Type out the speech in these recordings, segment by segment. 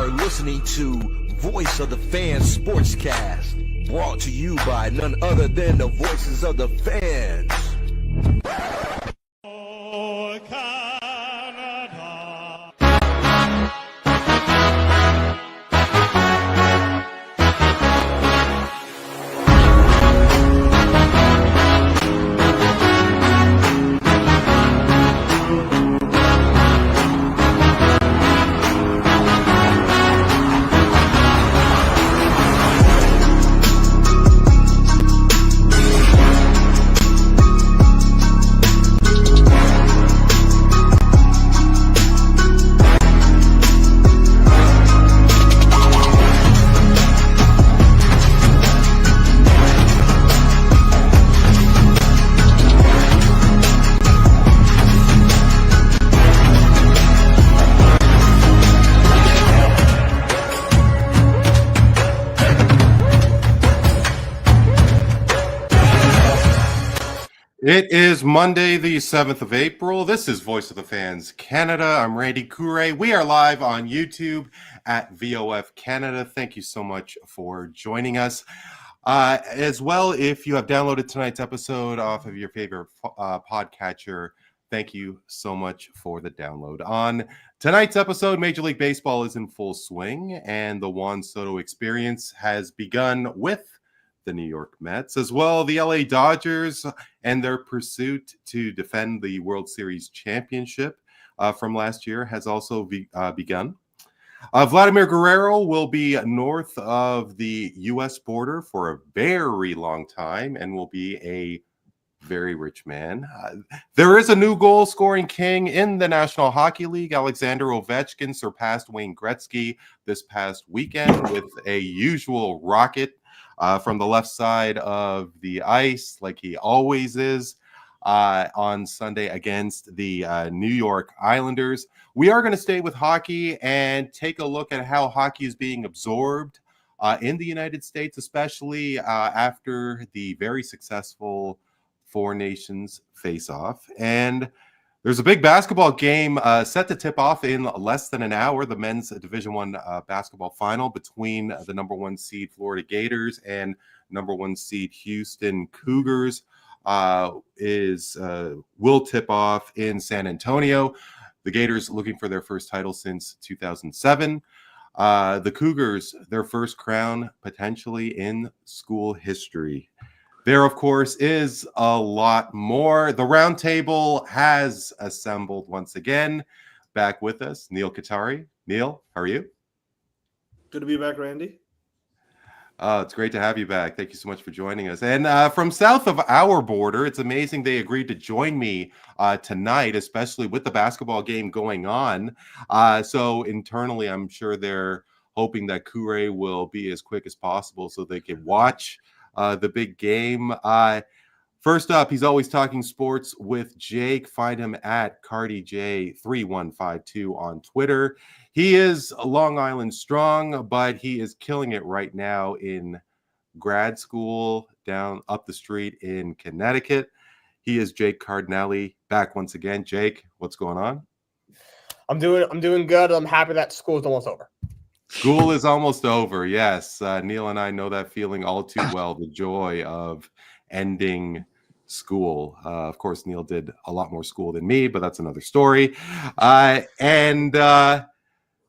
are listening to Voice of the Fans Sportscast, brought to you by none other than the voices of the fans. It is Monday, the 7th of April. This is Voice of the Fans Canada. I'm Randy Katarey. We are live on YouTube at VOF Canada. Thank you so much for joining us. As well, if you have downloaded tonight's episode off of your favorite podcatcher, thank you so much for the download. On tonight's episode, Major League Baseball is in full swing, and the Juan Soto experience has begun with the New York Mets. As well, the LA Dodgers and their pursuit to defend the World Series championship from last year has also begun. Vladimir Guerrero will be north of the U.S. border for a very long time and will be a very rich man. There is a new goal-scoring king in the National Hockey League. Alexander Ovechkin surpassed Wayne Gretzky this past weekend with a usual rocket from the left side of the ice, like he always is, on Sunday against the New York Islanders. We are going to stay with hockey and take a look at how hockey is being absorbed in the United States, especially after the very successful Four Nations face-off. And there's a big basketball game set to tip off in less than an hour. The men's Division I basketball final between the number one seed Florida Gators and number one seed Houston Cougars will tip off in San Antonio. The Gators looking for their first title since 2007. The Cougars, their first crown potentially in school history. There, of course, is a lot more. The Roundtable has assembled once again. Back with us, Neel Katarey. Neel, how are you? Good to be back, Randy. It's great to have you back. Thank you so much for joining us. And from south of our border, it's amazing they agreed to join me tonight, especially with the basketball game going on. So internally, I'm sure they're hoping that Kure will be as quick as possible so they can watch the big game. First up, he's always talking sports with Jake. Find him at CardyJ3152 on Twitter. He is Long Island strong, but he is killing it right now in grad school down up the street in Connecticut. He is Jake Cardinale, back once again. Jake, what's going on? I'm doing good. I'm happy that school is almost over. School is almost over, yes. Neel and I know that feeling all too well, the joy of ending school. Of course, Neel did a lot more school than me, but that's another story.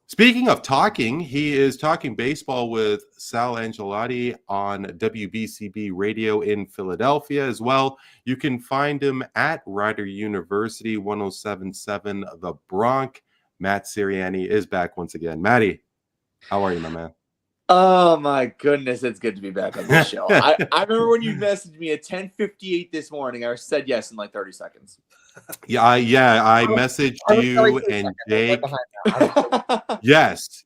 Speaking of talking, he is talking baseball with Sal Angelotti on WBCB Radio in Philadelphia as well. You can find him at Rider University 1077 The Bronx. Matt Siriani is back once again. Matty, how are you, my man? Oh my goodness, it's good to be back on this show. I remember when you messaged me at 10:58 this morning. I said yes in like 30 seconds. I messaged you and Jake. Yes.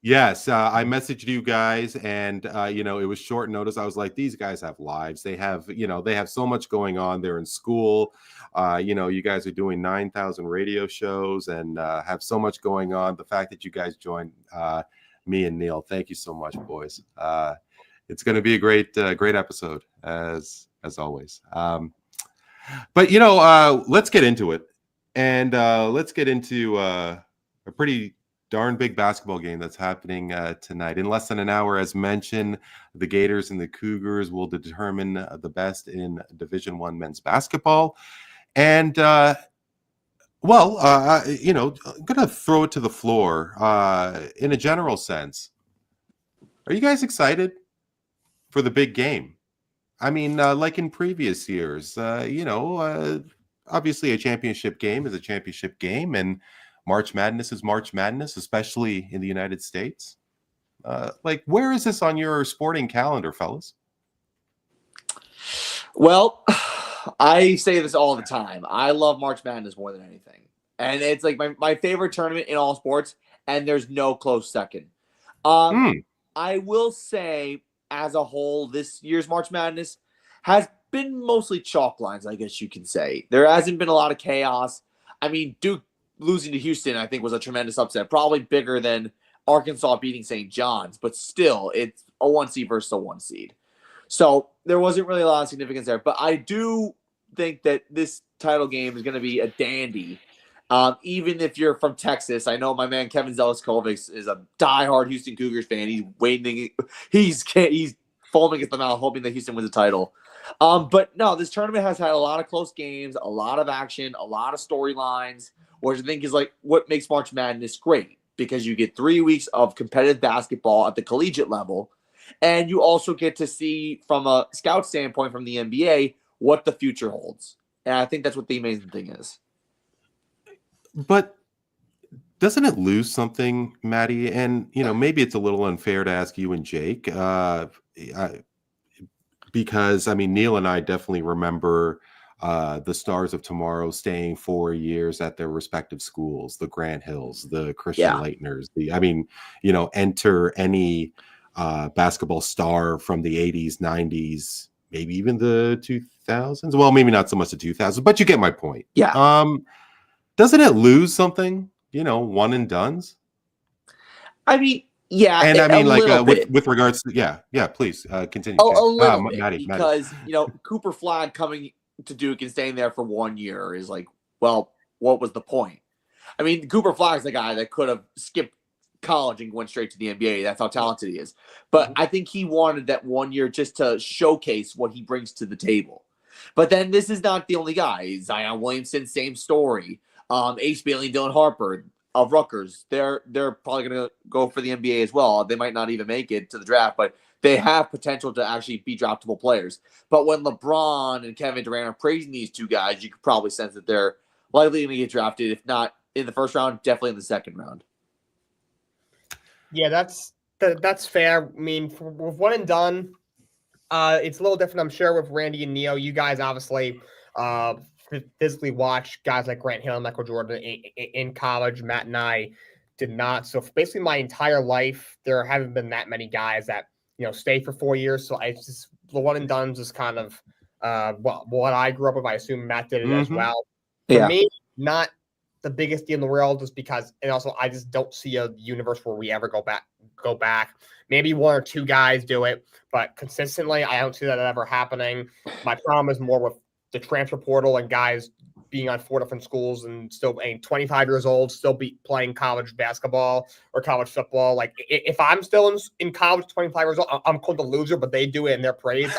I messaged you guys, and it was short notice. I was like, these guys have lives. They have so much going on. They're in school. You guys are doing 9,000 radio shows and have so much going on. The fact that you guys joined me and Neel, thank you so much, boys. It's going to be a great episode as always. But let's get into it, and let's get into a pretty darn big basketball game that's happening tonight. In less than an hour, as mentioned, the Gators and the Cougars will determine the best in Division I men's basketball. And, I'm going to throw it to the floor in a general sense. Are you guys excited for the big game? I mean, like in previous years, obviously a championship game is a championship game, and March Madness is March Madness, especially in the United States. Where is this on your sporting calendar, fellas? Well, I say this all the time. I love March Madness more than anything. And it's like my favorite tournament in all sports, and there's no close second. I will say, as a whole, this year's March Madness has been mostly chalk lines, I guess you can say. There hasn't been a lot of chaos. I mean, Duke losing to Houston, I think, was a tremendous upset. Probably bigger than Arkansas beating St. John's, but still, it's a 1 seed versus a 1 seed. So there wasn't really a lot of significance there. But I do think that this title game is going to be a dandy. Even if you're from Texas, I know my man Kevin Zelenkovic is a diehard Houston Cougars fan. He's waiting. He's foaming at the mouth, hoping that Houston wins the title. But no, this tournament has had a lot of close games, a lot of action, a lot of storylines, which I think is like what makes March Madness great, because you get 3 weeks of competitive basketball at the collegiate level, and you also get to see from a scout standpoint from the NBA what the future holds. And I think that's what the amazing thing is. But doesn't it lose something, Maddie? And, maybe it's a little unfair to ask you and Jake, because, I mean, Neel and I definitely remember the Stars of Tomorrow staying 4 years at their respective schools, the Grant Hills, the Christian Leitners. Enter any basketball star from the 80s, 90s, maybe even the 2000s. Well, maybe not so much the 2000s, but you get my point. Yeah. Doesn't it lose something, one and dones? I mean, yeah. And I mean, with regards to, please continue. A little bit, Maddie. Because, Cooper Flagg coming to Duke and staying there for 1 year is like, well, what was the point? I mean, Cooper Flagg's the guy that could have skipped college and went straight to the NBA. That's how talented he is. But I think he wanted that 1 year just to showcase what he brings to the table. But then this is not the only guy. Zion Williamson, same story. Ace Bailey and Dylan Harper of Rutgers, they're probably going to go for the NBA as well. They might not even make it to the draft, but they have potential to actually be draftable players. But when LeBron and Kevin Durant are praising these two guys, you could probably sense that they're likely going to get drafted, if not in the first round, definitely in the second round. Yeah, that's fair. I mean, with one and done, it's a little different, I'm sure, with Randy and Neo. You guys obviously physically watch guys like Grant Hill and Michael Jordan in college. Matt and I did not. So basically my entire life, there haven't been that many guys that, stay for 4 years. So it's just the one and done is kind of what I grew up with. I assume Matt did it as well. For me, not the biggest deal in the world, just because, and also I just don't see a universe where we ever go back. Maybe one or two guys do it, but consistently, I don't see that ever happening. My problem is more with the transfer portal and guys being on 4 different schools and still being 25 years old, still be playing college basketball or college football. Like if I'm still in college, 25 years old, I'm called a loser, but they do it in their praise.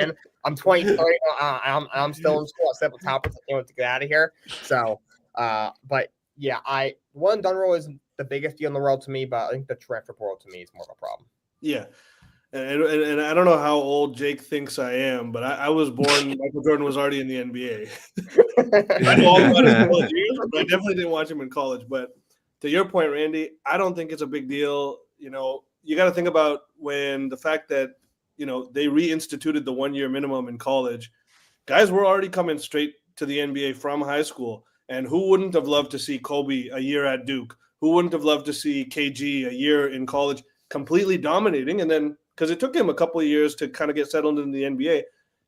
Man, I'm 23. I'm still in school. I said with Toppers, I can't wait to get out of here. So, but yeah, one and done rule isn't the biggest deal in the world to me, but I think the transfer portal to me is more of a problem. Yeah. And I don't know how old Jake thinks I am, but I was born. Michael Jordan was already in the NBA. I know all about his college years, but I definitely didn't watch him in college. But to your point, Randy, I don't think it's a big deal. You got to think about when the fact that they reinstituted the 1 year minimum in college. Guys were already coming straight to the NBA from high school, and who wouldn't have loved to see Kobe a year at Duke? Who wouldn't have loved to see KG a year in college, completely dominating, and then. Because it took him a couple of years to kind of get settled in the NBA,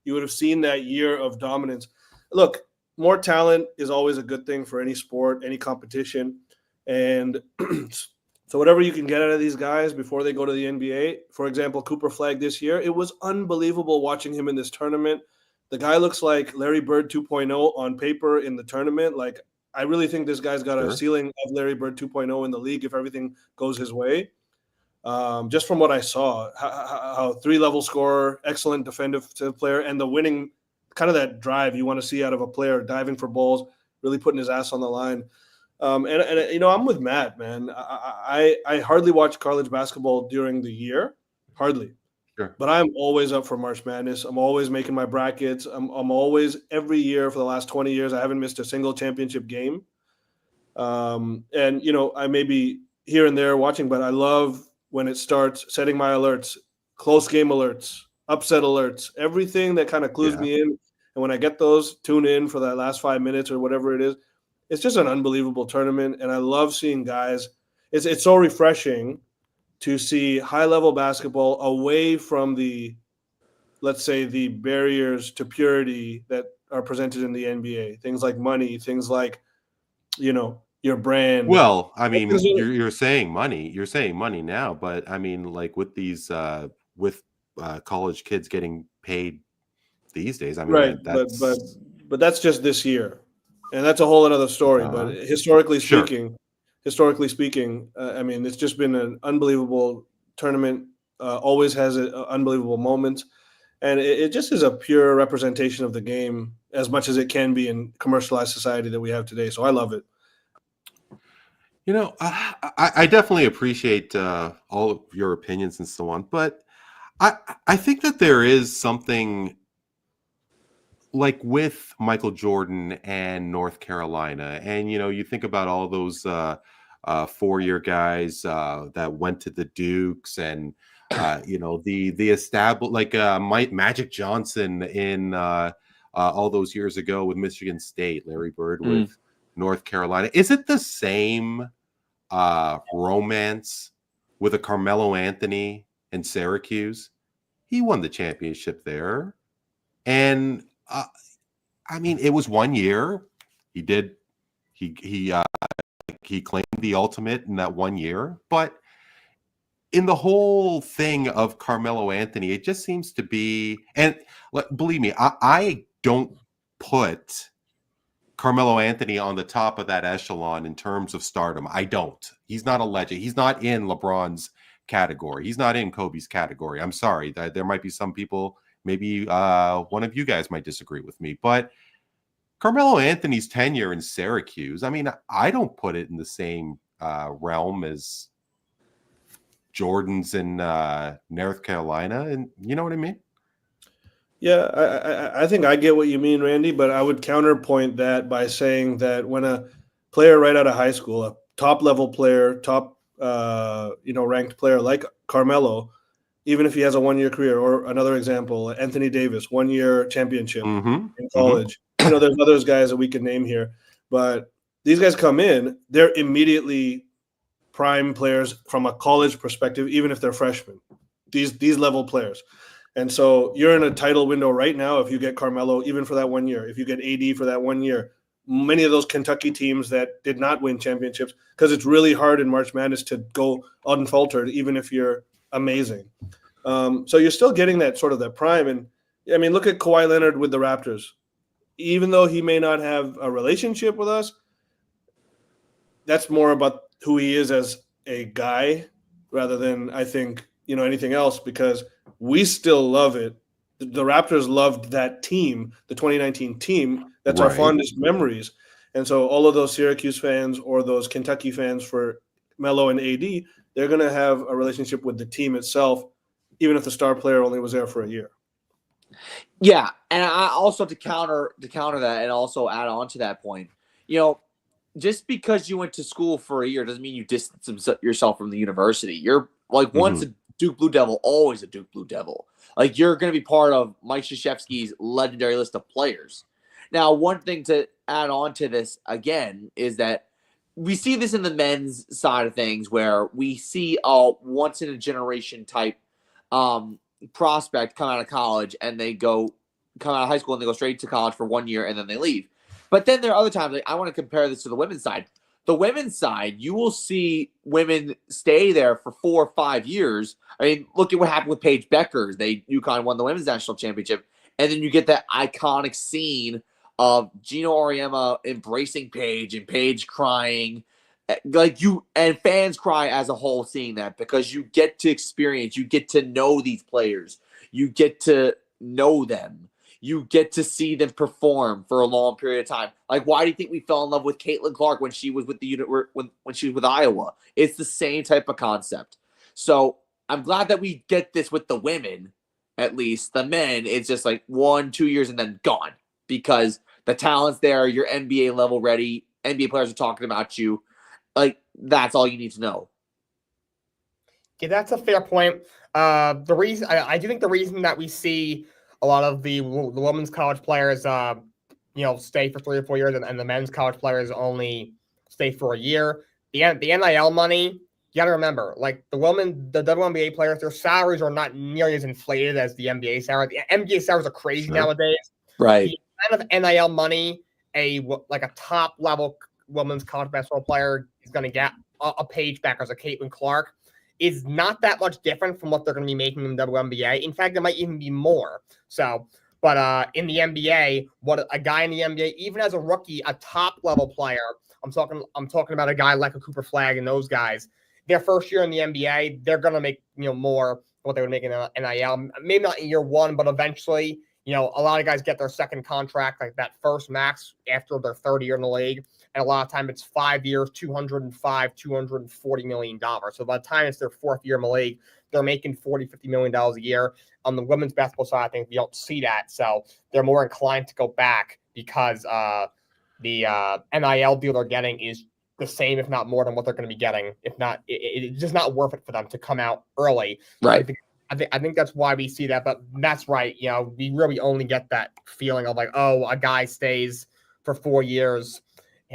you would have seen that year of dominance. Look, more talent is always a good thing for any sport, any competition. And so whatever you can get out of these guys before they go to the NBA, for example, Cooper Flagg this year, it was unbelievable watching him in this tournament. The guy looks like Larry Bird 2.0 on paper in the tournament. Like, I really think this guy's got a Sure. ceiling of Larry Bird 2.0 in the league if everything goes his way. Just from what I saw, how 3-level scorer, excellent defensive player, and the winning kind of that drive you want to see out of a player, diving for balls, really putting his ass on the line. And you know, I'm with Matt, man. I hardly watch college basketball during the year, hardly. Sure. But I'm always up for March Madness. I'm always making my brackets. I'm always, every year for the last 20 years, I haven't missed a single championship game. And you know, I may be here and there watching, but I love when it starts, setting my alerts, close game alerts, upset alerts, everything that kind of clues me in. And when I get those, tune in for that last 5 minutes or whatever it is. It's just an unbelievable tournament, and I love seeing guys. It's so refreshing to see high-level basketball away from the, let's say, the barriers to purity that are presented in the NBA. Things like money, things like, you know, your brand. Well, I mean, you're saying money. You're saying money now, but I mean, like with these college kids getting paid these days. I mean, right, but that's just this year, and that's a whole other story. But historically speaking, I mean, it's just been an unbelievable tournament. Always has unbelievable moments, and it just is a pure representation of the game as much as it can be in commercialized society that we have today. So I love it. You know, I definitely appreciate all of your opinions and so on, but I think that there is something like with Michael Jordan and North Carolina, and you know, you think about all those 4-year guys that went to the Dukes, and you know, the established, like Magic Johnson in all those years ago with Michigan State, Larry Bird with North Carolina. Is it the same romance with a Carmelo Anthony in Syracuse? He won the championship there, and I mean, it was 1 year. He claimed the ultimate in that 1 year, but in the whole thing of Carmelo Anthony, it just seems to be, and believe me, I don't put Carmelo Anthony on the top of that echelon in terms of stardom. I don't. He's not a legend. He's not in LeBron's category. He's not in Kobe's category. I'm sorry. There might be some people, maybe one of you guys might disagree with me, but Carmelo Anthony's tenure in Syracuse, I mean, I don't put it in the same realm as Jordan's in North Carolina. And you know what I mean? Yeah, I think I get what you mean, Randy, but I would counterpoint that by saying that when a player right out of high school, a top-level player, top ranked player like Carmelo, even if he has a 1-year career, or another example, Anthony Davis, 1-year championship in college. You know, there's other guys that we can name here, but these guys come in, they're immediately prime players from a college perspective, even if they're freshmen, these level players. And so you're in a title window right now if you get Carmelo, even for that 1 year. If you get AD for that 1 year, many of those Kentucky teams that did not win championships, because it's really hard in March Madness to go unfaltered, even if you're amazing. So you're still getting that sort of that prime. And I mean, look at Kawhi Leonard with the Raptors. Even though he may not have a relationship with us, that's more about who he is as a guy rather than, I think, you know, anything else, because we still love it. The Raptors loved that team, the 2019 team. That's our fondest memories. And so all of those Syracuse fans or those Kentucky fans for Melo and AD, they're going to have a relationship with the team itself, even if the star player only was there for a year. Yeah, and I also to counter that and also add on to that point, you know, just because you went to school for a year doesn't mean you distance yourself from the university. You're like once a Duke Blue Devil, always a Duke Blue Devil. Like you're going to be part of Mike Krzyzewski's legendary list of players. Now, one thing to add on to this again is that we see this in the men's side of things where we see a once in a generation type prospect come out of college and come out of high school and they go straight to college for 1 year and then they leave. But then there are other times, like I want to compare this to the women's side. The women's side, you will see women stay there for 4 or 5 years. I mean, look at what happened with Paige Becker. UConn won the women's national championship. And then you get that iconic scene of Gino Auriemma embracing Paige and Paige crying. Like and fans cry as a whole seeing that, because you get to experience, you get to know these players, you get to know them, you get to see them perform for a long period of time. Like, why do you think we fell in love with Caitlin Clark when she was with the unit when she was with Iowa? It's the same type of concept. So I'm glad that we get this with the women. At least the men, it's just like 1-2 years and then gone, because the talent's there. You're NBA level ready. NBA players are talking about you. Like, that's all you need to know. Yeah, that's a fair point. The reason I do think the reason that we see a lot of the women's college players, stay for 3 or 4 years, and the men's college players only stay for a year. The NIL money, you got to remember, like the WNBA players, their salaries are not nearly as inflated as the NBA salary. The NBA salaries are crazy nowadays. Right. The amount of NIL money a top level women's college basketball player is going to get a Paige Beckers, a Caitlin Clark, is not that much different from what they're going to be making in the WNBA. In fact, it might even be more. So, but in the NBA, what a guy in the NBA, even as a rookie, a top level player, I'm talking about a guy like a Cooper Flagg and those guys. Their first year in the NBA, they're going to make more what they would make in NIL. Maybe not in year one, but eventually, a lot of guys get their second contract, like that first max after their third year in the league. And a lot of time it's 5 years, $240 million. So by the time it's their fourth year in the league, they're making $40-50 million a year. On the women's basketball side, I think we don't see that. So they're more inclined to go back because the NIL deal they're getting is the same, if not more, than what they're going to be getting. If not, it's just not worth it for them to come out early. Right. I think that's why we see that. But that's right. We really only get that feeling of like, oh, a guy stays for 4 years.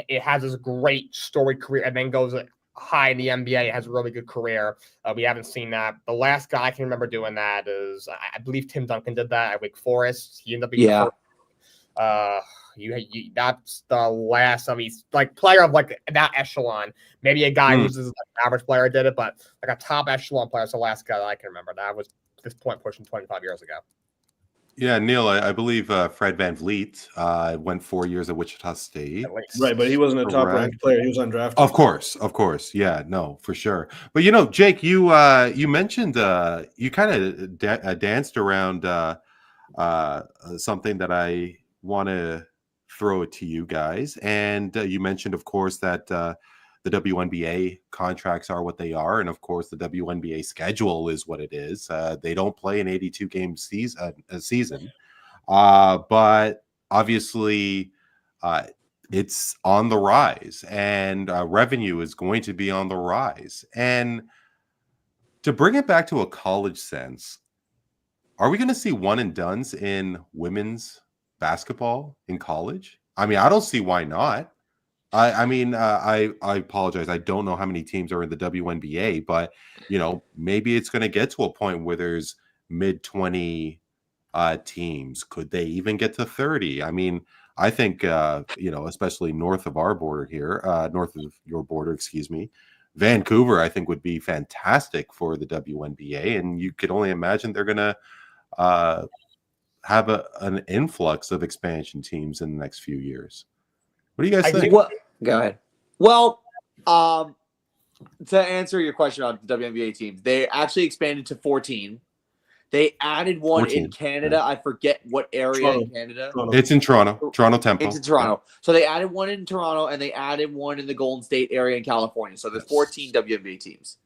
It has this great storied career and then goes high in the NBA. It has a really good career. We haven't seen that. The last guy I can remember doing that is, I believe Tim Duncan did that at Wake Forest. He ended up being that's the last of these like player of like that echelon. Maybe a guy who's an average player did it, but like a top echelon player is the last guy that I can remember. That was at this point pushing 25 years ago. Yeah, Neel, I believe Fred VanVleet went 4 years at Wichita State. Right, but he wasn't a top-ranked player. He was undrafted. Of course. Yeah, no, for sure. But, Jake, you mentioned you kind of danced around something that I want to throw it to you guys. And you mentioned, of course, that the WNBA contracts are what they are. And, of course, the WNBA schedule is what it is. They don't play an 82-game season. But obviously, it's on the rise. And revenue is going to be on the rise. And to bring it back to a college sense, are we going to see one-and-dones in women's basketball in college? I mean, I don't see why not. I apologize. I don't know how many teams are in the WNBA, but maybe it's going to get to a point where there's mid-20 teams. Could they even get to 30? I mean, I think especially north of our border here, north of your border, excuse me, Vancouver, I think would be fantastic for the WNBA, and you could only imagine they're going to have an influx of expansion teams in the next few years. What do you guys think? Go ahead. Well, to answer your question about the WNBA teams, they actually expanded to 14. They added one 14. In Canada. Yeah. I forget what area in Canada. It's in Toronto. Toronto Temple. It's in Toronto. Yeah. So they added one in Toronto, and they added one in the Golden State area in California. So there's 14 WNBA teams.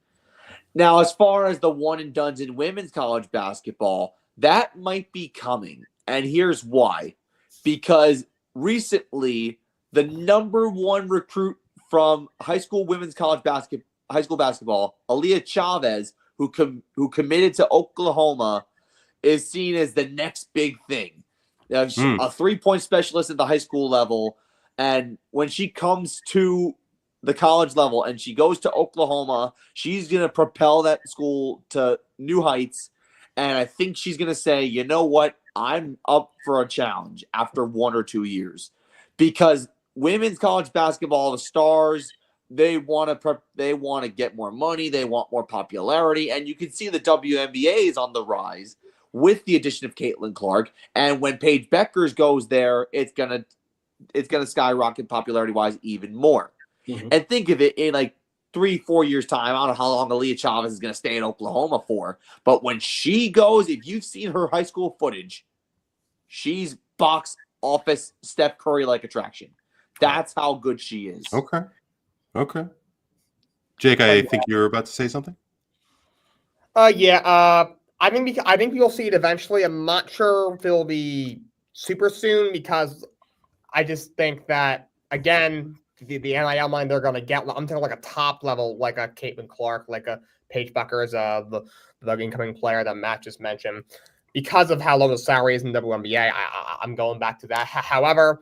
Now, as far as the one-and-dones in women's college basketball, that might be coming. And here's why. Because recently, the number one recruit from high school women's college basketball, Aaliyah Chavez, who committed to Oklahoma, is seen as the next big thing. A three-point specialist at the high school level. And when she comes to the college level and she goes to Oklahoma, she's going to propel that school to new heights. And I think she's going to say, you know what? I'm up for a challenge after 1 or 2 years. Because women's college basketball, the stars, they want to get more money. They want more popularity. And you can see the WNBA is on the rise with the addition of Caitlin Clark. And when Paige Beckers goes there, it's going to it's going to skyrocket popularity-wise even more. Mhm. And think of it in like 3-4 years' time. I don't know how long Aaliyah Chavez is going to stay in Oklahoma for, but when she goes, if you've seen her high school footage, she's box office Steph Curry-like attraction. That's how good she is. Okay. Jake, I think you were about to say something. I think we'll see it eventually. I'm not sure if it'll be super soon because I just think that again, the NIL money they're going to get. I'm thinking like a top level, like a Caitlin Clark, like a Paige Buckers, the incoming player that Matt just mentioned. Because of how low the salary is in WNBA, I'm going back to that. However,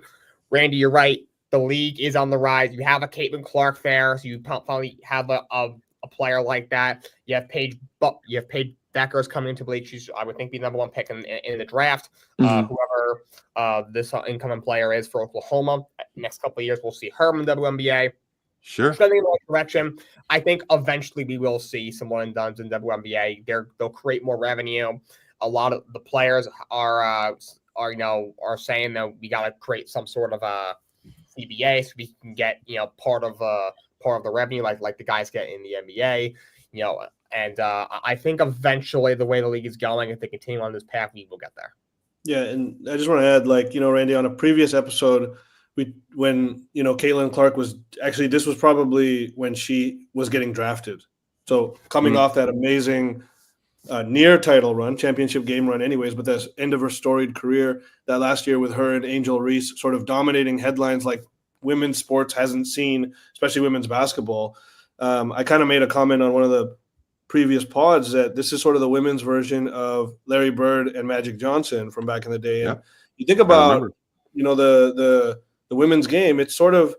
Randy, you're right. The league is on the rise. You have a Caitlin Clark there, so you probably have a player like that. You have Paige Becker's coming into the league. She's, I would think, the number one pick in the draft. Whoever this incoming player is for Oklahoma, next couple of years, we'll see her in the WNBA. Sure. Trending in the right direction. I think eventually we will see some one and dones in WNBA. They'll create more revenue. A lot of the players are saying that we got to create some sort of a CBA so we can get part of the revenue like the guys get in the NBA. And I think eventually the way the league is going, if they continue on this path, we will get there. Yeah, and I just want to add, Randy, on a previous episode, when Caitlin Clark was actually, this was probably when she was getting drafted. So coming off that amazing near title run, championship game run anyways, but that's end of her storied career, that last year with her and Angel Reese sort of dominating headlines like women's sports hasn't seen, especially women's basketball. I kind of made a comment on one of the previous pods that this is sort of the women's version of Larry Bird and Magic Johnson from back in the day. And you think about, the women's game, it's sort of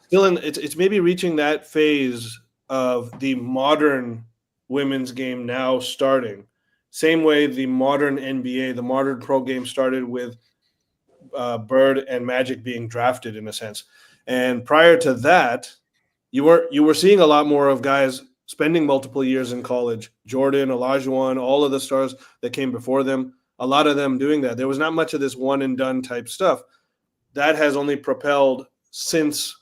still it's maybe reaching that phase of the modern women's game now starting. Same way the modern NBA, the modern pro game started with Bird and Magic being drafted in a sense. And prior to that, you were seeing a lot more of guys spending multiple years in college. Jordan, Olajuwon, all of the stars that came before them, a lot of them doing that. There was not much of this one and done type stuff. That has only propelled since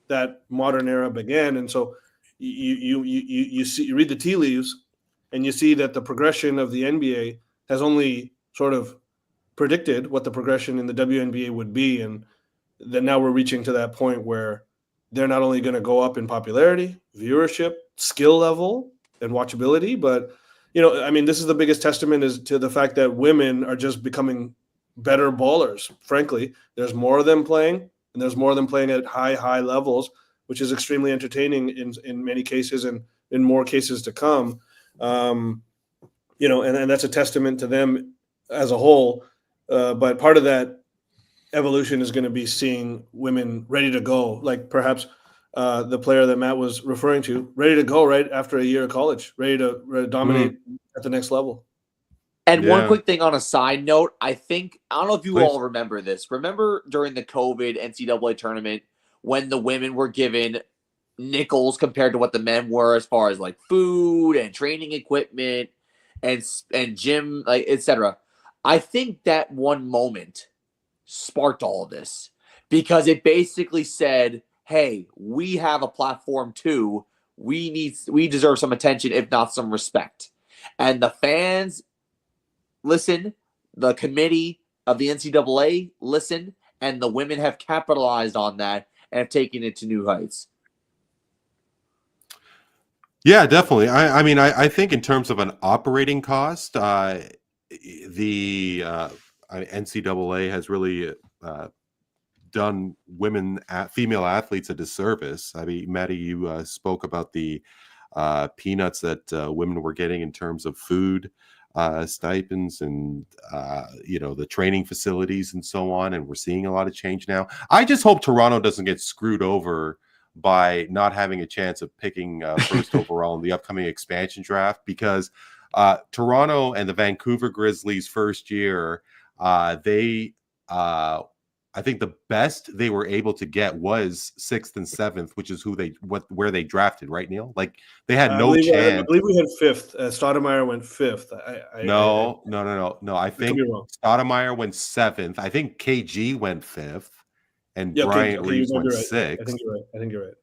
that modern era began. And so you read the tea leaves and you see that the progression of the NBA has only sort of predicted what the progression in the WNBA would be. And then now we're reaching to that point where they're not only going to go up in popularity, viewership, skill level, and watchability, but this is the biggest testament is to the fact that women are just becoming better ballers. Frankly, there's more of them playing, and there's more of them playing at high levels, which is extremely entertaining in many cases, and in more cases to come. And that's a testament to them as a whole. But part of that evolution is going to be seeing women ready to go, like perhaps the player that Matt was referring to, ready to go right after a year of college, ready to dominate at the next level. And one quick thing on a side note, I don't know if you Please. all remember this. Remember during the COVID NCAA tournament when the women were given nickels compared to what the men were as far as like food and training equipment and gym, like etc. I think that one moment sparked all of this because it basically said, hey, we have a platform too. We deserve some attention, if not some respect. And the fans listen, the committee of the NCAA listen, and the women have capitalized on that and have taken it to new heights. Yeah, definitely. I think in terms of an operating cost, the NCAA has really done female athletes a disservice. I mean, Maddie, you spoke about the peanuts that women were getting in terms of food stipends and the training facilities and so on, and we're seeing a lot of change now. I just hope Toronto doesn't get screwed over by not having a chance of picking first overall in the upcoming expansion draft, because Toronto and the Vancouver Grizzlies first year, I think the best they were able to get was 6th and 7th, which is where they drafted, right, Neil? Like they had no chance. I believe we had 5th. Stoudemire went 5th. No. I think could be wrong. Stoudemire went 7th. I think KG went 5th. and Yeah, okay, Bryant Reeves you might be went right. 6th. I think you're right.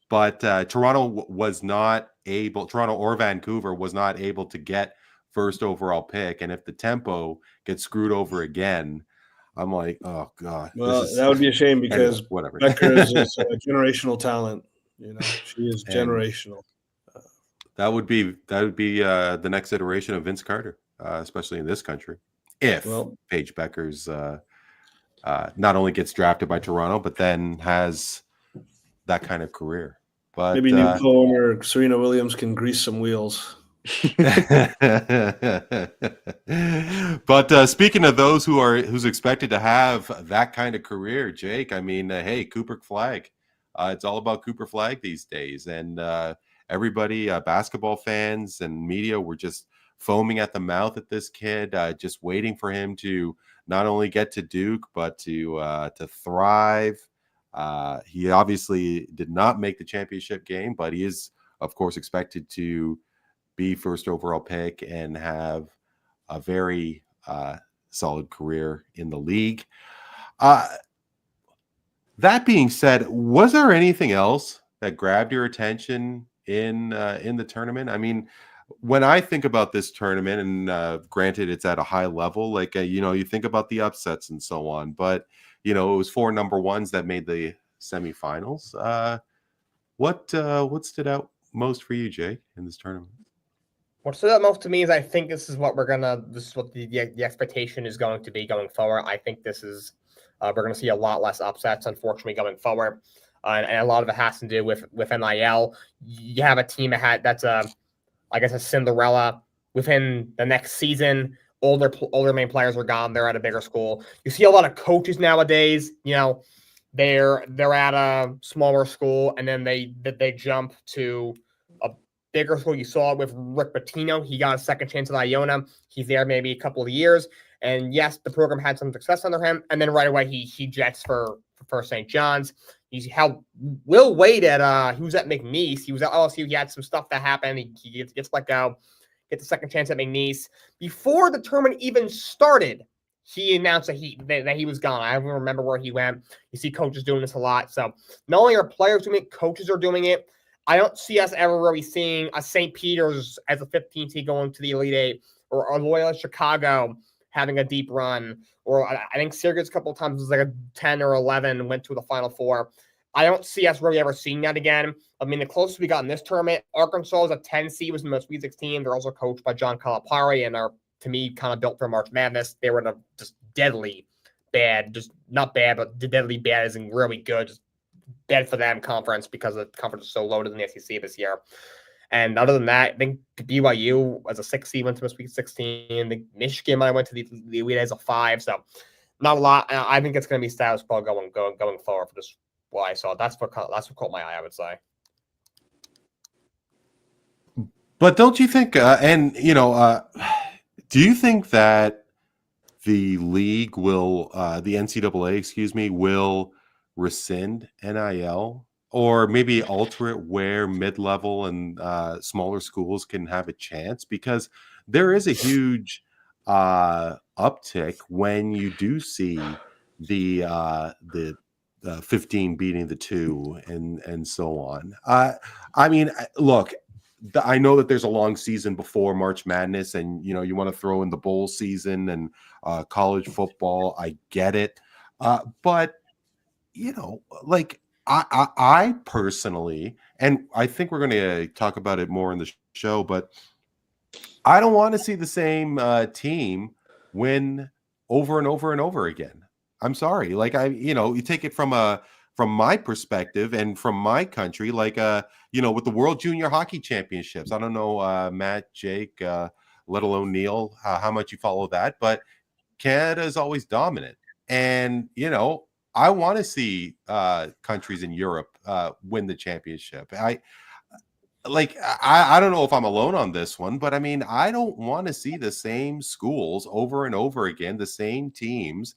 But Toronto was not able, Toronto or Vancouver was not able to get first overall pick. And if the tempo gets screwed over again, I'm like, oh God. Well, that would be a shame because anyway, whatever. Becker is a generational talent. She is generational. That would be the next iteration of Vince Carter, especially in this country. If Paige Becker's not only gets drafted by Toronto, but then has that kind of career. But maybe Neel Cohen or Serena Williams can grease some wheels. But speaking of those who's expected to have that kind of career, Jake, I mean, hey, Cooper Flag. It's all about Cooper Flag these days, and everybody, basketball fans and media, were just foaming at the mouth at this kid, just waiting for him to not only get to Duke but to thrive. He obviously did not make the championship game, but he is, of course, expected to be first overall pick and have a very solid career in the league. That being said, was there anything else that grabbed your attention in the tournament? I mean, when I think about this tournament, and granted it's at a high level, like you think about the upsets and so on, but it was 4 number ones that made the semifinals. What stood out most for you, Jake, in this tournament? What stood out most to me is I think this is what the expectation is going to be going forward. I think this is we're going to see a lot less upsets, unfortunately, going forward, and a lot of it has to do with NIL. You have a team that's a Cinderella. Within the next season, older main players are gone. They're at a bigger school. You see a lot of coaches nowadays. They're at a smaller school, and then they jump to a bigger school. You saw it with Rick Pitino. He got a second chance at Iona. He's there maybe a couple of years. And yes, the program had some success under him. And then right away, he jets for St. John's. He's held Will Wade he was at McNeese. He was at LSU. He had some stuff that happened. He gets let go, gets a second chance at McNeese. Before the tournament even started, he announced that he was gone. I don't remember where he went. You see coaches doing this a lot. So not only are players doing it, coaches are doing it. I don't see us ever really seeing a St. Peter's as a 15th team going to the Elite Eight, or a Loyola Chicago having a deep run, or I think Syracuse a couple of times was like a 10 or 11 and went to the Final Four. I don't see us really ever seeing that again. I mean, the closest we got in this tournament, Arkansas was a 10 seed, was in the Sweet 16. They're also coached by John Calipari and are, to me, kind of built for March Madness. They were just deadly bad, just not bad, but deadly bad as in really good, just bad for them conference because the conference is so loaded in the SEC this year. And other than that, I think BYU as a 6 seed went to the Sweet 16. I think Michigan might have went to the Elite as a 5. So not a lot. I think it's going to be status quo going forward for this. What I saw, that's what caught my eye, I would say. But don't you think? Do you think that the league will, the NCAA, will rescind NIL? Or maybe alter it where mid-level and smaller schools can have a chance, because there is a huge uptick when you do see the 15 beating the 2 and so on. I mean, look, I know that there's a long season before March Madness, and you want to throw in the bowl season and college football. I get it, but like. I personally, and I think we're going to talk about it more in the show, but I don't want to see the same team win over and over and over again. I'm sorry. Like you take it from my perspective and from my country, like with the World Junior Hockey Championships. I don't know, Matt, Jake, let alone Neel, how much you follow that, but Canada is always dominant, and I want to see countries in Europe win the championship. I don't know if I'm alone on this one, but I mean, I don't want to see the same schools over and over again, the same teams.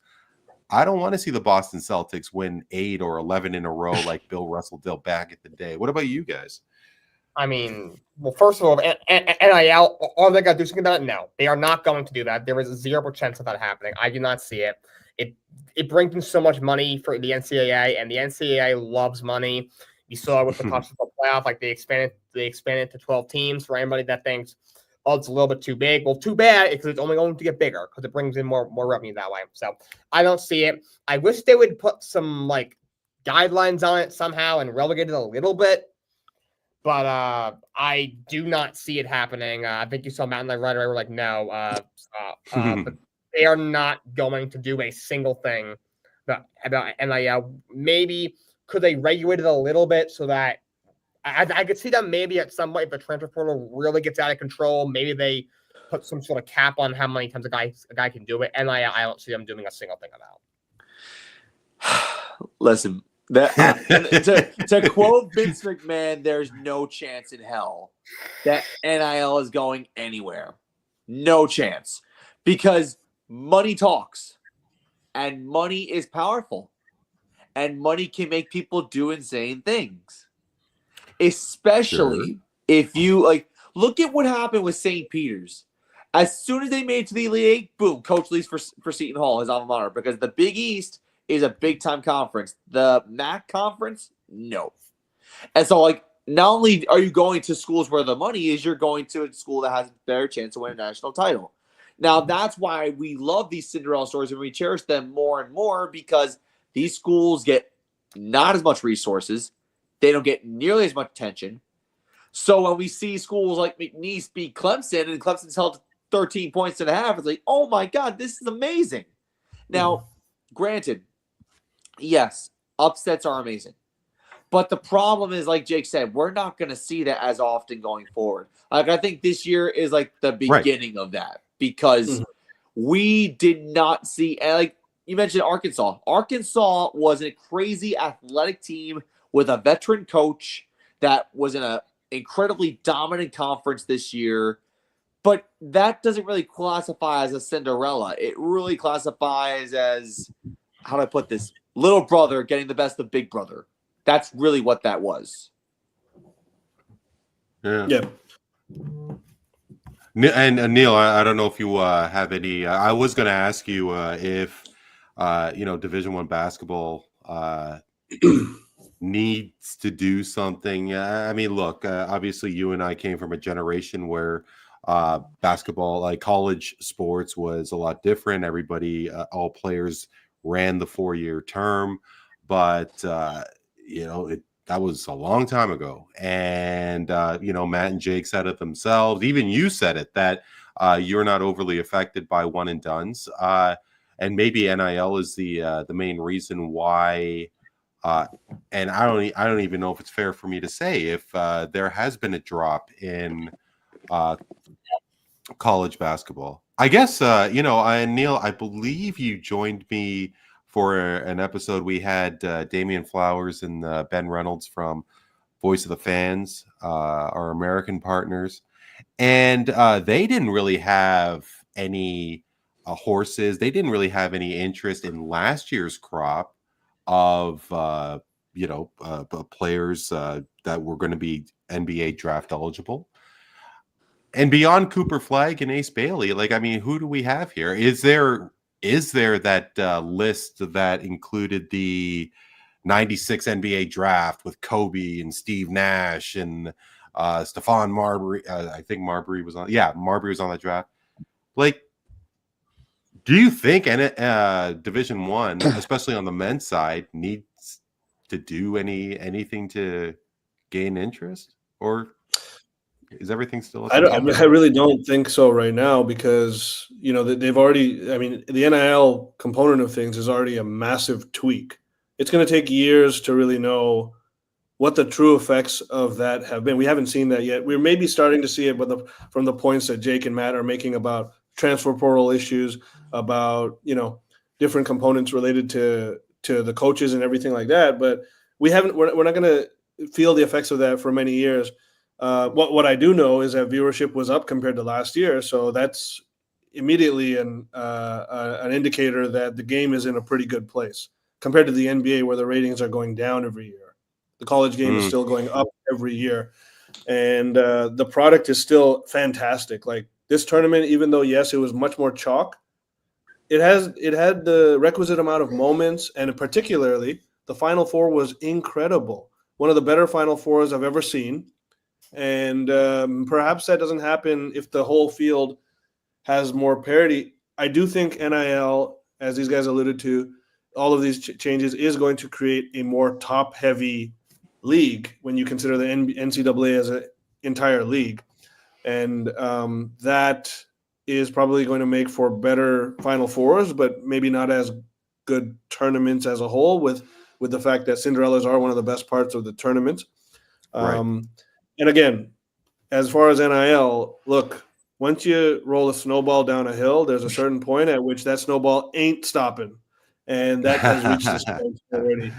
I don't want to see the Boston Celtics win 8 or 11 in a row like Bill Russell did back in the day. What about you guys? I mean, well, first of all, NIL, all they got to do is something about it. No, they are not going to do that. There is a 0% of that happening. I do not see it. it brings in so much money for the NCAA, and the NCAA loves money. You saw with the college football playoff, like they expanded to 12 teams. For anybody that thinks, oh, it's a little bit too big. Well, too bad, because it's only going to get bigger because it brings in more revenue that way. So I don't see it. I wish they would put some like guidelines on it somehow and relegate it a little bit. But I do not see it happening. I think you saw Matt and I right away. We're like, no, but they are not going to do a single thing about NIL. Maybe could they regulate it a little bit so that I could see them maybe at some point if the transfer portal really gets out of control. Maybe they put some sort of cap on how many times a guy can do it. NIL, I don't see them doing a single thing about. Listen. To quote Vince McMahon, there's no chance in hell that NIL is going anywhere. No chance. Because money talks. And money is powerful. And money can make people do insane things. Especially if you look at what happened with St. Peter's. As soon as they made it to the Elite Eight, boom, coach leaves for Seton Hall, his alma mater, because the Big East is a big-time conference. The MAC conference, no. And so, not only are you going to schools where the money is, you're going to a school that has a better chance to win a national title. Now, that's why we love these Cinderella stories and we cherish them more and more, because these schools get not as much resources. They don't get nearly as much attention. So when we see schools like McNeese beat Clemson and Clemson's held 13 points and a half, it's like, oh, my God, this is amazing. Now, granted, yes, upsets are amazing. But the problem is, like Jake said, we're not going to see that as often going forward. I think this year is the beginning of that, because we did not see, and you mentioned Arkansas. Arkansas was a crazy athletic team with a veteran coach that was in an incredibly dominant conference this year. But that doesn't really classify as a Cinderella. It really classifies as, how do I put this? Little brother getting the best of big brother. That's really what that was. Yeah. And Neel, I don't know if you have any. I was going to ask you if Division I basketball needs to do something. I mean, look, obviously, you and I came from a generation where basketball, college sports, was a lot different. Everybody, all players ran the 4-year term, but that was a long time ago. And Matt and Jake said it themselves. Even you said it, that you're not overly affected by one and dones. And maybe NIL is the main reason why. And I don't even know if it's fair for me to say if there has been a drop in college basketball. I guess, Neel, I believe you joined me for an episode. We had Damian Flowers and Ben Reynolds from Voice of the Fans, our American partners. And they didn't really have any horses. They didn't really have any interest in last year's crop of, players that were going to be NBA draft eligible. And beyond Cooper Flagg and Ace Bailey, who do we have here? Is there that list that included the 96 NBA draft with Kobe and Steve Nash and Stephon Marbury? I think Marbury was on. Yeah, Marbury was on that draft. Do you think Division I, especially on the men's side, needs to do anything to gain interest, or is everything still? I really don't think so right now, because they've already. I mean, the NIL component of things is already a massive tweak. It's going to take years to really know what the true effects of that have been. We haven't seen that yet. We're maybe starting to see it, but from the points that Jake and Matt are making about transfer portal issues, about different components related to the coaches and everything like that. But we're not going to feel the effects of that for many years. What I do know is that viewership was up compared to last year, so that's immediately an indicator that the game is in a pretty good place compared to the NBA, where the ratings are going down every year. The college game is still going up every year, and the product is still fantastic. This tournament, even though yes, it was much more chalk, it had the requisite amount of moments, and particularly the Final Four was incredible. One of the better Final Fours I've ever seen, and perhaps that doesn't happen if the whole field has more parity. I do think NIL, as these guys alluded to, all of these changes is going to create a more top-heavy league when you consider the NCAA as an entire league, and that is probably going to make for better Final Fours, but maybe not as good tournaments as a whole. With the fact that Cinderellas are one of the best parts of the tournament. Right. And again, as far as NIL, look, once you roll a snowball down a hill, there's a certain point at which that snowball ain't stopping. And that has reached this point already.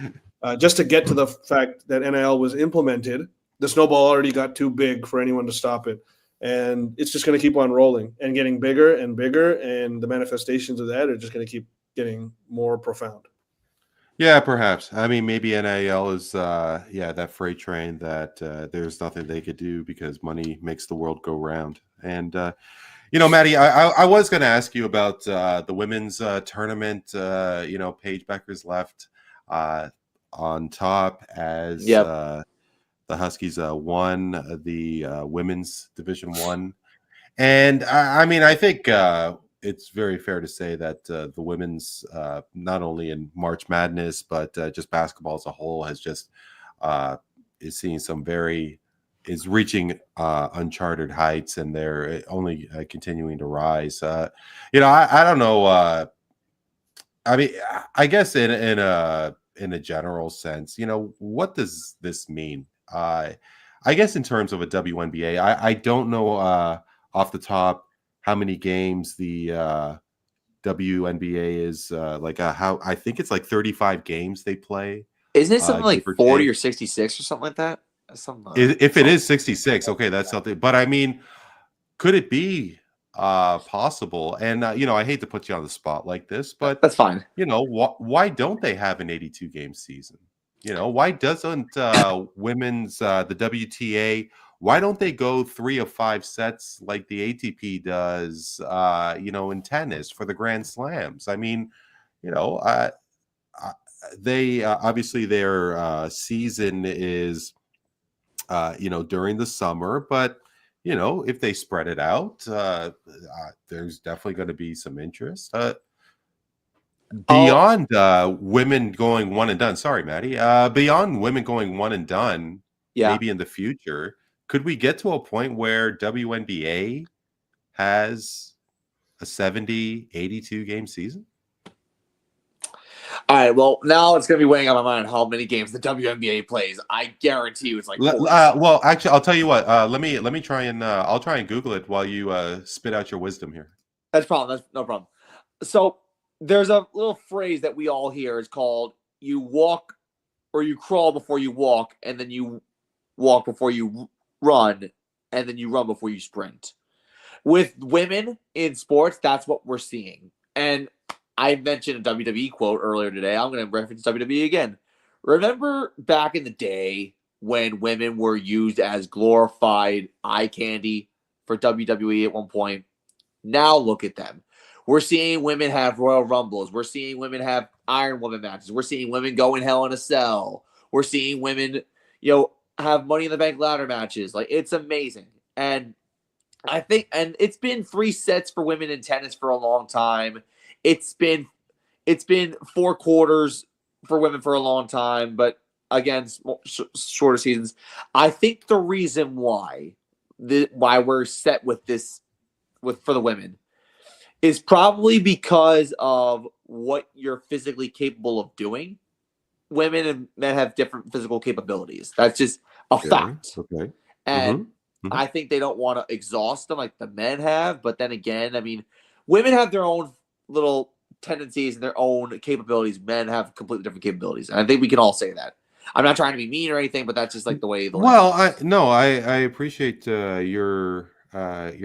Just to get to the fact that NIL was implemented, the snowball already got too big for anyone to stop it. And it's just going to keep on rolling and getting bigger and bigger. And the manifestations of that are just going to keep getting more profound. Yeah, perhaps. I mean, maybe NIL is, that freight train that there's nothing they could do because money makes the world go round. And, Maddie, I was going to ask you about the women's tournament. Paige Becker's left on top as the Huskies won the women's Division I. And, I think it's very fair to say that the women's, not only in March Madness, but just basketball as a whole has just is seeing is reaching uncharted heights, and they're only continuing to rise. I don't know. I guess in a general sense, what does this mean? I guess in terms of a WNBA, I don't know off the top how many games the WNBA is how I think it's like 35 games they play. Isn't it something like 40 or 66 or something like that? If it is 66, okay, that's something. But could it be possible? And I hate to put you on the spot like this, but that's fine. Why don't they have an 82 game season? Why doesn't women's the WTA? Why don't they go 3 of 5 sets like the ATP does? In tennis for the Grand Slams. They obviously their season is during the summer, but if they spread it out, there's definitely going to be some interest. Beyond women going one and done. Sorry, Maddie. Beyond women going one and done, maybe in the future, could we get to a point where WNBA has a 70, 82 game season? All right, well, now it's going to be weighing on my mind how many games the WNBA plays. I guarantee you it's like 4. Well, actually, I'll tell you what. Let me try and I'll try and Google it while you spit out your wisdom here. That's no problem. So there's a little phrase that we all hear. It's called you walk or you crawl before you walk, and then you walk before you run, and then you run before you sprint. With women in sports, that's what we're seeing. And I mentioned a WWE quote earlier today. I'm going to reference WWE again. Remember back in the day when women were used as glorified eye candy for WWE at one point? Now look at them. We're seeing women have Royal Rumbles. We're seeing women have Iron Woman matches. We're seeing women go in Hell in a Cell. We're seeing women, have Money in the Bank ladder matches. Like, it's amazing. And I think, and it's been 3 sets for women in tennis for a long time. It's been 4 quarters for women for a long time, but again, shorter seasons. I think the reason why we're set with this for the women is probably because of what you're physically capable of doing. Women and men have different physical capabilities. That's just a fact. Okay. And I think they don't want to exhaust them like the men have. But then again, women have their own little tendencies and their own capabilities. Men have completely different capabilities. And I think we can all say that. I'm not trying to be mean or anything, but that's just like the way. I appreciate your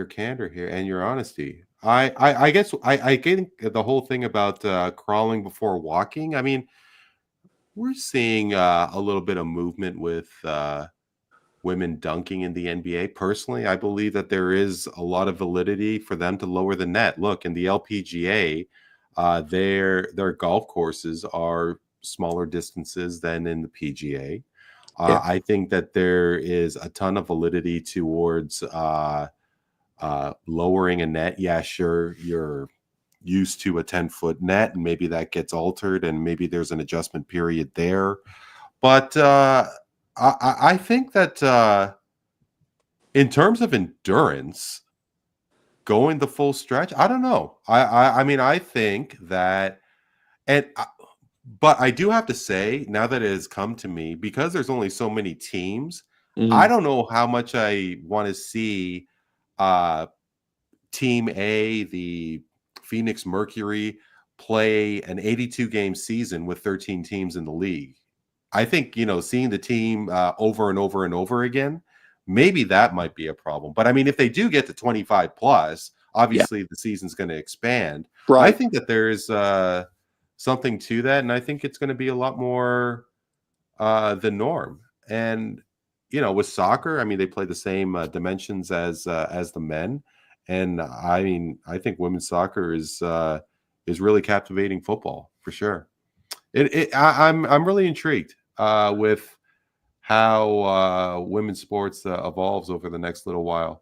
candor here and your honesty. I guess I get the whole thing about crawling before walking. We're seeing a little bit of movement with women dunking in the NBA. Personally, I believe that there is a lot of validity for them to lower the net. Look, in the LPGA, Their golf courses are smaller distances than in the PGA. Yeah. I think that there is a ton of validity towards lowering a net. Yeah, sure, you're used to a 10-foot net, and maybe that gets altered, and maybe there's an adjustment period there. But I think that in terms of endurance, going the full stretch, I don't know. I mean, I think that, but I do have to say, now that it has come to me, because there's only so many teams, I don't know how much I want to see Team A, the Phoenix Mercury, play an 82-game season with 13 teams in the league. I think, seeing the team over and over and over again, maybe that might be a problem. But I mean, if they do get to 25 plus, obviously the season's going to expand. Right. I think that there is something to that, and I think it's going to be a lot more the norm. And with soccer, I mean, they play the same dimensions as the men, and I mean, I think women's soccer is really captivating football for sure. I'm really intrigued with how women's sports evolves over the next little while.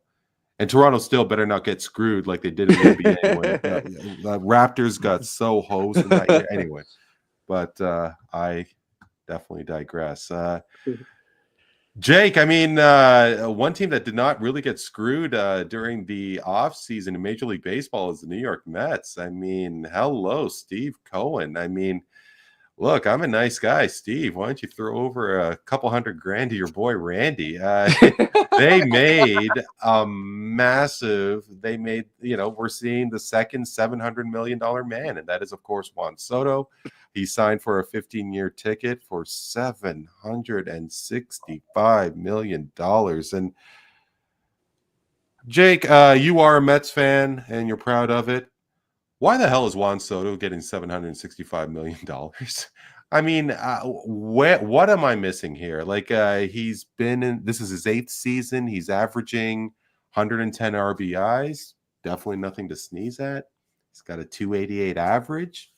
And Toronto still better not get screwed like they did in the NBA when the Raptors got so hosed in that year. Anyway, but I definitely digress. Jake, I mean, one team that did not really get screwed during the offseason in Major League Baseball is the New York Mets. I mean, hello, Steve Cohen. I mean, look, I'm a nice guy, Steve. Why don't you throw over a couple $100,000 to your boy Randy? They made a massive. They made, we're seeing the second $700 million man, and that is, of course, Juan Soto. He signed for a 15-year ticket for $765 million. And Jake, you are a Mets fan, and you're proud of it. Why the hell is Juan Soto getting $765 million? I mean, what am I missing here? Like, he's been in, this is his 8th season. He's averaging 110 RBIs. Definitely nothing to sneeze at. He's got a 288 average.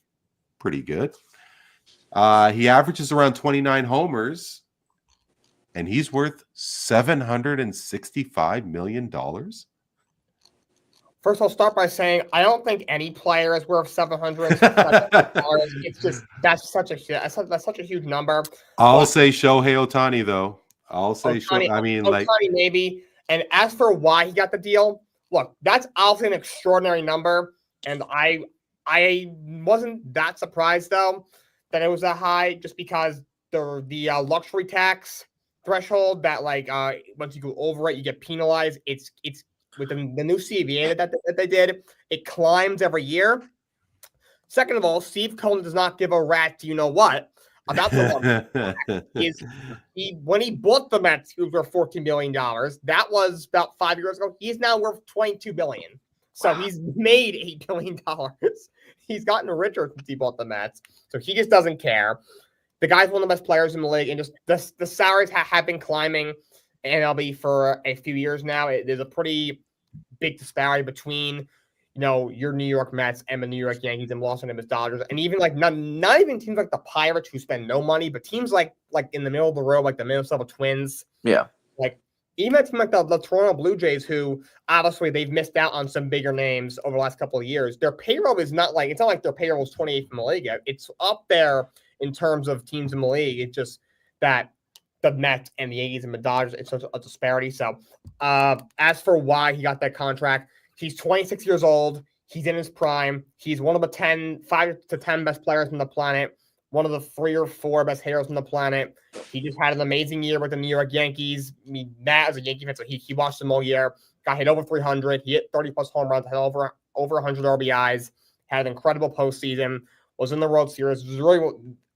Pretty good. He averages around 29 homers, and he's worth $765 million. First, I'll start by saying I don't think any player is worth $700. It's just that's such a huge number. I'll say Shohei Ohtani though. I'll say Ohtani, I mean, Ohtani like maybe. And as for why he got the deal, look, that's obviously an extraordinary number, and I wasn't that surprised though that it was that high, just because the luxury tax threshold that once you go over it, you get penalized. It's with the new CBA that they did, it climbs every year. Second of all, Steve Cohen does not give a rat, what, about the when he bought the Mets, he was worth $14 billion. That was about 5 years ago. He's now worth $22 billion. So he's made $8 billion. He's gotten richer since he bought the Mets. So he just doesn't care. The guy's one of the best players in the league, and just the salaries have been climbing MLB for a few years now. There's a pretty big disparity between, your New York Mets and the New York Yankees and Los Angeles Dodgers, and even not even teams like the Pirates who spend no money, but teams like in the middle of the road, like the Minnesota Twins. Yeah. Like even a team like the Toronto Blue Jays, who obviously they've missed out on some bigger names over the last couple of years. Their payroll is not like their payroll is 28th in the league. It's up there in terms of teams in the league. It's just that the Mets and the Yankees and the Dodgers, it's such a disparity. So as for why he got that contract, he's 26 years old. He's in his prime. He's one of the 5 to 10 best players on the planet, one of the 3 or 4 best hitters on the planet. He just had an amazing year with the New York Yankees. Matt, as a Yankee fan, so he watched them all year, got hit over 300. He hit 30-plus home runs, had over 100 RBIs, had an incredible postseason, was in the World Series, was really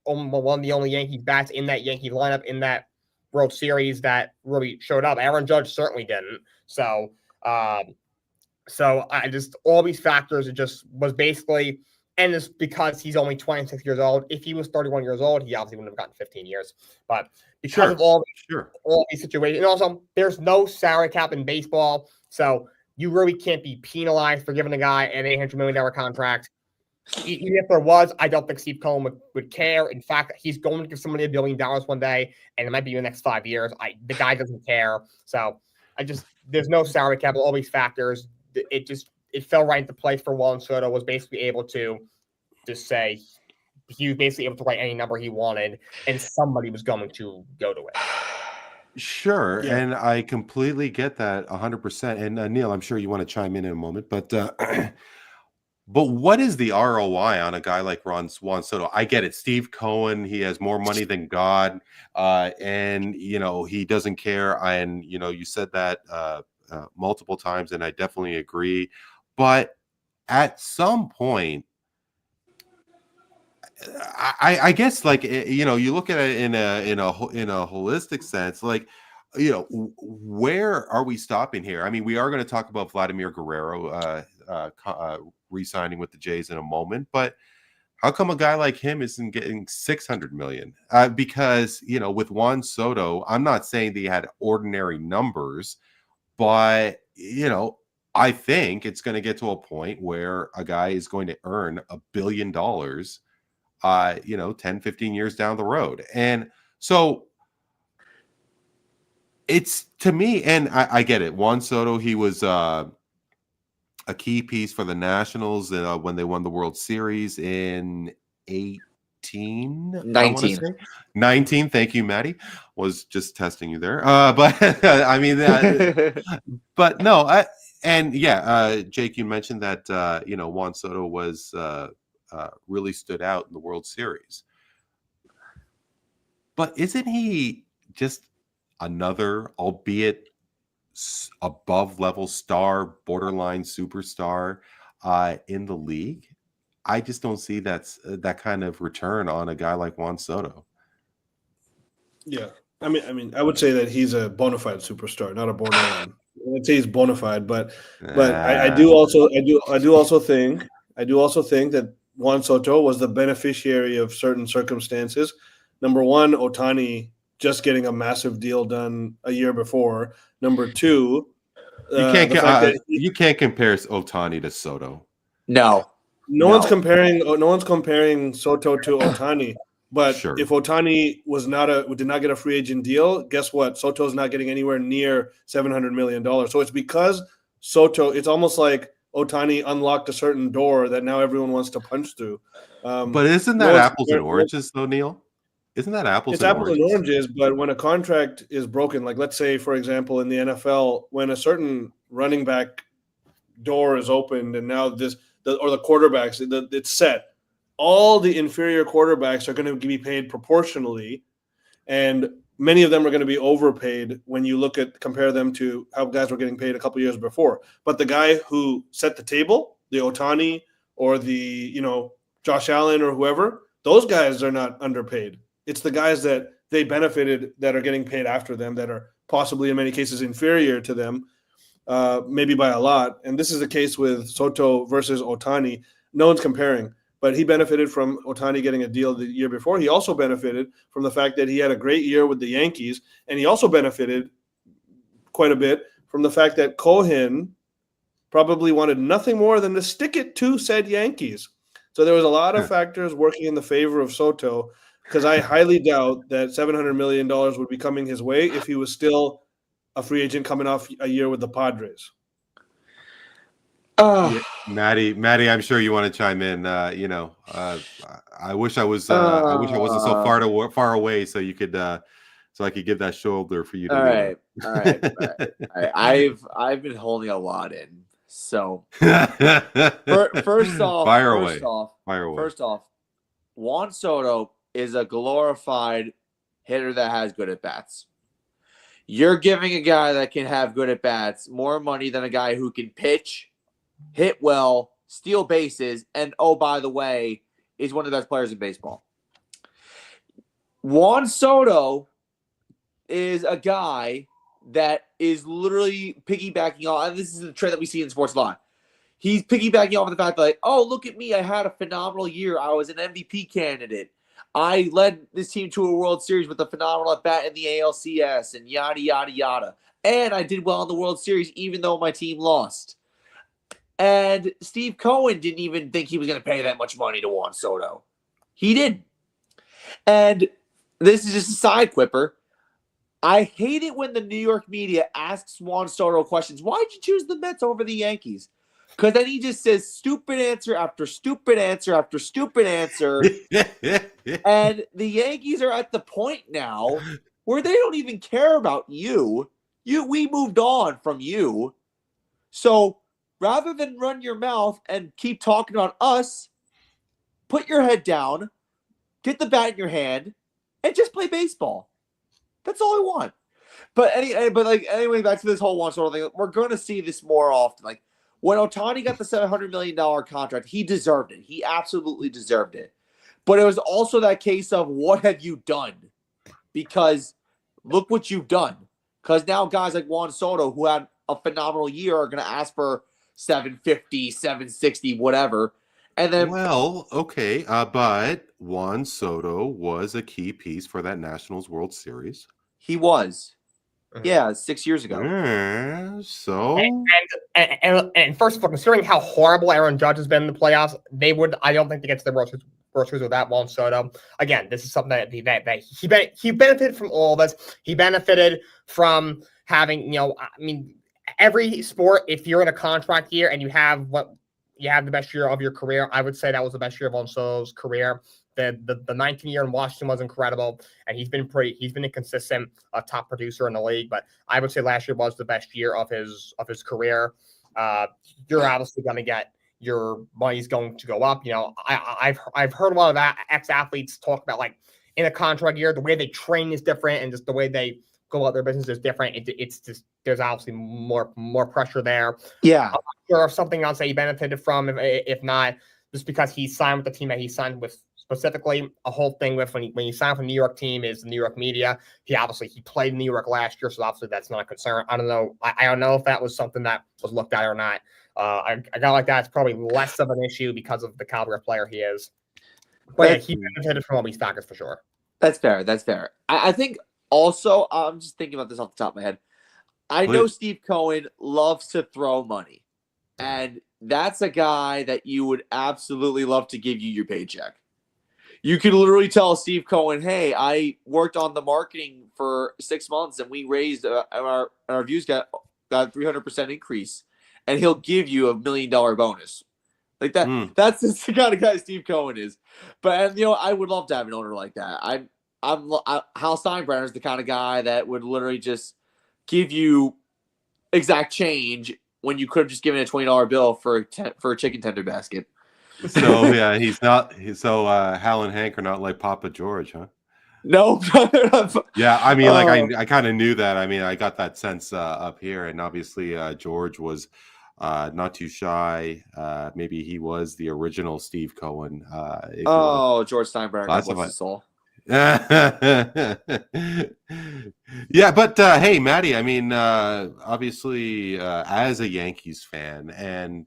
one of the only Yankee bats in that Yankee lineup in that World Series that really showed up. Aaron Judge certainly didn't. So I just, all these factors, it just was basically, and it's because he's only 26 years old. If he was 31 years old, he obviously wouldn't have gotten 15 years. But because of all these situations, and also there's no salary cap in baseball, so you really can't be penalized for giving a guy an $800 million contract. Even if there was, I don't think Steve Cohen would care. In fact, he's going to give somebody $1 billion one day, and it might be in the next 5 years. The guy doesn't care. So there's no salary cap, all these factors. It fell right into place for Juan Soto, was basically able to just say he was basically able to write any number he wanted, and somebody was going to go to it. Sure, Yeah. and I completely get that 100%. And Neil, I'm sure you want to chime in a moment, but but what is the ROI on a guy like Juan Soto? I get it. Steve Cohen, he has more money than God, and he doesn't care. And you said that multiple times, and I definitely agree. But at some point, I guess, like, you look at it in a holistic sense, like, where are we stopping here? I mean, we are going to talk about Vladimir Guerrero re-signing with the Jays in a moment, but how come a guy like him isn't getting $600 million? Because with Juan Soto, I'm not saying that he had ordinary numbers, but I think it's going to get to a point where a guy is going to earn $1 billion 10, 15 years down the road. And so it's, to me, and I get it. Juan Soto, he was a key piece for the Nationals when they won the World Series in 19. Thank you, Maddie. Was just testing you there. But I mean, but no, Jake, you mentioned that, Juan Soto was really stood out in the World Series. But isn't he just another, albeit above level star, borderline superstar in the league? I just don't see that kind of return on a guy like Juan Soto. Yeah, I mean, I would say that he's a bona fide superstar, not a borderline. I'd say he's bona fide, but I do also think that Juan Soto was the beneficiary of certain circumstances. Number one, Ohtani just getting a massive deal done a year before. Number two, you can't compare Ohtani to Soto. No one's comparing Soto to Ohtani. But sure. If Ohtani did not get a free agent deal, guess what? Soto's not getting anywhere near $700 million. So it's because Soto. It's almost like Ohtani unlocked a certain door that now everyone wants to punch through. But isn't that apples and oranges, though, Neil? Isn't that apples and oranges? It's apples and oranges, but when a contract is broken, like let's say, for example, in the NFL, when a certain running back door is opened and now the quarterbacks, it's set. All the inferior quarterbacks are going to be paid proportionally, and many of them are going to be overpaid when you compare them to how guys were getting paid a couple years before. But the guy who set the table, the Ohtani or the Josh Allen or whoever, those guys are not underpaid. It's the guys that they benefited that are getting paid after them that are possibly in many cases inferior to them, maybe by a lot. And this is the case with Soto versus Ohtani. No one's comparing. But he benefited from Ohtani getting a deal the year before. He also benefited from the fact that he had a great year with the Yankees. And he also benefited quite a bit from the fact that Cohen probably wanted nothing more than to stick it to said Yankees. So there was a lot of factors working in the favor of Soto, because I highly doubt that $700 million would be coming his way if he was still a free agent coming off a year with the Padres. Maddie, I'm sure you want to chime in. I wish I was. I wish I wasn't so far away, so you could, so I could give that shoulder for you to. All right. I've been holding a lot in. So first off, Juan Soto is a glorified hitter that has good at bats. You're giving a guy that can have good at bats more money than a guy who can pitch, hit well, steal bases, and oh, by the way, is one of the best players in baseball. Juan Soto is a guy that is literally piggybacking on, and this is the trend that we see in sports a lot. He's piggybacking off of the fact that, like, oh, look at me, I had a phenomenal year. I was an MVP candidate. I led this team to a World Series with a phenomenal at-bat in the ALCS and yada, yada, yada. And I did well in the World Series even though my team lost. And Steve Cohen didn't even think he was going to pay that much money to Juan Soto. He didn't. And this is just a side quipper. I hate it when the New York media asks Juan Soto questions. Why'd you choose the Mets over the Yankees? Because then he just says stupid answer after stupid answer after stupid answer. And the Yankees are at the point now where they don't even care about you. We moved on from you. So rather than run your mouth and keep talking about us, put your head down, get the bat in your hand, and just play baseball. That's all I want. But anyway, back to this whole one sort of thing. We're going to see this more often. Like when Ohtani got the $700 million contract, he deserved it. He absolutely deserved it. But it was also that case of what have you done? Because look what you've done. Because now guys like Juan Soto, who had a phenomenal year, are going to ask for 750, 760, whatever. And then, well, okay, but Juan Soto was a key piece for that Nationals World Series. He was. Yeah, 6 years ago. Yeah, so and first of all, considering how horrible Aaron Judge has been in the playoffs, I don't think they get to the World Series without Juan Soto. Again, this is something that he benefited from all of us. He benefited from having, every sport, if you're in a contract year and you have the best year of your career, I would say that was the best year of Juan Soto's career. The 19 year in Washington was incredible, and he's been a consistent top producer in the league. But I would say last year was the best year of his career. You're obviously going to get your money's going to go up. I've heard a lot of ex-athletes talk about, like, in a contract year, the way they train is different, and just the way they go about their business is different. It's just there's obviously more pressure there. Yeah, I'm not sure if something else that he benefited from, if not just because he signed with the team that he signed with. Specifically, a whole thing with when you sign for the New York team is the New York media. He played in New York last year, so obviously that's not a concern. I don't know. I don't know if that was something that was looked at or not. A guy like that's probably less of an issue because of the caliber of player he is. But yeah, he benefited from all these factors for sure. That's fair. I think also, I'm just thinking about this off the top of my head. I know Steve Cohen loves to throw money, and that's a guy that you would absolutely love to give you your paycheck. You could literally tell Steve Cohen, hey, I worked on the marketing for 6 months and we raised our views got 300% increase, and he'll give you $1 million bonus. Like that. That's the kind of guy Steve Cohen is. But I would love to have an owner like that. Hal Steinbrenner is the kind of guy that would literally just give you exact change when you could have just given a $20 bill for a chicken tender basket. So yeah, he's not. So Hal and Hank are not like Papa George, huh? No. Yeah, I mean, I kind of knew that. I mean, I got that sense up here, and obviously George was not too shy. Maybe he was the original Steve Cohen. George Steinbrenner, God bless his soul. Yeah, but hey, Maddie. I mean, obviously, as a Yankees fan, and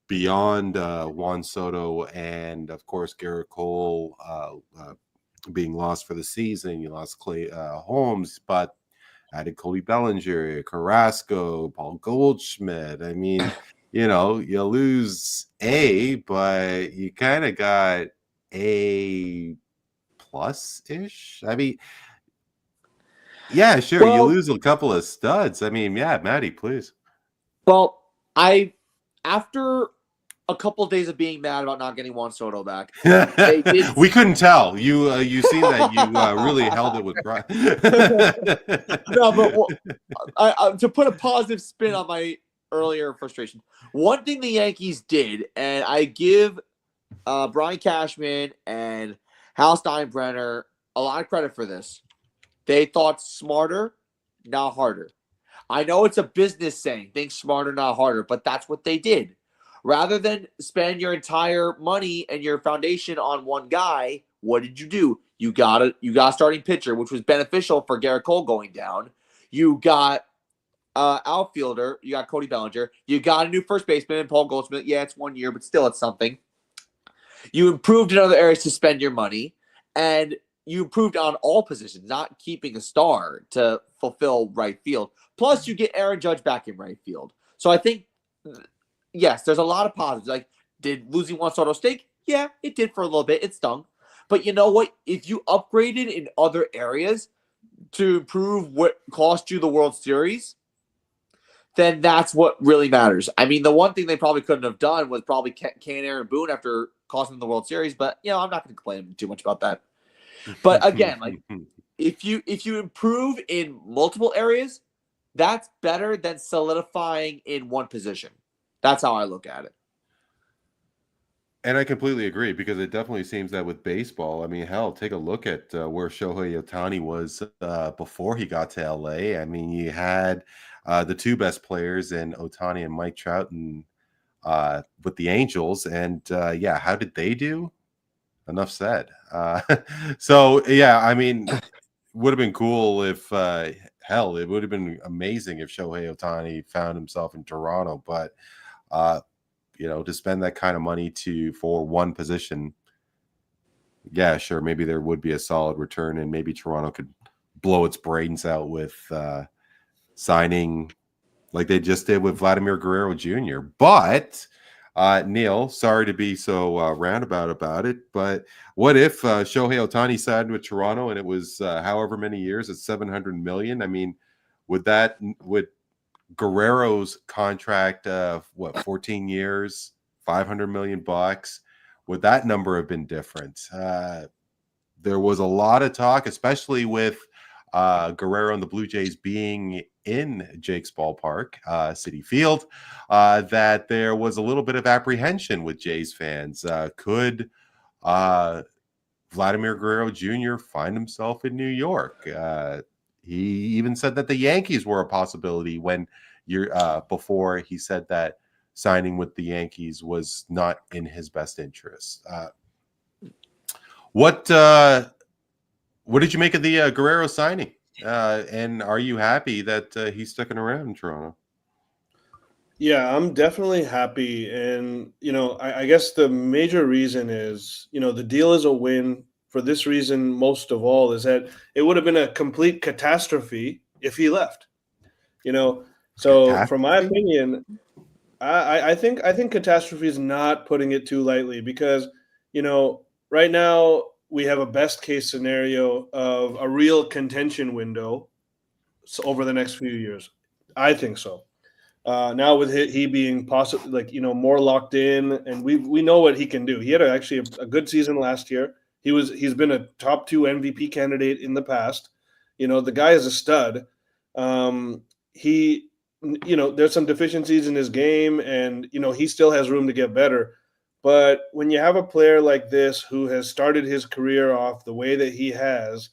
beyond Juan Soto and, of course, Garrett Cole being lost for the season. You lost Clay Holmes, but added Cody Bellinger, Carrasco, Paul Goldschmidt. I mean, you lose A, but you kind of got A plus-ish. I mean, yeah, sure. You lose a couple of studs. I mean, yeah, Maddie, please. Well, after a couple of days of being mad about not getting Juan Soto back, we couldn't tell. You seem that you really held it with pride. No, but to put a positive spin on my earlier frustration, one thing the Yankees did, and I give Brian Cashman and Hal Steinbrenner a lot of credit for this. They thought smarter, not harder. I know it's a business saying, think smarter, not harder, but that's what they did. Rather than spend your entire money and your foundation on one guy, what did you do? You got a starting pitcher, which was beneficial for Garrett Cole going down. You got outfielder. You got Cody Bellinger. You got a new first baseman in Paul Goldschmidt. Yeah, it's 1 year, but still it's something. You improved in other areas to spend your money, and you improved on all positions, not keeping a star to fulfill right field. Plus, you get Aaron Judge back in right field. So I think yes, there's a lot of positives. Like, did losing Juan Soto stink? Yeah, it did for a little bit. It stung. But you know what? If you upgraded in other areas to improve what cost you the World Series, then that's what really matters. I mean, the one thing they probably couldn't have done was probably can Aaron Boone after costing them the World Series. But I'm not going to complain too much about that. But again, like if you improve in multiple areas, that's better than solidifying in one position. That's how I look at it. And I completely agree, because it definitely seems that with baseball, I mean, hell, take a look at where Shohei Ohtani was before he got to LA. I mean, you had the two best players in Ohtani and Mike Trout and with the Angels. And how did they do? Enough said. So, yeah, I mean, would have been cool if, hell, it would have been amazing if Shohei Ohtani found himself in Toronto. But to spend that kind of money for one position, yeah, sure, maybe there would be a solid return, and maybe Toronto could blow its brains out with signing like they just did with Vladimir Guerrero Jr. But Neel, sorry to be so roundabout about it, but what if Shohei Ohtani signed with Toronto and it was however many years at $700 million? I mean, would Guerrero's contract of 14 years, $500 million, would that number have been different? There was a lot of talk, especially with Guerrero and the Blue Jays being in Jake's ballpark, Citi Field, that there was a little bit of apprehension with Jays fans. Could Vladimir Guerrero Jr. find himself in New York? He even said that the Yankees were a possibility before he said that signing with the Yankees was not in his best interest. What did you make of the Guerrero signing? And are you happy that he's sticking around in Toronto? Yeah, I'm definitely happy. And, I guess the major reason is, the deal is a win. For this reason, most of all, is that it would have been a complete catastrophe if he left. So from my opinion, I think catastrophe is not putting it too lightly, because, right now we have a best case scenario of a real contention window over the next few years. I think so. Now with he being possibly more locked in, and we know what he can do. He had actually a good season last year. He's been a top 2 MVP candidate in the past. The guy is a stud. There's some deficiencies in his game, and he still has room to get better. But when you have a player like this who has started his career off the way that he has,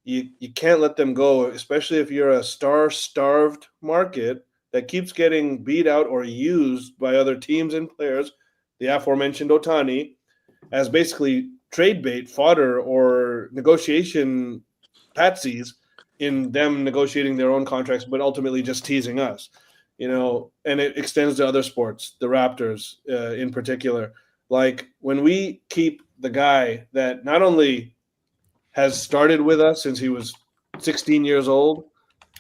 you can't let them go, especially if you're a star-starved market that keeps getting beat out or used by other teams and players, the aforementioned Ohtani, as basically trade bait, fodder, or negotiation patsies in them negotiating their own contracts, but ultimately just teasing us, and it extends to other sports, the Raptors in particular. Like, when we keep the guy that not only has started with us since he was 16 years old,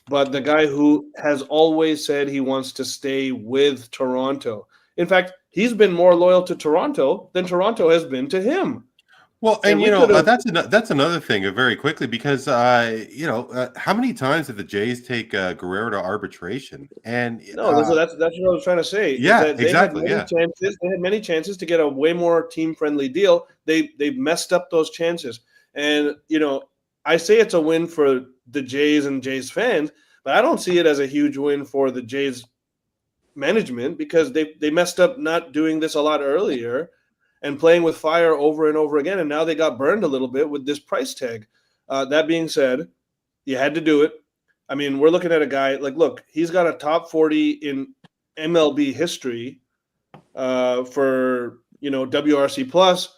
but the guy who has always said he wants to stay with Toronto. In fact, he's been more loyal to Toronto than Toronto has been to him. Well, and that's another thing very quickly, because how many times did the Jays take Guerrero to arbitration? And that's what I was trying to say. Yeah, is that exactly. They had many chances to get a way more team friendly deal. They messed up those chances, and I say it's a win for the Jays and Jays fans, but I don't see it as a huge win for the Jays management, because they messed up not doing this a lot earlier and playing with fire over and over again, and now they got burned a little bit with this price tag. That being said, you had to do it. I mean, we're looking at a guy look, he's got a top 40 in MLB history for WRC plus,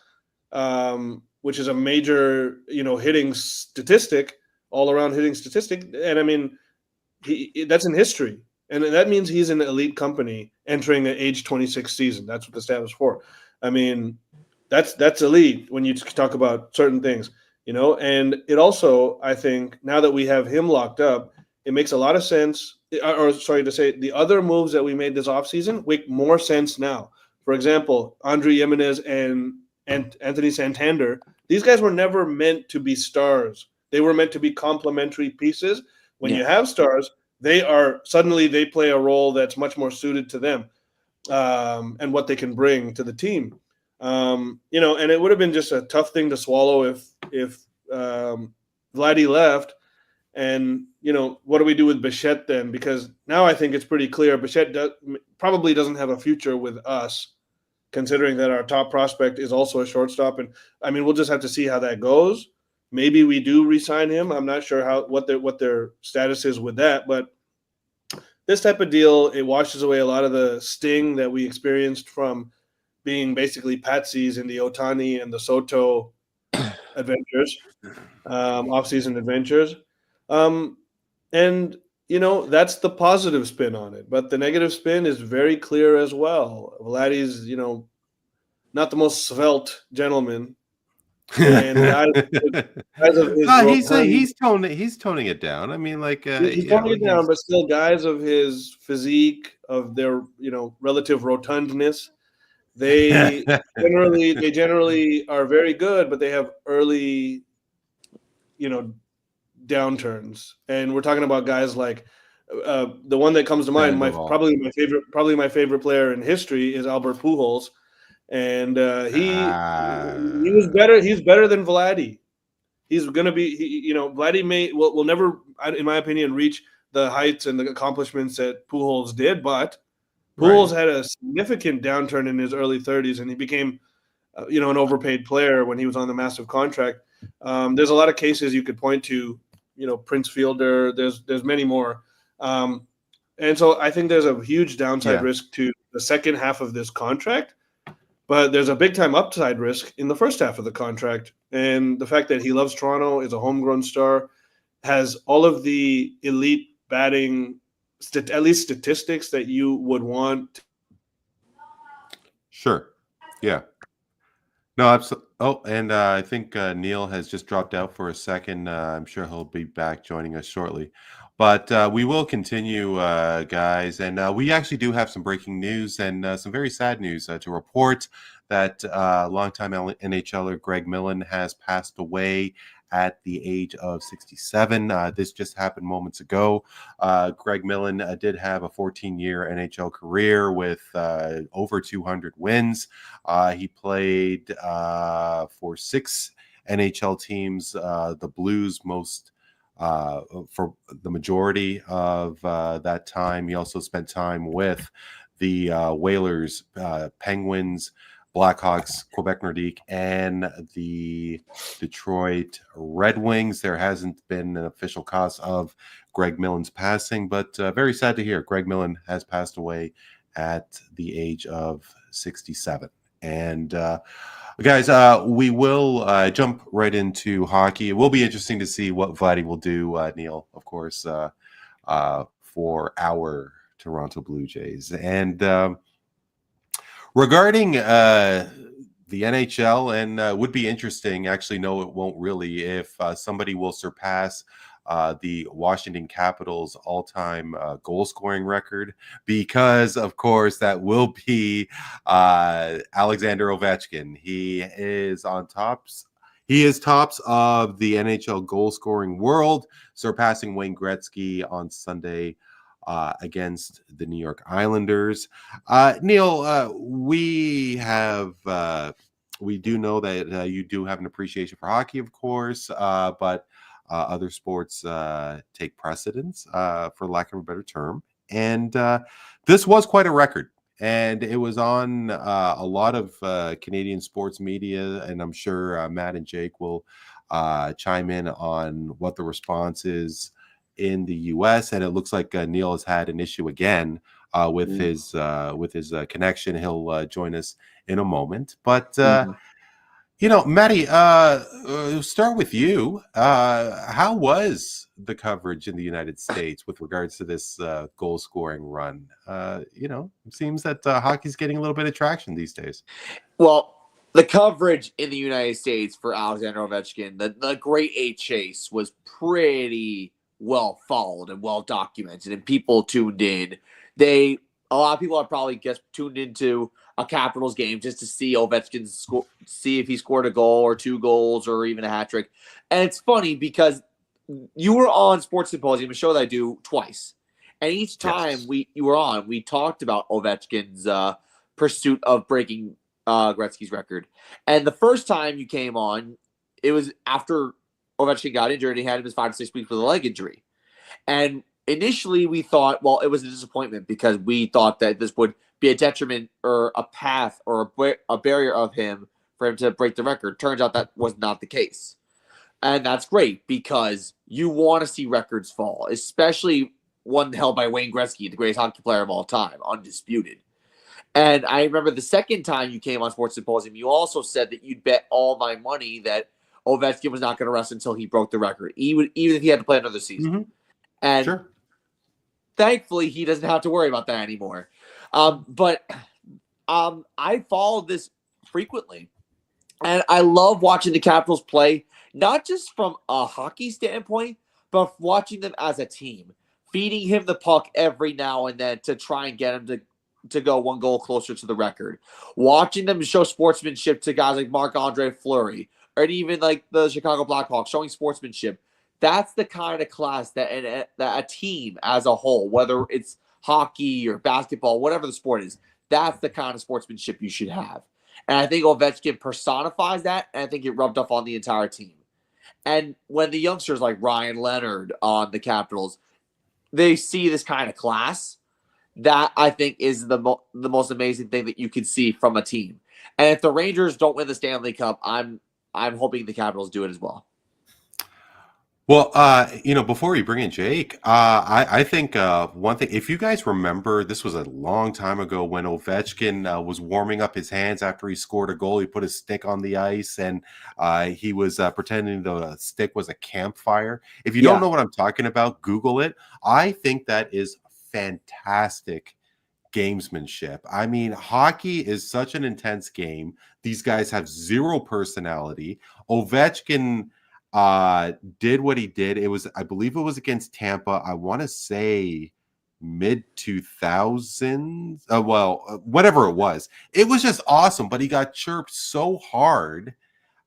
which is a major hitting statistic, all around hitting statistic, and I mean that's in history, and that means he's an elite company entering an age 26 season. That's what the stat was for. I mean, that's elite when you talk about certain things, and it also, I think, now that we have him locked up, it makes a lot of sense. or sorry to say, the other moves that we made this offseason make more sense now. For example, Andre Jimenez and Anthony Santander, these guys were never meant to be stars. They were meant to be complementary pieces. When you have stars, they play a role that's much more suited to them and what they can bring to the team. And it would have been just a tough thing to swallow if Vladdy left. And, what do we do with Bichette then? Because now I think it's pretty clear Bichette probably doesn't have a future with us, considering that our top prospect is also a shortstop. And, we'll just have to see how that goes. Maybe we do re-sign him. I'm not sure what their status is with that. But this type of deal, it washes away a lot of the sting that we experienced from being basically patsies in the Ohtani and the Soto adventures, off-season adventures. That's the positive spin on it. But the negative spin is very clear as well. Vladdy's, not the most svelte gentleman. And he's toning it down. He's toning it down, but still, guys of his physique, of their relative rotundness, they generally are very good, but they have early, downturns. And we're talking about guys like the one that comes to mind, probably my favorite player in history is Albert Pujols. And he was better. He's better than Vladdy. He's going to be, Vladdy will never, in my opinion, reach the heights and the accomplishments that Pujols did. But Pujols had a significant downturn in his early 30s, and he became, an overpaid player when he was on the massive contract. There's a lot of cases you could point to, Prince Fielder. There's many more. And so I think there's a huge downside risk to the second half of this contract. But there's a big-time upside risk in the first half of the contract. And the fact that he loves Toronto, is a homegrown star, has all of the elite batting, at least statistics that you would want. Sure. Yeah. No, absolutely. Oh, and I think Neel has just dropped out for a second. I'm sure he'll be back joining us shortly. But we will continue, guys. And we actually do have some breaking news and some very sad news to report that longtime NHLer Greg Millen has passed away at the age of 67. This just happened moments ago. Greg Millen did have a 14-year NHL career with over 200 wins. He played for 6 NHL teams, the Blues most for the majority of that time. He also spent time with the Whalers, Penguins, Blackhawks, Quebec Nordique, and the Detroit Red Wings. There hasn't been an official cause of Greg Millen's passing, but very sad to hear. Greg Millen has passed away at the age of 67. And guys, we will jump right into hockey. It will be interesting to see what Vladdy will do, Neel, of course, for our Toronto Blue Jays. And regarding the NHL, and would be interesting, actually, no, it won't really, if somebody will surpass the Washington Capitals all-time goal-scoring record, because, of course, that will be Alexander Ovechkin. He is on tops. He is tops of the NHL goal-scoring world, surpassing Wayne Gretzky on Sunday against the New York Islanders. Neel, we do know that you do have an appreciation for hockey, of course, but other sports take precedence, for lack of a better term. And this was quite a record. And it was on a lot of Canadian sports media, and I'm sure Matt and Jake will chime in on what the response is in the U.S. And it looks like Neel has had an issue again with his connection. He'll join us in a moment. But Matty, start with you. How was the coverage in the United States with regards to this goal scoring run? It seems that hockey's getting a little bit of traction these days. Well, the coverage in the United States for Alexander Ovechkin, the Great 8 chase was pretty well followed and well documented, and people tuned in. A lot of people are probably tuned into a Capitals game just to see Ovechkin see if he scored a goal or 2 goals or even a hat trick. And it's funny because you were on Sports Symposium, a show that I do twice, and each time you were on, we talked about Ovechkin's pursuit of breaking Gretzky's record. And the first time you came on, it was after Ovechkin got injured. He had his 5 to 6 weeks with a leg injury. And initially we thought, well, it was a disappointment because we thought that this would be a detriment or a path or a barrier of him for him to break the record. Turns out that was not the case. And that's great because you want to see records fall, especially one held by Wayne Gretzky, the greatest hockey player of all time, undisputed. And I remember the second time you came on Sports Symposium, you also said that you'd bet all my money that Ovechkin was not going to rest until he broke the record, even if he had to play another season. Mm-hmm. And thankfully, he doesn't have to worry about that anymore. But I followed this frequently, and I love watching the Capitals play, not just from a hockey standpoint, but watching them as a team, feeding him the puck every now and then to try and get him to go 1 goal closer to the record. Watching them show sportsmanship to guys like Marc-Andre Fleury, or even like the Chicago Blackhawks, showing sportsmanship. That's the kind of class that a team as a whole, whether it's hockey or basketball, whatever the sport is, that's the kind of sportsmanship you should have. And I think Ovechkin personifies that, and I think it rubbed off on the entire team. And when the youngsters like Ryan Leonard on the Capitals, they see this kind of class, that I think is the most amazing thing that you can see from a team. And if the Rangers don't win the Stanley Cup, I'm hoping the Capitals do it as well. Well, before we bring in Jake, I think one thing, if you guys remember, this was a long time ago when Ovechkin was warming up his hands after he scored a goal. He put his stick on the ice, and he was pretending the stick was a campfire. If you don't know what I'm talking about, Google it. I think that is fantastic gamesmanship. I mean, hockey is such an intense game. These guys have zero personality. Ovechkin did what he did. I believe it was against Tampa. I want to say mid 2000s. Whatever it was. It was just awesome, but he got chirped so hard.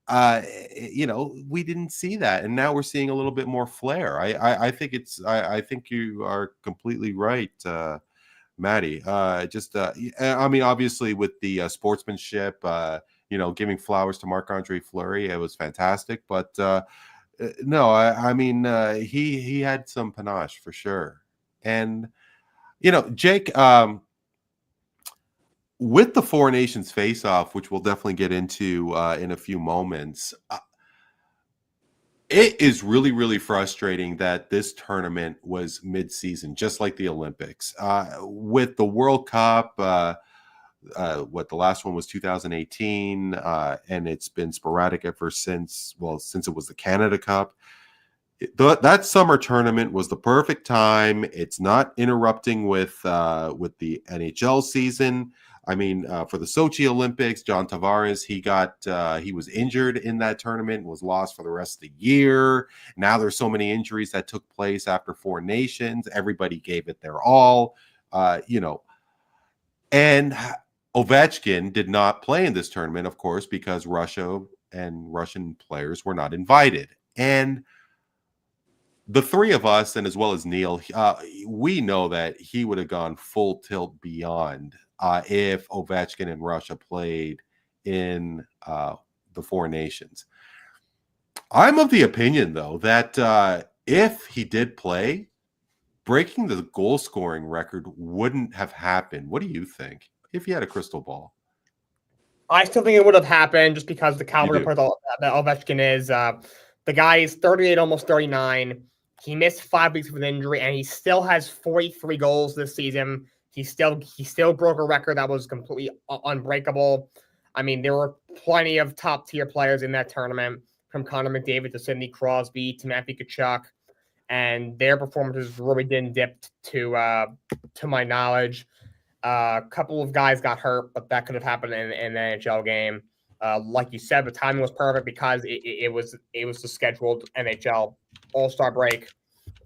We didn't see that, and now we're seeing a little bit more flair. I think I think you are completely right, Maddie. I mean, obviously with the sportsmanship, giving flowers to Marc-Andre Fleury, it was fantastic. But no, I mean, he had some panache for sure. And Jake, with the Four Nations face-off, which we'll definitely get into in a few moments, it is really, really frustrating that this tournament was mid-season, just like the Olympics. With the World Cup, the last one was 2018, and it's been sporadic ever since it was the Canada Cup. That summer tournament was the perfect time. It's not interrupting with the NHL season. I mean, for the Sochi Olympics, John Tavares, he was injured in that tournament, was lost for the rest of the year. Now there's so many injuries that took place after Four Nations. Everybody gave it their all, and Ovechkin did not play in this tournament, of course, because Russia and Russian players were not invited. And the three of us, and as well as Neel, we know that he would have gone full tilt beyond if Ovechkin and Russia played in the Four Nations. I'm of the opinion, though, that if he did play, breaking the goal scoring record wouldn't have happened. What do you think, if he had a crystal ball? I still think it would have happened just because the caliber that Ovechkin is. The guy is 38, almost 39. He missed 5 weeks with injury, and he still has 43 goals this season. He still broke a record that was completely unbreakable. I mean, there were plenty of top-tier players in that tournament, from Connor McDavid to Sidney Crosby to Matthew Tkachuk, and their performances really didn't dip to my knowledge. A couple of guys got hurt, but that could have happened in an NHL game. Like you said, the timing was perfect because it was the scheduled NHL All-Star break.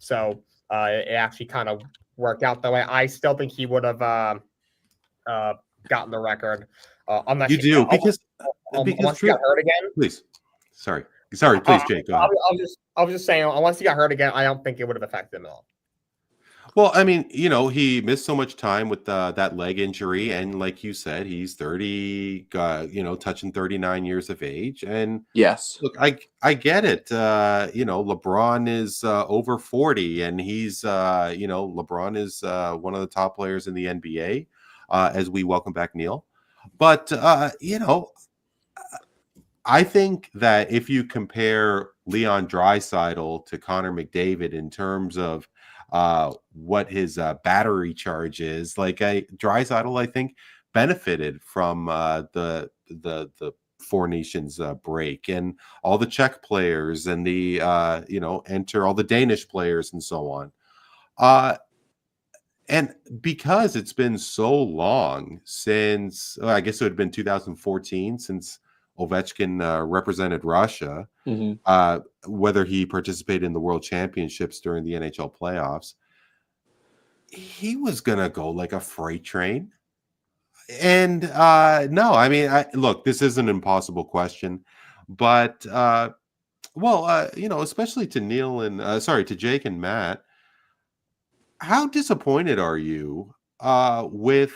So it actually kind of worked out that way. I still think he would have gotten the record. Unless You do because unless he true. got hurt again. Please, sorry, please, Jake. Go ahead. I was just saying, unless he got hurt again, I don't think it would have affected him at all. Well, I mean, he missed so much time with that leg injury, and like you said, he's 30, touching 39 years of age. And yes, look, I get it. LeBron is over 40, and he's LeBron is one of the top players in the NBA. As we welcome back Neel, but I think that if you compare Leon Draisaitl to Connor McDavid in terms of what his battery charge is, like Draisaitl, I think benefited from the Four Nations break and all the Czech players and the enter all the Danish players and so on. And because it's been so long since, I guess it would have been 2014 since Ovechkin represented Russia, whether he participated in the World Championships during the NHL playoffs, he was going to go like a freight train. And no, I mean, look, this is an impossible question, but especially to Neel and to Jake and Matt, how disappointed are you with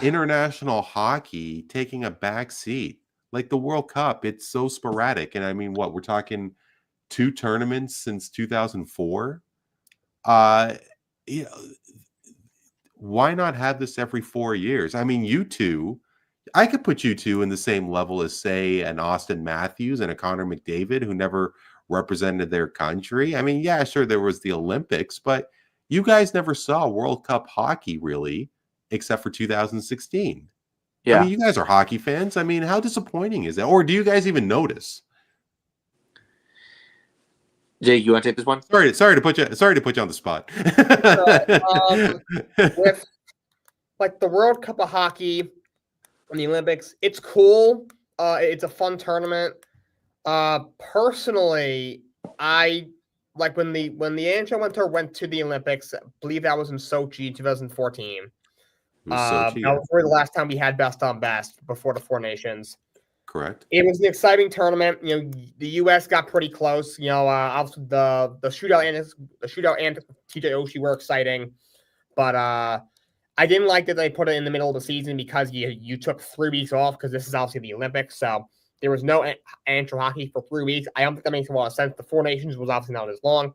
international hockey taking a back seat? Like the World Cup, it's so sporadic. And I mean, we're talking 2 tournaments since 2004. Why not have this every 4 years? I mean, you two, I could put you two in the same level as, say, an Austin Matthews and a Connor McDavid who never represented their country. I mean, yeah, sure, there was the Olympics, but you guys never saw World Cup hockey, really, except for 2016. Yeah. I mean, you guys are hockey fans. I mean, how disappointing is that? Or do you guys even notice? Jake, you want to take this one? Sorry to put you on the spot. With like the World Cup of hockey and the Olympics, it's cool. It's a fun tournament. Personally, I like when the NHL winter went to the Olympics. I believe that was in Sochi, 2014. That was really the last time we had best on best before the Four Nations. Correct. It was an exciting tournament. The U.S. got pretty close. Obviously the shootout and TJ Oshie were exciting, but I didn't like that they put it in the middle of the season because you took 3 weeks off because this is obviously the Olympics. So there was no NHL hockey for 3 weeks. I don't think that makes a lot of sense. The Four Nations was obviously not as long,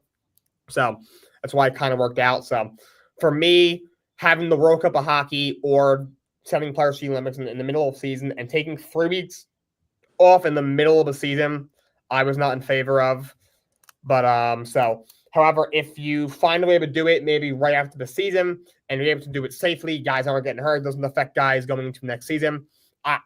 so that's why it kind of worked out. So for me, having the World Cup of hockey or sending players to the Olympics in the middle of the season and taking 3 weeks off in the middle of the season, I was not in favor of. But however, if you find a way to do it, maybe right after the season, and you're able to do it safely, guys aren't getting hurt, doesn't affect guys going into next season,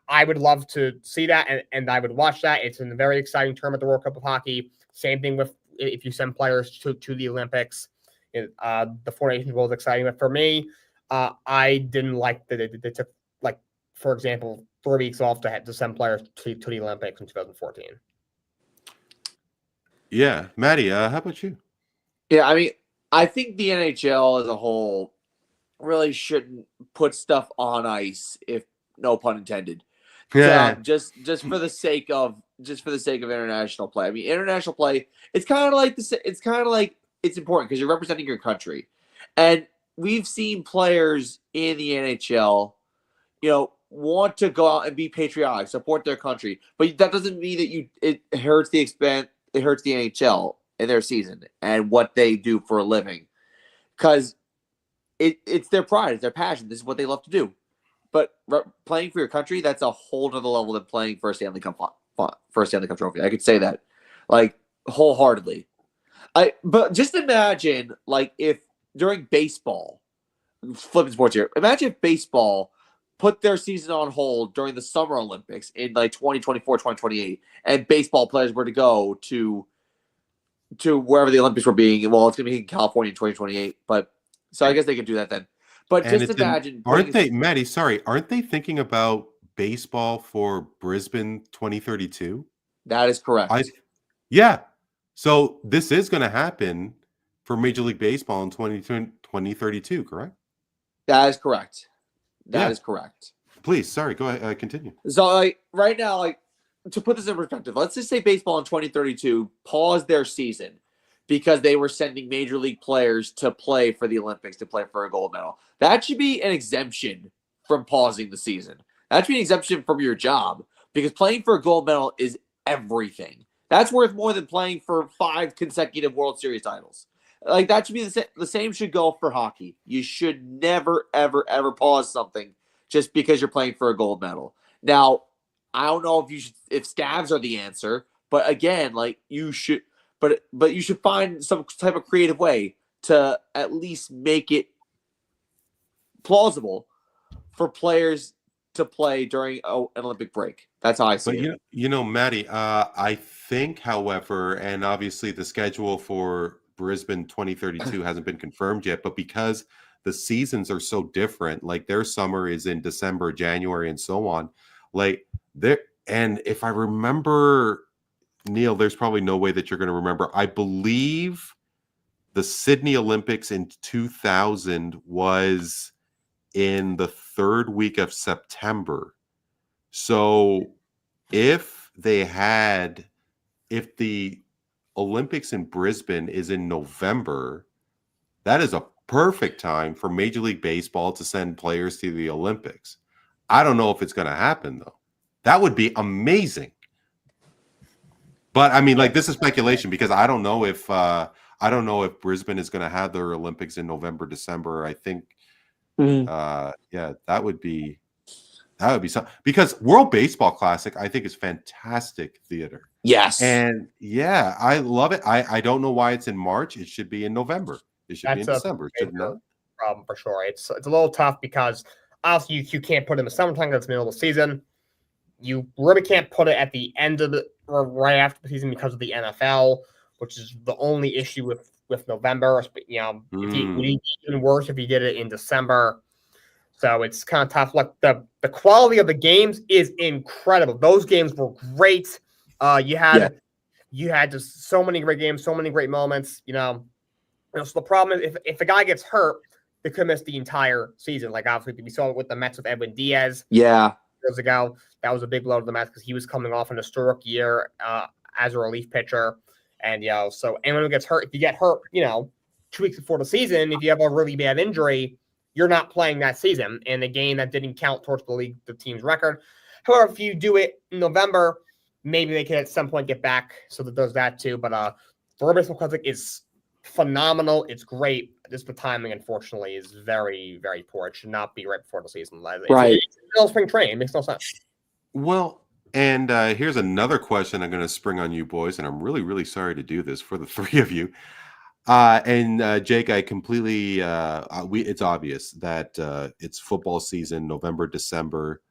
I would love to see that, and I would watch that. It's a very exciting tournament, the World Cup of hockey. Same thing with if you send players to the Olympics. The Four Nations Bowl is exciting, but for me, I didn't like that they took, like, for example, 3 weeks off to send players to the Olympics in 2014. Yeah. Maddie, how about you? Yeah, I mean, I think the NHL as a whole really shouldn't put stuff on ice, if no pun intended. Yeah. Just for the sake of international play. I mean, international play, it's kind of like it's important because you're representing your country. And we've seen players in the NHL, want to go out and be patriotic, support their country, but that doesn't mean that it hurts the NHL in their season and what they do for a living, because it's their pride, it's their passion. This is what they love to do. But playing for your country, that's a whole other level than playing for a Stanley Cup trophy. I could say that, like, wholeheartedly. But just imagine, like, if during baseball, flipping sports here, imagine if baseball put their season on hold during the Summer Olympics in like 2024, 2028, and baseball players were to go to wherever the Olympics were being. Well, it's going to be in California in 2028, but so I guess they could do that then. But just imagine. Aren't they, Maddie, sorry, aren't they thinking about baseball for Brisbane 2032? That is correct. Yeah. So this is going to happen for Major League Baseball in 2032, correct? That is correct. That Yeah. is correct. Please, sorry, go ahead, continue. So, like, right now, like, to put this in perspective, let's just say baseball in 2032 paused their season because they were sending major league players to play for the Olympics, to play for a gold medal. That should be an exemption from pausing the season. That should be an exemption from your job, because playing for a gold medal is everything. That's worth more than playing for 5 consecutive World Series titles. Like, that should be the same should go for hockey. You should never, ever, ever pause something just because you're playing for a gold medal. Now, I don't know if scabs are the answer, but again, like, you should, but you should find some type of creative way to at least make it plausible for players to play during an Olympic break. That's how I see it. Maddie, I think, however, and obviously the schedule for Brisbane 2032 hasn't been confirmed yet, but because the seasons are so different, like their summer is in December, January, and so on, like there. And if I remember, Neel, there's probably no way that you're going to remember. I believe the Sydney Olympics in 2000 was in the 3rd week of September. So if the Olympics in Brisbane is in November, that is a perfect time for Major League Baseball to send players to the Olympics. I don't know if it's going to happen, though. That would be amazing. But I mean, like, this is speculation, because I don't know if Brisbane is going to have their Olympics in November, December. I think, that would be something, because World Baseball Classic, I think, is fantastic theater. Yes. And yeah, I love it. I don't know why it's in March. It should be in November. It should be in December. Should not. Problem for sure. It's a little tough because obviously you can't put it in the summertime because it's middle of the season. You really can't put it at the end of or right after the season because of the NFL, which is the only issue with November. You know, it would be even worse if you did it in December. So it's kind of tough. Like, the quality of the games is incredible. Those games were great. You had just so many great games, so many great moments. So the problem is if the guy gets hurt, they could miss the entire season. Like, obviously we saw it with the Mets with Edwin Diaz. Yeah. Years ago, that was a big blow to the Mets because he was coming off an historic year as a relief pitcher. And so anyone who gets hurt, if you get hurt, 2 weeks before the season, if you have a really bad injury, you're not playing that season in a game that didn't count towards the team's record. However, if you do it in November, maybe they can at some point get back so that does that too. But the World Baseball Classic is phenomenal. It's great. Just the timing, unfortunately, is very, very poor. It should not be right before the season. Right. It's spring training. It makes no sense. Well, and here's another question I'm going to spring on you boys, and I'm really, really sorry to do this for the 3 of you. And Jake, I completely, it's obvious that it's football season, November, December.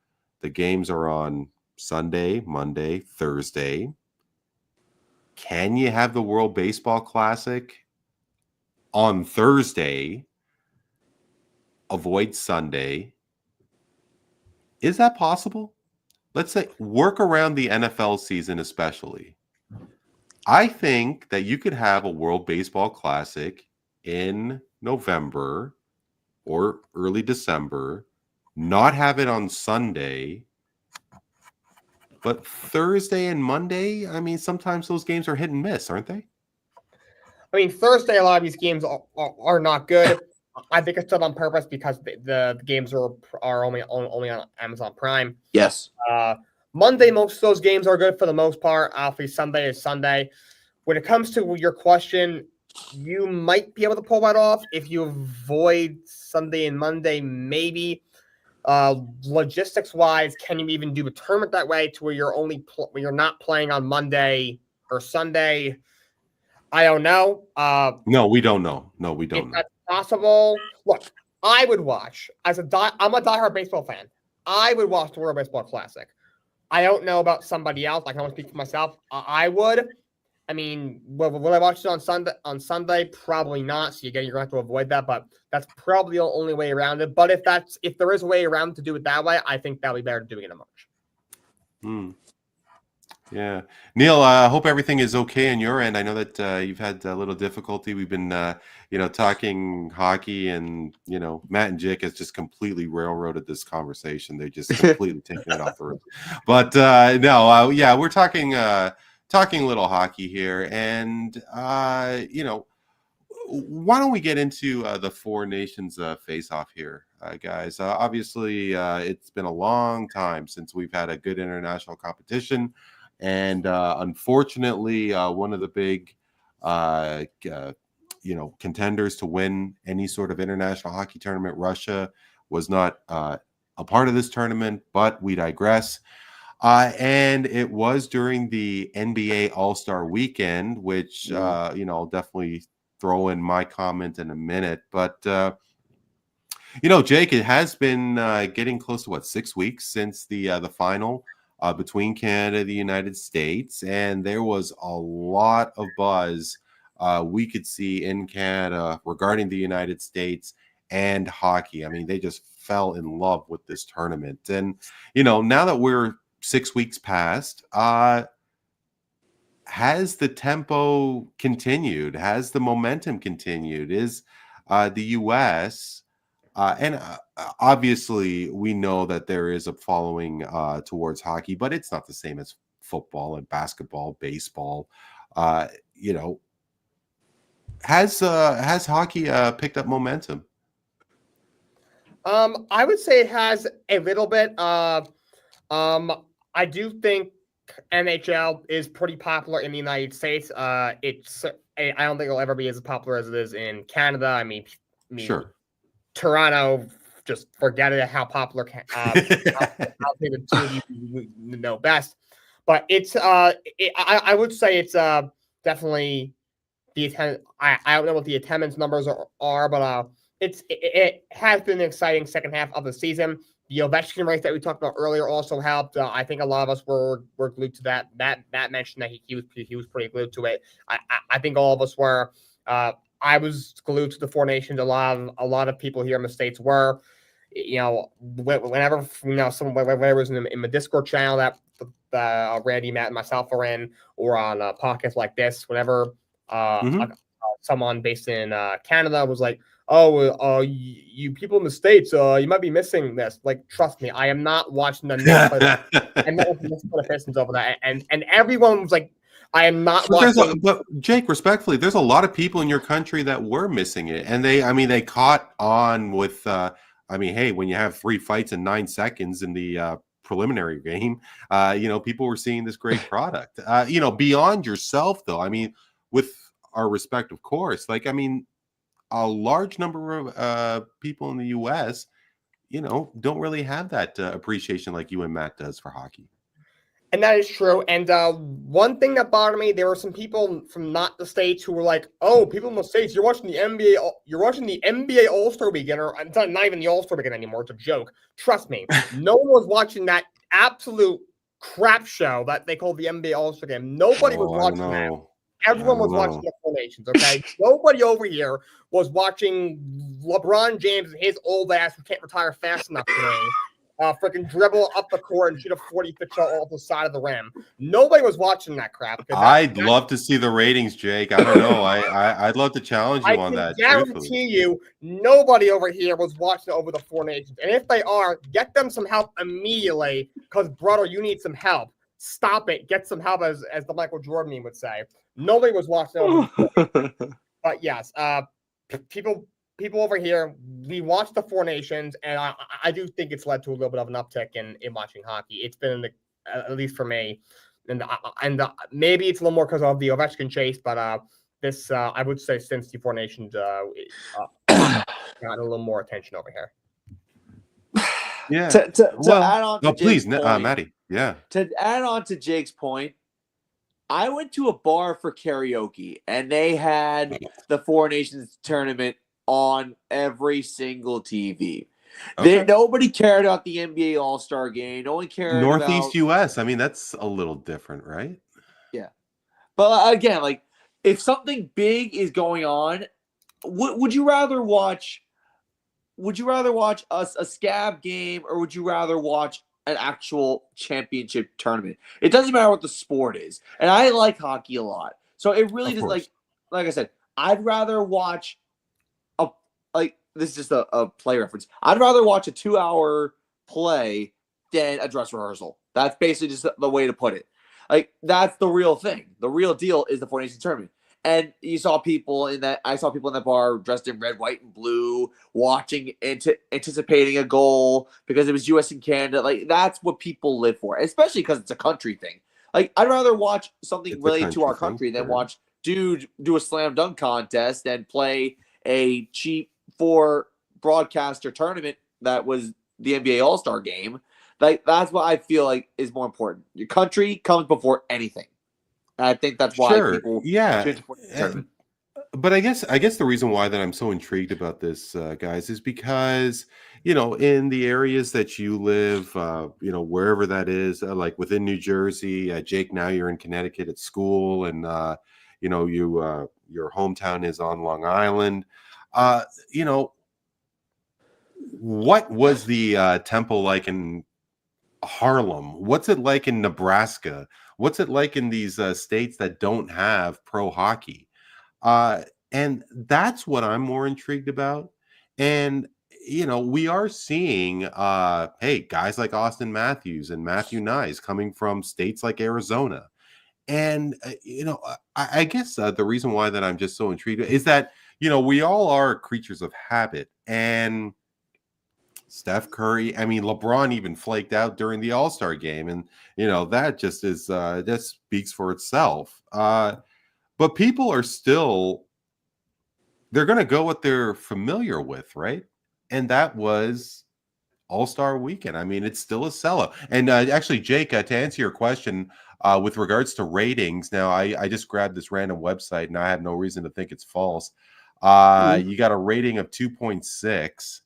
The games are on Sunday, Monday, Thursday. Can you have the World Baseball Classic on Thursday, avoid Sunday? Is that possible? Let's say work around the NFL season, especially. I think that you could have a World Baseball Classic in November or early December, not have it on Sunday, but Thursday and Monday, I mean, sometimes those games are hit and miss, aren't they? I mean, Thursday, a lot of these games are not good. I think it's done on purpose because the games are only on Amazon Prime. Yes. Monday, most of those games are good for the most part. Obviously, Sunday is Sunday. When it comes to your question, you might be able to pull that off if you avoid Sunday and Monday, maybe. Logistics-wise, can you even do a tournament that way to where you're not playing on Monday or Sunday? I don't know. No, we don't know. No, we don't know. That's possible. Look, I would watch I'm a diehard baseball fan. I would watch the World Baseball Classic. I don't know about somebody else. I can only speak for myself. I would. I mean, will I watch it on Sunday? On Sunday, probably not. So again, you're going to have to avoid that. But that's probably the only way around it. But if there is a way around to do it that way, I think that'll be better to do it in March. Yeah. Neel, I hope everything is okay on your end. I know that you've had a little difficulty. We've been, talking hockey, and, Matt and Jake has just completely railroaded this conversation. They just completely taken it off the roof. But no, yeah, we're talking little hockey here. And, why don't we get into the Four Nations face-off here, guys? Obviously, it's been a long time since we've had a good international competition. And unfortunately, one of the big, contenders to win any sort of international hockey tournament, Russia, was not a part of this tournament, but we digress. And it was during the NBA All-Star Weekend, which, I'll definitely throw in my comment in a minute. But, Jake, it has been getting close to, 6 weeks since the final between Canada and the United States, and there was a lot of buzz we could see in Canada regarding the United States and hockey. I mean, they just fell in love with this tournament. And, now that we're 6 weeks past, has the tempo continued? Has the momentum continued? Is the U.S. And obviously, we know that there is a following towards hockey, but it's not the same as football and basketball, baseball. Has hockey picked up momentum? I would say it has a little bit. I do think NHL is pretty popular in the United States. I don't think it'll ever be as popular as it is in Canada. I mean, Sure. Toronto, just forget it. How popular? I'll say the two of you know best, but it's. I would say it's definitely the attendance. I don't know what the attendance numbers are, but it has been an exciting second half of the season. The Ovechkin race that we talked about earlier also helped. I think a lot of us were glued to that. Matt mentioned that he was pretty glued to it. I think all of us were. I was glued to the Four Nations. A lot of people here in the States were. Whenever whether it was in the Discord channel that Randy, Matt, and myself are in, or on podcasts like this, whenever someone based in Canada was like, "Oh, you people in the States, you might be missing this." Like, trust me, I am not watching the Knicks. I'm not watching the Pistons over that, and everyone was like, "I am not watching." But Jake, respectfully, there's a lot of people in your country that were missing it, and they caught on with. Hey, when you have 3 fights in 9 seconds in the preliminary game, people were seeing this great product. Beyond yourself, though, with our respect, of course, a large number of people in the U.S., don't really have that appreciation like you and Matt does for hockey. And that is true. And one thing that bothered me, there were some people from not the States who were like, "Oh, people in the States, you're watching the NBA. You're watching the NBA All-Star Weekend, or it's not even the All-Star Weekend anymore. It's a joke." Trust me, no one was watching that absolute crap show that they called the NBA All-Star Game. Nobody was watching that. Everyone was watching the Four Nations, okay? Nobody over here was watching LeBron James and his old ass who can't retire fast enough today. Freaking dribble up the court and shoot a 40-foot shot off the side of the rim. Nobody was watching that crap. I'd love to see the ratings, Jake. I don't know. I'd love to challenge you on that. I guarantee you, nobody over here was watching over the Four Nations. And if they are, get them some help immediately, because, brother, you need some help. Stop it. Get some help, as the Michael Jordan meme would say. Nobody was watching over. But yes, people over here, we watch the Four Nations, and I do think it's led to a little bit of an uptick in watching hockey. It's been, at least for me, and maybe it's a little more because of the Ovechkin chase, but this I would say since the Four Nations got a little more attention over here. Yeah. To add on to please, point, Maddie. Yeah. To add on to Jake's point, I went to a bar for karaoke, and they had the Four Nations tournament on every single TV. Okay. Nobody cared about the NBA All-Star Game. No one cared Northeast about U.S. That's a little different, right? Yeah. But again, if something big is going on, would you rather watch a scab game, or would you rather watch an actual championship tournament. It doesn't matter what the sport is. And I like hockey a lot. So it really Of just course. like I said, I'd rather watch this is just a play reference. I'd rather watch a 2-hour play than a dress rehearsal. That's basically just the way to put it. Like, that's the real thing. The real deal is the Four Nations tournament. And I saw people in that bar dressed in red, white, and blue, watching, anticipating a goal because it was U.S. and Canada. Like, that's what people live for, especially because it's a country thing. Like, I'd rather watch something related to our country than watch dude do a slam dunk contest and play a cheap 4 broadcaster tournament that was the NBA All-Star game. Like, that's what I feel like is more important. Your country comes before anything. And I think that's why people tune to the tournament. But I guess the reason why that I'm so intrigued about this, guys, is because, in the areas that you live, wherever that is, like within New Jersey, Jake, now you're in Connecticut at school, and your hometown is on Long Island. What was the tempo like in Harlem? What's it like in Nebraska? What's it like in these states that don't have pro hockey? And that's what I'm more intrigued about. And, we are seeing, guys like Austin Matthews and Matthew Nyes coming from states like Arizona. And, I guess the reason why that I'm just so intrigued is that, we all are creatures of habit. And Steph Curry, I mean, LeBron even flaked out during the All-Star game. And, that just is, that speaks for itself. But people are still, they're going to go what they're familiar with, right? And that was All-Star Weekend. I mean, it's still a sellout. And actually, Jake, to answer your question, with regards to ratings, now I just grabbed this random website and I have no reason to think it's false. You got a rating of 2.6,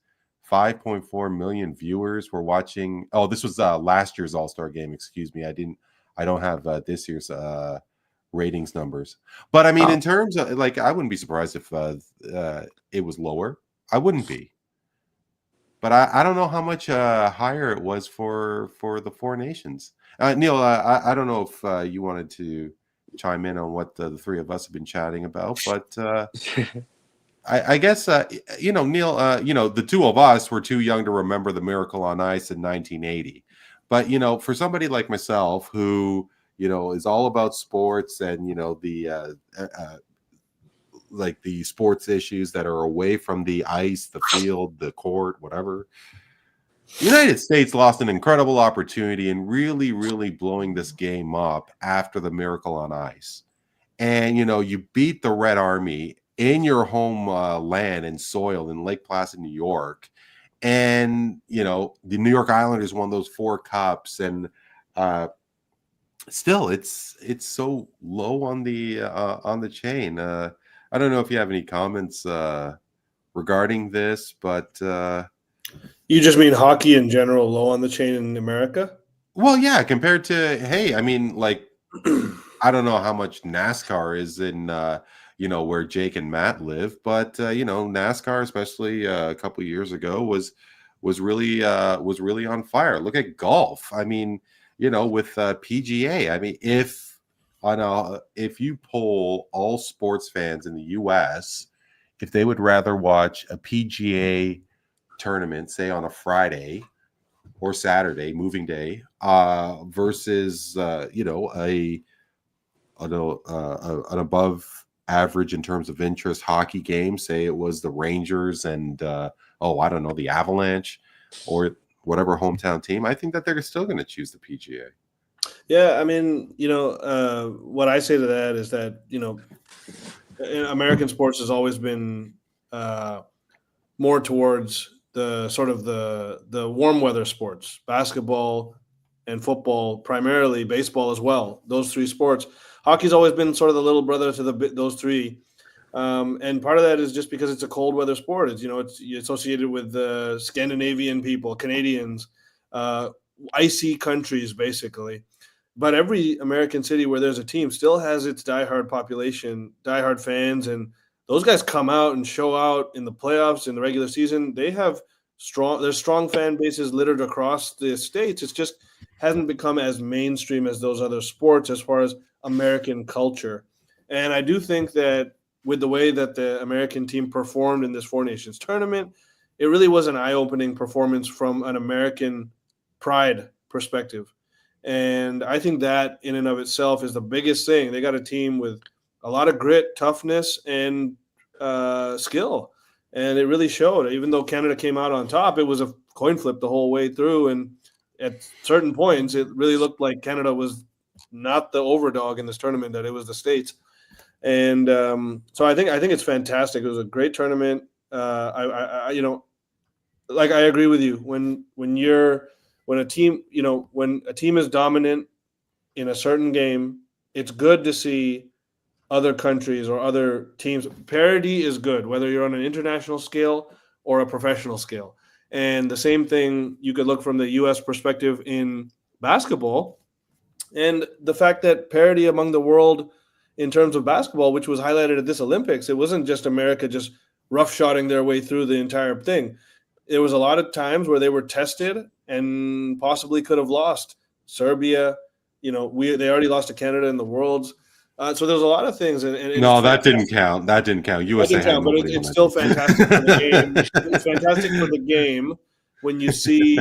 5.4 million viewers were watching. Oh, this was last year's All-Star game. Excuse me. I don't have this year's ratings numbers. But I mean, in terms of, like, I wouldn't be surprised if it was lower. I wouldn't be. But I don't know how much higher it was for the Four Nations. Neel, I don't know if you wanted to chime in on what the three of us have been chatting about, but I guess, Neel, the two of us were too young to remember the Miracle on Ice in 1980. But, for somebody like myself who, is all about sports and, like the sports issues that are away from the ice, the field, the court, whatever. The United States lost an incredible opportunity in really, really blowing this game up after the Miracle on Ice. And, you beat the Red Army in your home land and soil in Lake Placid, New York. And, the New York Islanders won those 4 cups. And still, it's so low on the chain. I don't know if you have any comments regarding this, but you just mean hockey in general, low on the chain in America? Well, yeah, compared to, hey, I mean, like, I don't know how much NASCAR is in, where Jake and Matt live, but NASCAR, especially a couple of years ago, was really on fire. Look at golf. I mean, with PGA. I mean, if you poll all sports fans in the U.S., if they would rather watch a PGA tournament, say on a Friday or Saturday, moving day, versus an above average in terms of interest hockey game, say it was the Rangers and I don't know, the Avalanche or whatever hometown team, I think that they're still going to choose the PGA. Yeah, I mean, what I say to that is that, American sports has always been more towards the sort of the warm weather sports, basketball and football, primarily baseball as well. Those 3 sports. Hockey's always been sort of the little brother to those 3. And part of that is just because it's a cold weather sport. It's, it's associated with the Scandinavian people, Canadians, icy countries, basically. But every American city where there's a team still has its diehard population, diehard fans, and those guys come out and show out in the playoffs, in the regular season. They have There's strong fan bases littered across the states. It's just hasn't become as mainstream as those other sports as far as American culture. And I do think that with the way that the American team performed in this Four Nations tournament, it really was an eye-opening performance from an American pride perspective. And I think that in and of itself is the biggest thing. They got a team with a lot of grit, toughness, and skill. And it really showed. Even though Canada came out on top, it was a coin flip the whole way through. And at certain points, it really looked like Canada was not the overdog in this tournament, that it was the States. And so I think it's fantastic. It was a great tournament. I agree with you. When a team is dominant in a certain game, it's good to see other countries or other teams. Parity is good, whether you're on an international scale or a professional scale. And the same thing you could look from the U.S. perspective in basketball. And the fact that parity among the world in terms of basketball, which was highlighted at this Olympics, it wasn't just America just roughshotting their way through the entire thing. There was a lot of times where they were tested and possibly could have lost. Serbia, they already lost to Canada in the Worlds. So there's a lot of things. And no, that didn't count. That didn't count. USA didn't count, but it's still fantastic for the game. It's fantastic for the game when you see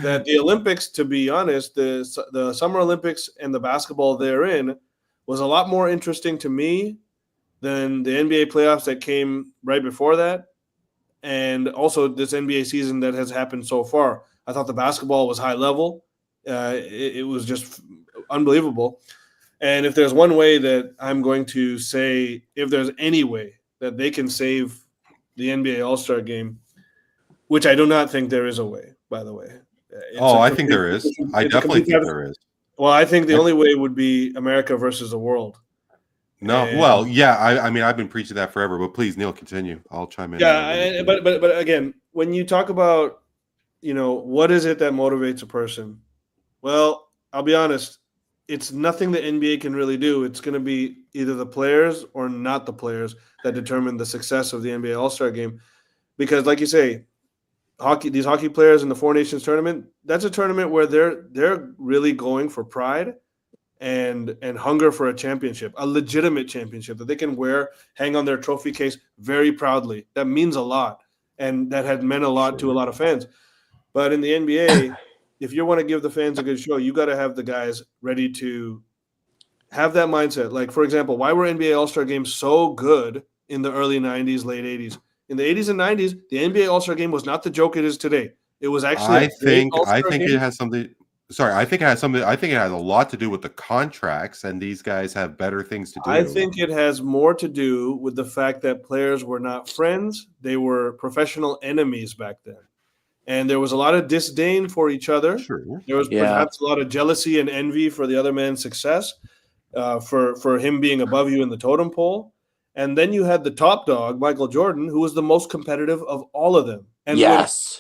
that the Olympics, to be honest, the Summer Olympics and the basketball therein was a lot more interesting to me than the NBA playoffs that came right before that. And also this NBA season that has happened so far. I thought the basketball was high level. It was just unbelievable. And if there's one way that I'm going to say, if there's any way that they can save the NBA All-Star game, which I do not think there is a way, by the way. I think there is. I definitely think there is. Well, I think the only way would be America versus the world. No, well, yeah. I mean, I've been preaching that forever, but please, Neel, continue. I'll chime in. Yeah, but again, when you talk about, what is it that motivates a person? Well, I'll be honest. It's nothing the NBA can really do. It's going to be either the players or not the players that determine the success of the NBA All-Star game. Because, like you say, these hockey players in the Four Nations tournament, that's a tournament where they're really going for pride and hunger for a championship, a legitimate championship that they can hang on their trophy case very proudly. That means a lot, and that had meant a lot to a lot of fans. But in the NBA, if you want to give the fans a good show, you got to have the guys ready to have that mindset. Like, for example, why were NBA All-Star games so good in the early 90s, late 80s? In the 80s and 90s, the NBA All-Star game was not the joke it is today. It was actually I think it has something. Sorry, I think it has something. I think it has a lot to do with the contracts, and these guys have better things to do. I think it has more to do with the fact that players were not friends; they were professional enemies back then, and there was a lot of disdain for each other. Sure. There was perhaps a lot of jealousy and envy for the other man's success, for him being above you in the totem pole. And then you had the top dog, Michael Jordan, who was the most competitive of all of them. And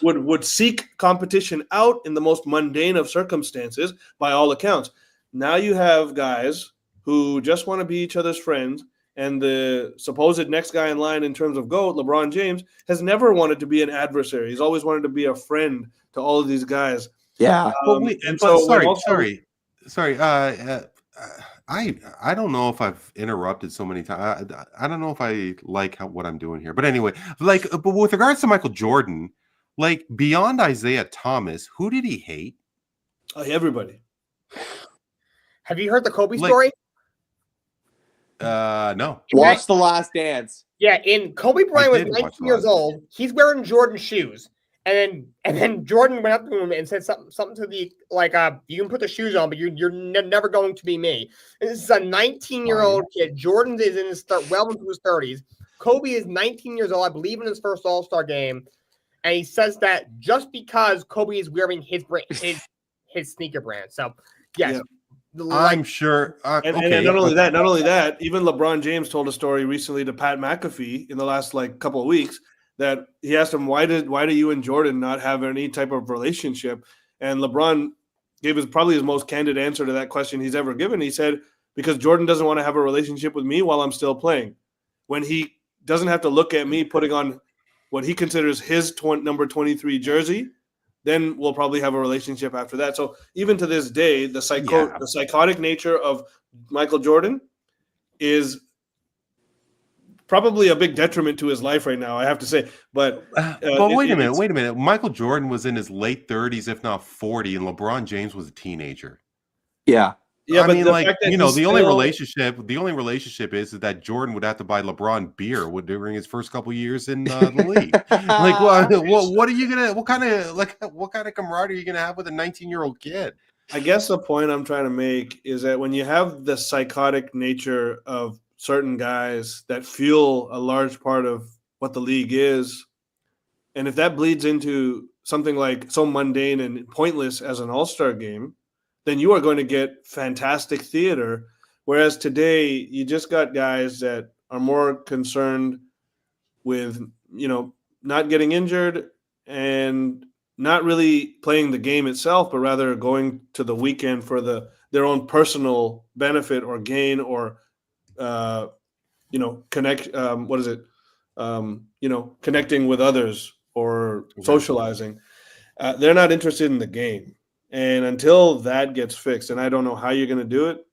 would seek competition out in the most mundane of circumstances, by all accounts. Now you have guys who just want to be each other's friends, and the supposed next guy in line in terms of GOAT, LeBron James, has never wanted to be an adversary. He's always wanted to be a friend to all of these guys. Yeah. Sorry. I don't know if I've interrupted so many times. I don't know if I like what I'm doing here. But anyway, but with regards to Michael Jordan, beyond Isaiah Thomas, who did he hate? Everybody. Have you heard the Kobe story? No. Watch The Last Dance. Yeah, Kobe Bryant was 19 years old. He's wearing Jordan shoes. And then Jordan went up to him and said something to the you can put the shoes on, but you're never going to be me. And this is a 19-year-old kid. Jordan is in his well into his 30s. Kobe is 19 years old, I believe, in his first All-Star game, and he says that just because Kobe is wearing his sneaker brand. So yes, I'm sure. And not only that, even LeBron James told a story recently to Pat McAfee in the last couple of weeks, that he asked him, why do you and Jordan not have any type of relationship? And LeBron gave probably his most candid answer to that question he's ever given. He said, because Jordan doesn't want to have a relationship with me while I'm still playing. When he doesn't have to look at me putting on what he considers his number 23 jersey, then we'll probably have a relationship after that. So even to this day, the psychotic nature of Michael Jordan is probably a big detriment to his life right now, I have to say. But wait a minute. Michael Jordan was in his late 30s, if not 40, and LeBron James was a teenager. Yeah. Yeah, I mean, the like, fact that the only relationship is that Jordan would have to buy LeBron beer during his first couple years in the league. Like, what are you gonna? What kind of camaraderie are you gonna have with a 19-year-old kid? I guess the point I'm trying to make is that when you have the psychotic nature of certain guys that fuel a large part of what the league is, and if that bleeds into something like so mundane and pointless as an all-star game, then you are going to get fantastic theater. Whereas today, you just got guys that are more concerned with, not getting injured and not really playing the game itself, but rather going to the weekend for their own personal benefit or gain or, connect. Connecting with others or socializing. They're not interested in the game. And until that gets fixed, and I don't know how you're going to do it,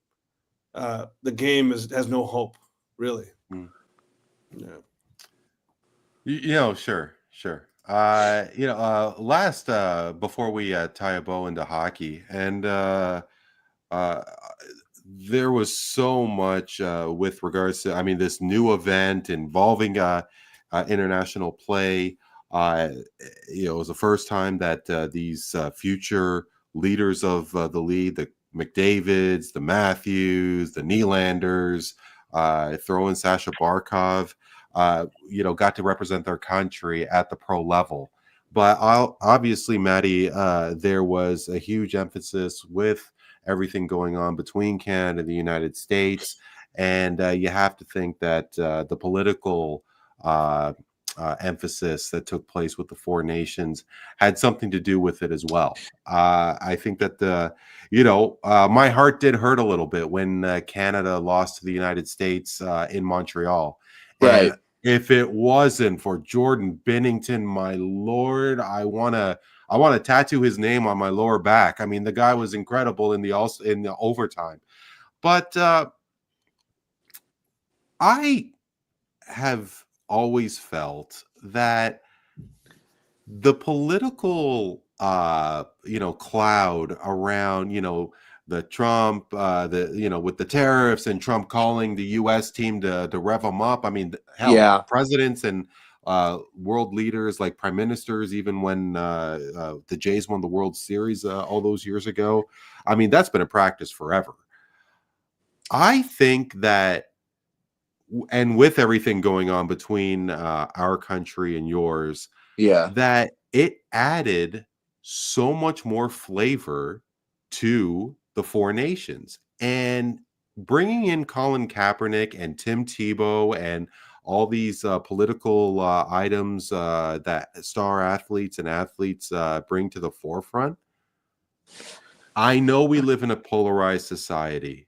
the game has no hope, really. Yeah. Sure. Last before we tie a bow into hockey, and there was so much with regards to, this new event involving international play. It was the first time that these future leaders of the league, the McDavids, the Matthews, the Nylanders, throw in Sasha Barkov, got to represent their country at the pro level. But obviously, Maddie, there was a huge emphasis with everything going on between Canada and the United States. And you have to think that the political emphasis that took place with the four nations had something to do with it as well. I think that my heart did hurt a little bit when Canada lost to the United States in Montreal. Right. And if it wasn't for Jordan Binnington, my Lord, I want to tattoo his name on my lower back. I mean, the guy was incredible in the overtime. But I have always felt that the political cloud around the Trump with the tariffs and Trump calling the U.S. team to rev them up. I mean, hell, presidents and world leaders like prime ministers, even when the Jays won the World Series all those years ago. I mean, that's been a practice forever. I think that, and with everything going on between our country and yours, that it added so much more flavor to the four nations. And bringing in Colin Kaepernick and Tim Tebow and all these political items that star athletes and athletes bring to the forefront. I know we live in a polarized society.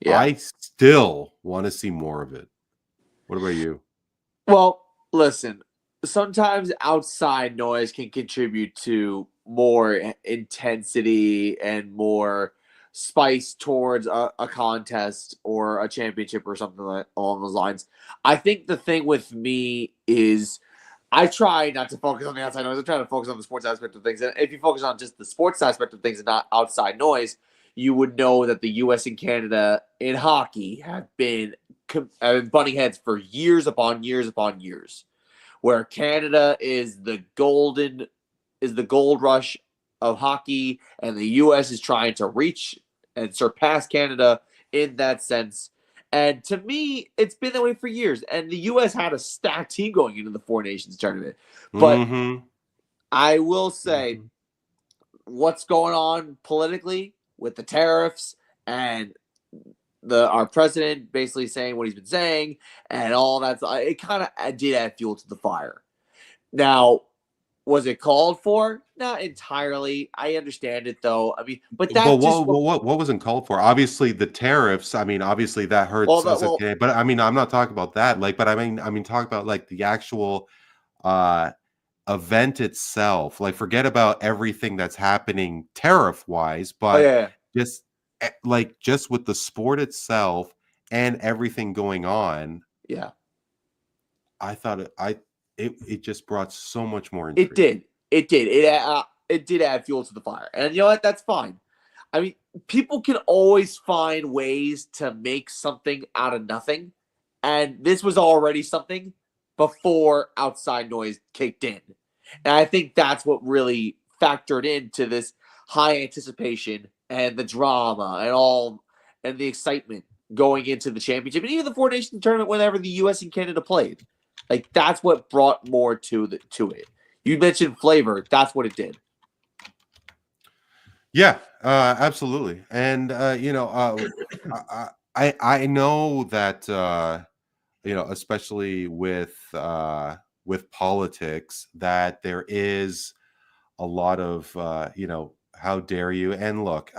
Yeah. I still want to see more of it. What about you? Well, listen, sometimes outside noise can contribute to more intensity and more spice towards a contest or a championship or something along those lines. I think the thing with me is I try not to focus on the outside noise. I try to focus on the sports aspect of things. And if you focus on just the sports aspect of things and not outside noise, you would know that the U.S. and Canada in hockey have been butting heads for years upon years upon years, where Canada is the gold rush of hockey, and the U.S. is trying to reach and surpass Canada in that sense. And to me, it's been that way for years. And the U.S. had a stacked team going into the Four Nations tournament. But I will say what's going on politically with the tariffs and our president basically saying what he's been saying and all that, it kind of did add fuel to the fire. Now, was it called for? Not entirely. I understand it, though. I mean, but what wasn't called for? Obviously, the tariffs. I mean, obviously that hurts us. But I mean, I'm not talking about that. But I mean, talk about like the actual event itself, like forget about everything that's happening tariff wise, but just with the sport itself and everything going on, I thought it just brought so much more intrigue. It did add fuel to the fire, and you know what, that's fine. I mean, people can always find ways to make something out of nothing, and this was already something before outside noise kicked in. And I think that's what really factored into this high anticipation and the drama and the excitement going into the championship and even the Four Nations tournament whenever the US and Canada played. Like, that's what brought more to it. You mentioned flavor. That's what it did. Yeah, absolutely. And I know that especially with politics, that there is a lot of how dare you? And look,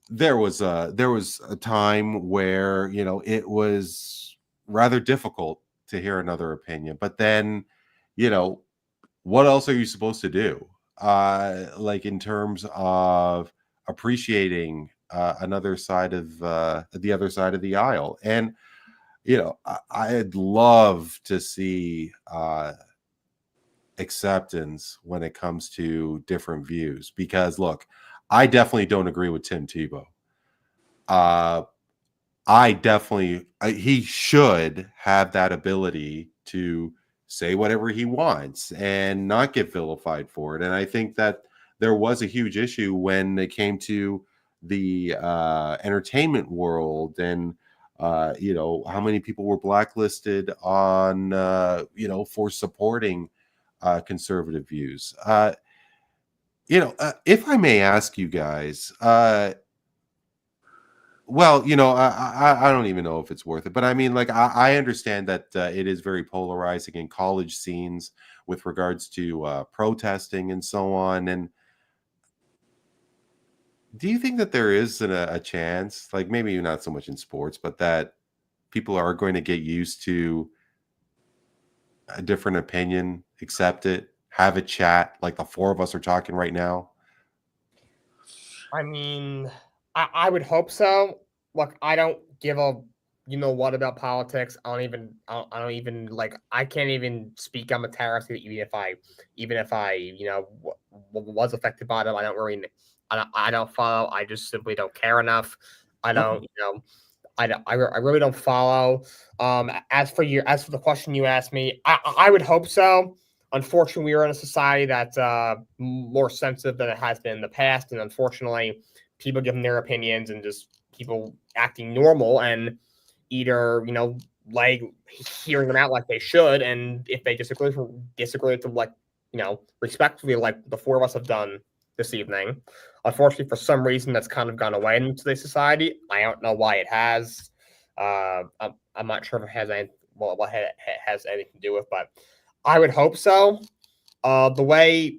there was a time where it was rather difficult to hear another opinion, but then what else are you supposed to do? Like in terms of appreciating another side of the other side of the aisle. And I'd love to see acceptance when it comes to different views, because look, I definitely don't agree with Tim Tebow. He should have that ability to say whatever he wants and not get vilified for it. And I think that there was a huge issue when it came to the entertainment world and how many people were blacklisted on for supporting conservative views. If I may ask you guys, well, I don't even know if it's worth it, but I mean, like, I understand that it is very polarizing in college scenes with regards to protesting and so on. And do you think that there is a chance, like maybe not so much in sports, but that people are going to get used to a different opinion, accept it, have a chat, like the four of us are talking right now? I mean, I would hope so. Look, I don't give a what about politics. I don't even like. I can't even speak on the tariffs, even if I was affected by them. I don't really. I don't follow. I just simply don't care enough. I don't. I really don't follow. As for the question you asked me, I would hope so. Unfortunately, we are in a society that's more sensitive than it has been in the past, and unfortunately, people giving their opinions and just people acting normal and either like hearing them out like they should, and if they disagree with them, like respectfully, like the four of us have done this evening. Unfortunately, for some reason, that's kind of gone away in today's society. I don't know why it has. I'm not sure if it has has anything to do with, but I would hope so. The way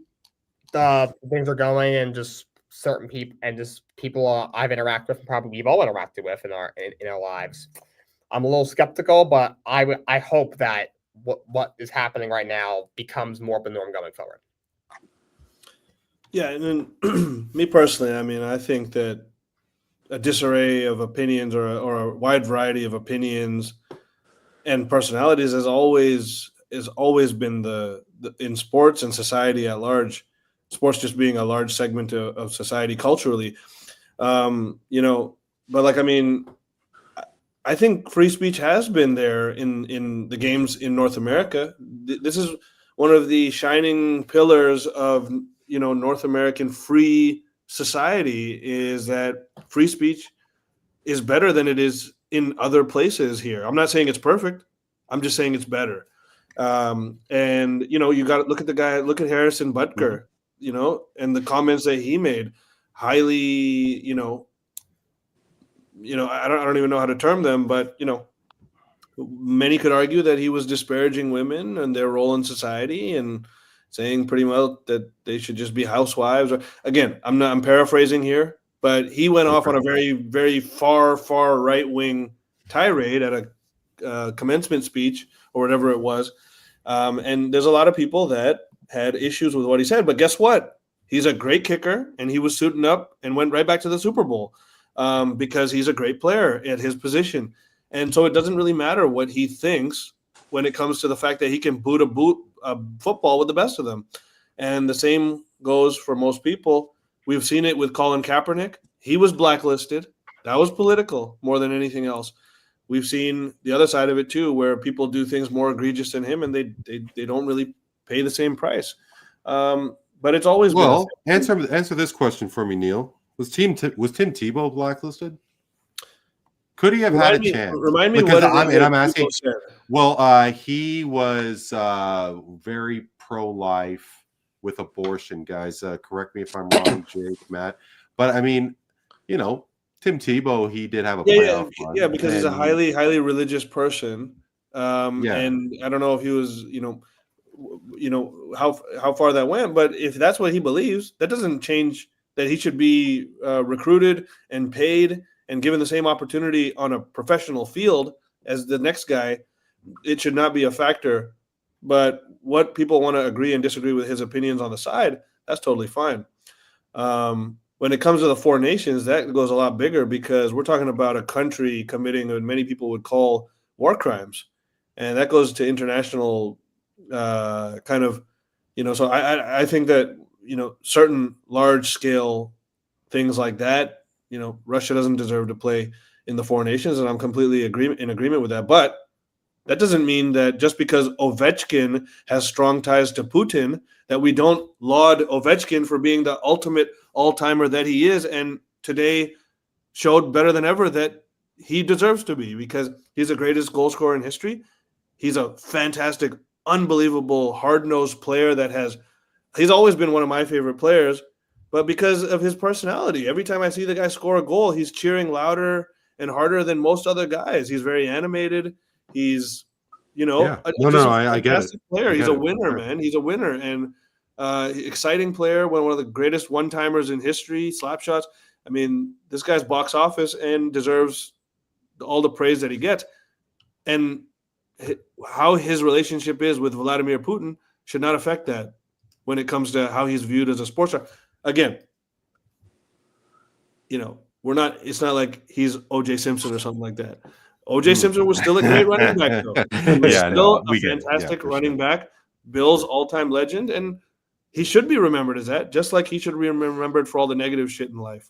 things are going, and just certain people, and just people I've interacted with, and probably we've all interacted with in our lives, I'm a little skeptical, but I hope that what is happening right now becomes more of the norm going forward. Yeah, and then me personally, I mean, I think that a disarray of opinions or a wide variety of opinions and personalities has always been the in sports and society at large. Sports just being a large segment of society culturally, But like, I mean, I think free speech has been there in the games in North America. This is one of the shining pillars of North American free society, is that free speech is better than it is in other places here. I'm not saying it's perfect. I'm just saying it's better. And you got to look at Harrison Butker, and the comments that he made, highly, I don't even know how to term them, but many could argue that he was disparaging women and their role in society and saying pretty well that they should just be housewives. Or, again, I'm paraphrasing here, but he went off on a very, very far right wing tirade at a commencement speech or whatever it was, And there's a lot of people that had issues with what he said. But guess what? He's a great kicker, and he was suiting up and went right back to the Super Bowl because he's a great player at his position. And so it doesn't really matter what he thinks when it comes to the fact that he can boot a football with the best of them. And the same goes for most people. We've seen it with Colin Kaepernick. He was blacklisted. That was political more than anything else. We've seen the other side of it too, where people do things more egregious than him, and they don't really pay the same price. But it's always well. Answer this question for me, Neel. Was Tim Tebow blacklisted? Could he have had a chance? Remind me because what I'm asking. Well, he was very pro-life with abortion, guys. Correct me if I'm wrong, Jake, Matt. But I mean, Tim Tebow, he did have a playoff run. Yeah, because he's a highly religious person. And I don't know if he was, how far that went, but if that's what he believes, that doesn't change that he should be recruited and paid and given the same opportunity on a professional field as the next guy. It should not be a factor. But what people want to agree and disagree with his opinions on the side, that's totally fine. When it comes to the four nations, that goes a lot bigger because we're talking about a country committing what many people would call war crimes. And that goes to international kind of, so I think that, certain large scale things like that, Russia doesn't deserve to play in the four nations. And I'm completely in agreement with that. But that doesn't mean that just because Ovechkin has strong ties to Putin, that we don't laud Ovechkin for being the ultimate all-timer that he is, and today showed better than ever that he deserves to be because he's the greatest goal scorer in history. He's a fantastic, unbelievable, hard-nosed player he's always been one of my favorite players, but because of his personality, every time I see the guy score a goal, he's cheering louder and harder than most other guys. He's very animated. He's, I get it. Player. He's a winner, man. He's a winner and exciting player. One of the greatest one-timers in history. Slap shots. I mean, this guy's box office and deserves all the praise that he gets. And how his relationship is with Vladimir Putin should not affect that when it comes to how he's viewed as a sports star. Again, it's not like he's O.J. Simpson or something like that. O.J. Simpson was still a great running back, though. He was still a fantastic running back, Bills all-time legend, and he should be remembered as that, just like he should be remembered for all the negative shit in life.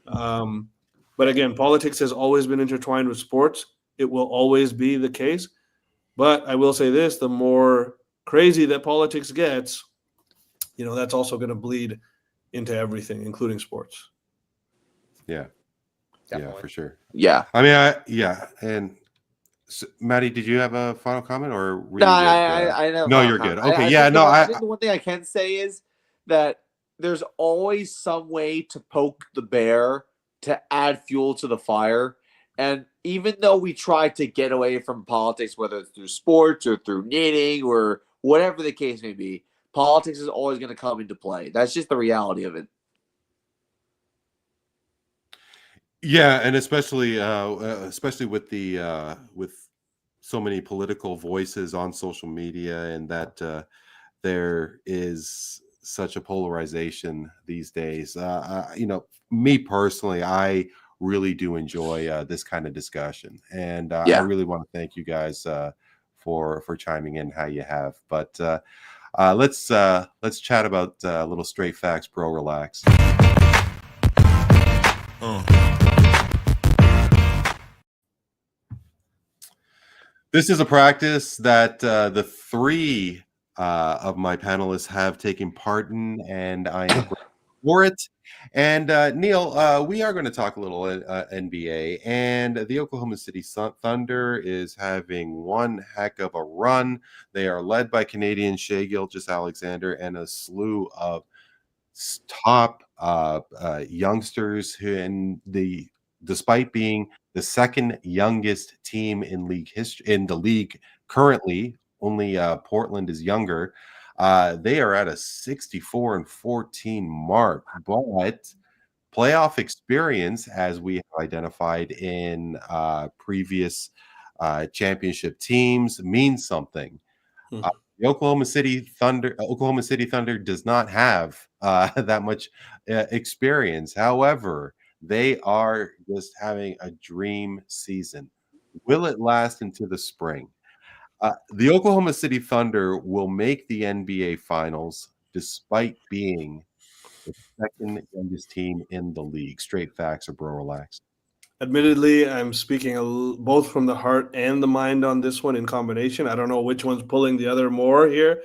But again, politics has always been intertwined with sports. It will always be the case. But I will say this, the more crazy that politics gets, that's also going to bleed into everything, including sports. Yeah. Definitely. Yeah, for sure. Yeah. I mean, And so, Maddie, did you have a final comment or? No, I know. No, you're good. Okay. I think the one thing I can say is that there's always some way to poke the bear to add fuel to the fire. And even though we try to get away from politics, whether it's through sports or through knitting or whatever the case may be, politics is always going to come into play. That's just the reality of it. Yeah, and especially with the with so many political voices on social media, and that there is such a polarization these days. Me personally, I really do enjoy this kind of discussion, and I really want to thank you guys for chiming in how you have. But let's chat about a little straight facts, bro. Relax. This is a practice that the three of my panelists have taken part in, and I am grateful for it. And Neel, we are going to talk a little NBA, and the Oklahoma City Thunder is having one heck of a run. They are led by Canadian Shai Gilgeous-Alexander and a slew of top youngsters despite being the second youngest team in league history in the league currently. Only Portland is younger. They are at a 64-14 mark, but playoff experience, as we have identified in previous championship teams, means something. The Oklahoma City Thunder does not have that much experience. However, they are just having a dream season. Will it last into the spring? The Oklahoma City Thunder will make the NBA Finals despite being the second youngest team in the league. Straight facts or bro relax? Admittedly, I'm speaking both from the heart and the mind on this one in combination. I don't know which one's pulling the other more here,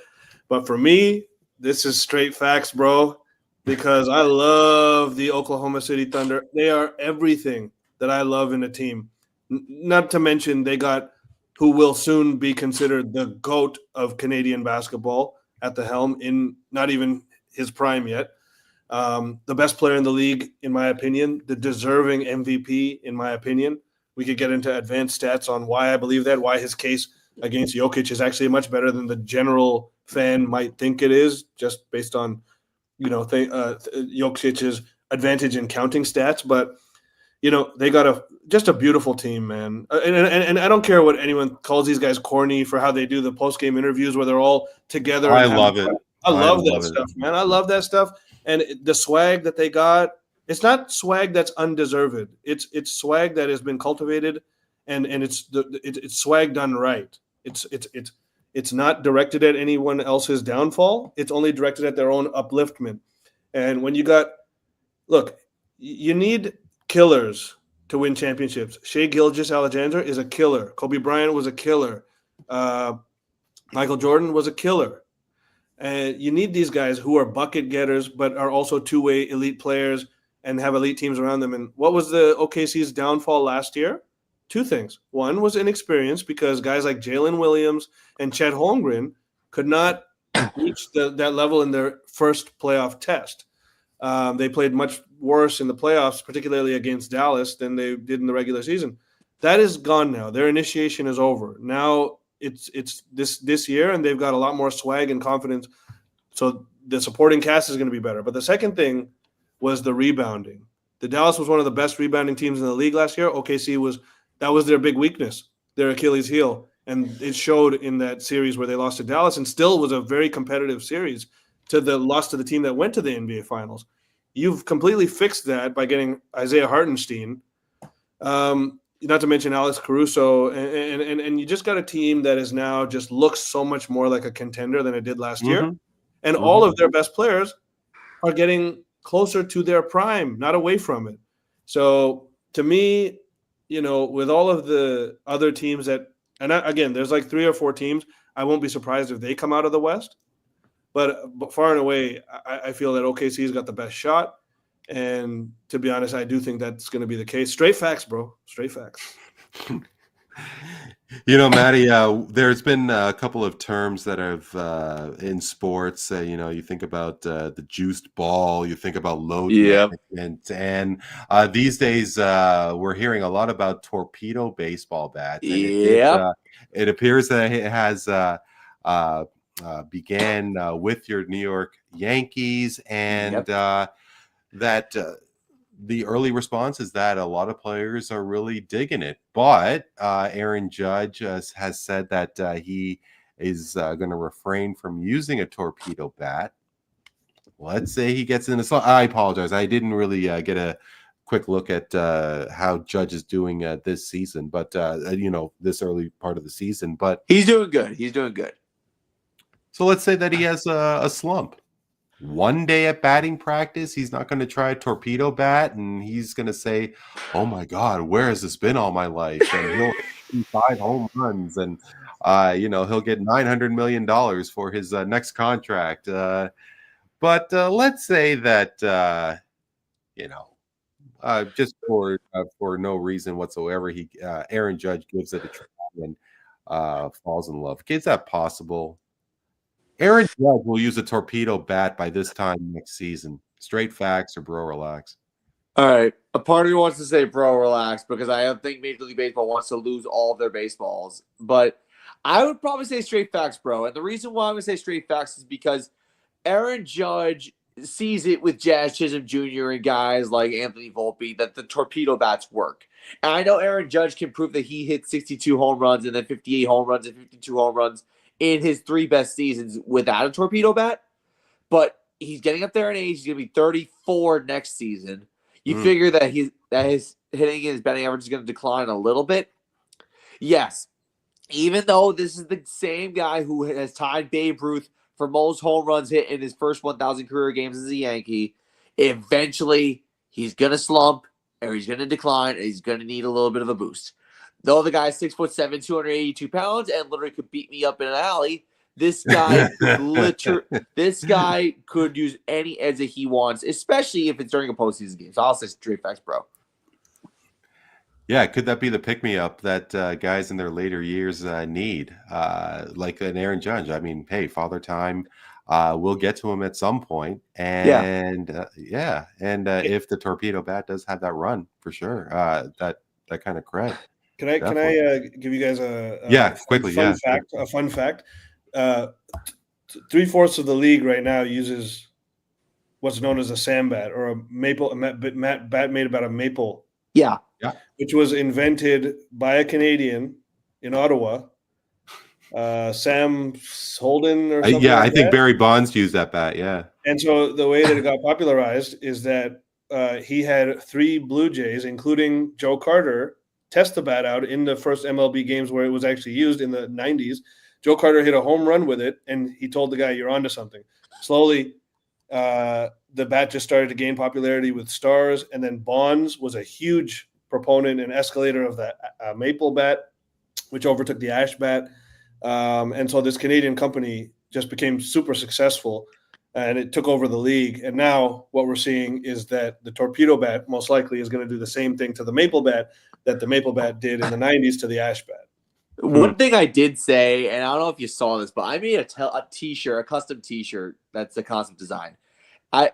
but for me, this is straight facts, bro, because I love the Oklahoma City Thunder. They are everything that I love in a team. Not to mention they got who will soon be considered the GOAT of Canadian basketball at the helm, in not even his prime yet. The best player in the league, in my opinion, the deserving MVP, in my opinion. We could get into advanced stats on why I believe that, why his case against Jokic is actually much better than the general fan might think it is, just based on, Jokic's advantage in counting stats. But, they got just a beautiful team, man. And I don't care what anyone calls these guys corny for how they do the post-game interviews where they're all together. I love it. I love that stuff, man. I love that stuff. And the swag that they got, it's not swag that's undeserved. It's swag that has been cultivated, and it's swag done right. It's not directed at anyone else's downfall. It's only directed at their own upliftment. And when you need killers to win championships. Shai Gilgeous-Alexander is a killer. Kobe Bryant was a killer. Michael Jordan was a killer. And you need these guys who are bucket getters, but are also two-way elite players and have elite teams around them. And what was the OKC's downfall last year? Two things. One was inexperience, because guys like Jalen Williams and Chet Holmgren could not reach that level in their first playoff test. They played much worse in the playoffs, particularly against Dallas, than they did in the regular season. That is gone now. Their initiation is over. Now it's this year, and they've got a lot more swag and confidence. So the supporting cast is going to be better. But the second thing was the rebounding. The Dallas was one of the best rebounding teams in the league last year. OKC that was their big weakness, their Achilles heel. And it showed in that series where they lost to Dallas, and still was a very competitive series to the loss to the team that went to the NBA Finals. You've completely fixed that by getting Isaiah Hartenstein, not to mention Alex Caruso, and you just got a team that is now just looks so much more like a contender than it did last year. And all of their best players are getting closer to their prime, not away from it. So to me, with all of the other teams again, there's like 3 or 4 teams. I won't be surprised if they come out of the West. But far and away, I feel that OKC's got the best shot. And to be honest, I do think that's going to be the case. Straight facts, bro. Straight facts. Matty, there's been a couple of terms that have in sports. You think about the juiced ball, you think about load management, and these days we're hearing a lot about torpedo baseball bats. And it appears that it has began with your New York Yankees, and that the early response is that a lot of players are really digging it. But Aaron Judge has said that he is going to refrain from using a torpedo bat. Let's say he gets in the. I apologize. I didn't really get a quick look at how Judge is doing this season, but this early part of the season. But he's doing good. So let's say that he has a slump. One day at batting practice, he's not going to try a torpedo bat, and he's going to say, "Oh my God, where has this been all my life?" And he'll hit 5 home runs, and he'll get $900 million for his next contract. But let's say that just for no reason whatsoever, Aaron Judge gives it a try and falls in love. Is that possible? Aaron Judge will use a torpedo bat by this time next season. Straight facts or bro relax? All right. A part of me wants to say bro relax because I don't think Major League Baseball wants to lose all of their baseballs. But I would probably say straight facts, bro. And the reason why I'm going to say straight facts is because Aaron Judge sees it with Jazz Chisholm Jr. and guys like Anthony Volpe that the torpedo bats work. And I know Aaron Judge can prove that he hit 62 home runs and then 58 home runs and 52 home runs in his 3 best seasons without a torpedo bat. But he's getting up there in age. He's going to be 34 next season. You figure that his hitting and his batting average is going to decline a little bit. Yes, even though this is the same guy who has tied Babe Ruth for most home runs hit in his first 1,000 career games as a Yankee, eventually he's going to slump or he's going to decline and he's going to need a little bit of a boost. Though the guy's 6'7", 282 pounds and literally could beat me up in an alley, this guy could use any edge that he wants, especially if it's during a postseason game. So I'll say straight facts, bro. Yeah, could that be the pick-me-up that guys in their later years need? Like an Aaron Judge. I mean, hey, Father Time, we'll get to him at some point. And if the torpedo bat does have that run, for sure, that kind of cred. Can I give you guys a fun fact? 3/4 of the league right now uses what's known as a sand bat or a bat made about a maple. Yeah. Which was invented by a Canadian in Ottawa, Sam Holden or something. I think Barry Bonds used that bat. Yeah. And so the way that it got popularized is that he had 3 Blue Jays, including Joe Carter, test the bat out in the first MLB games where it was actually used in the 90s. Joe Carter hit a home run with it, and he told the guy, "You're onto something." Slowly, the bat just started to gain popularity with stars, and then Bonds was a huge proponent and escalator of the maple bat, which overtook the ash bat. And so this Canadian company just became super successful, and it took over the league. And now what we're seeing is that the torpedo bat most likely is going to do the same thing to the maple bat that the maple bat did in the 90s to the ash bat. One thing I did say, and I don't know if you saw this, but I made a T-shirt, a custom T-shirt that's a concept design.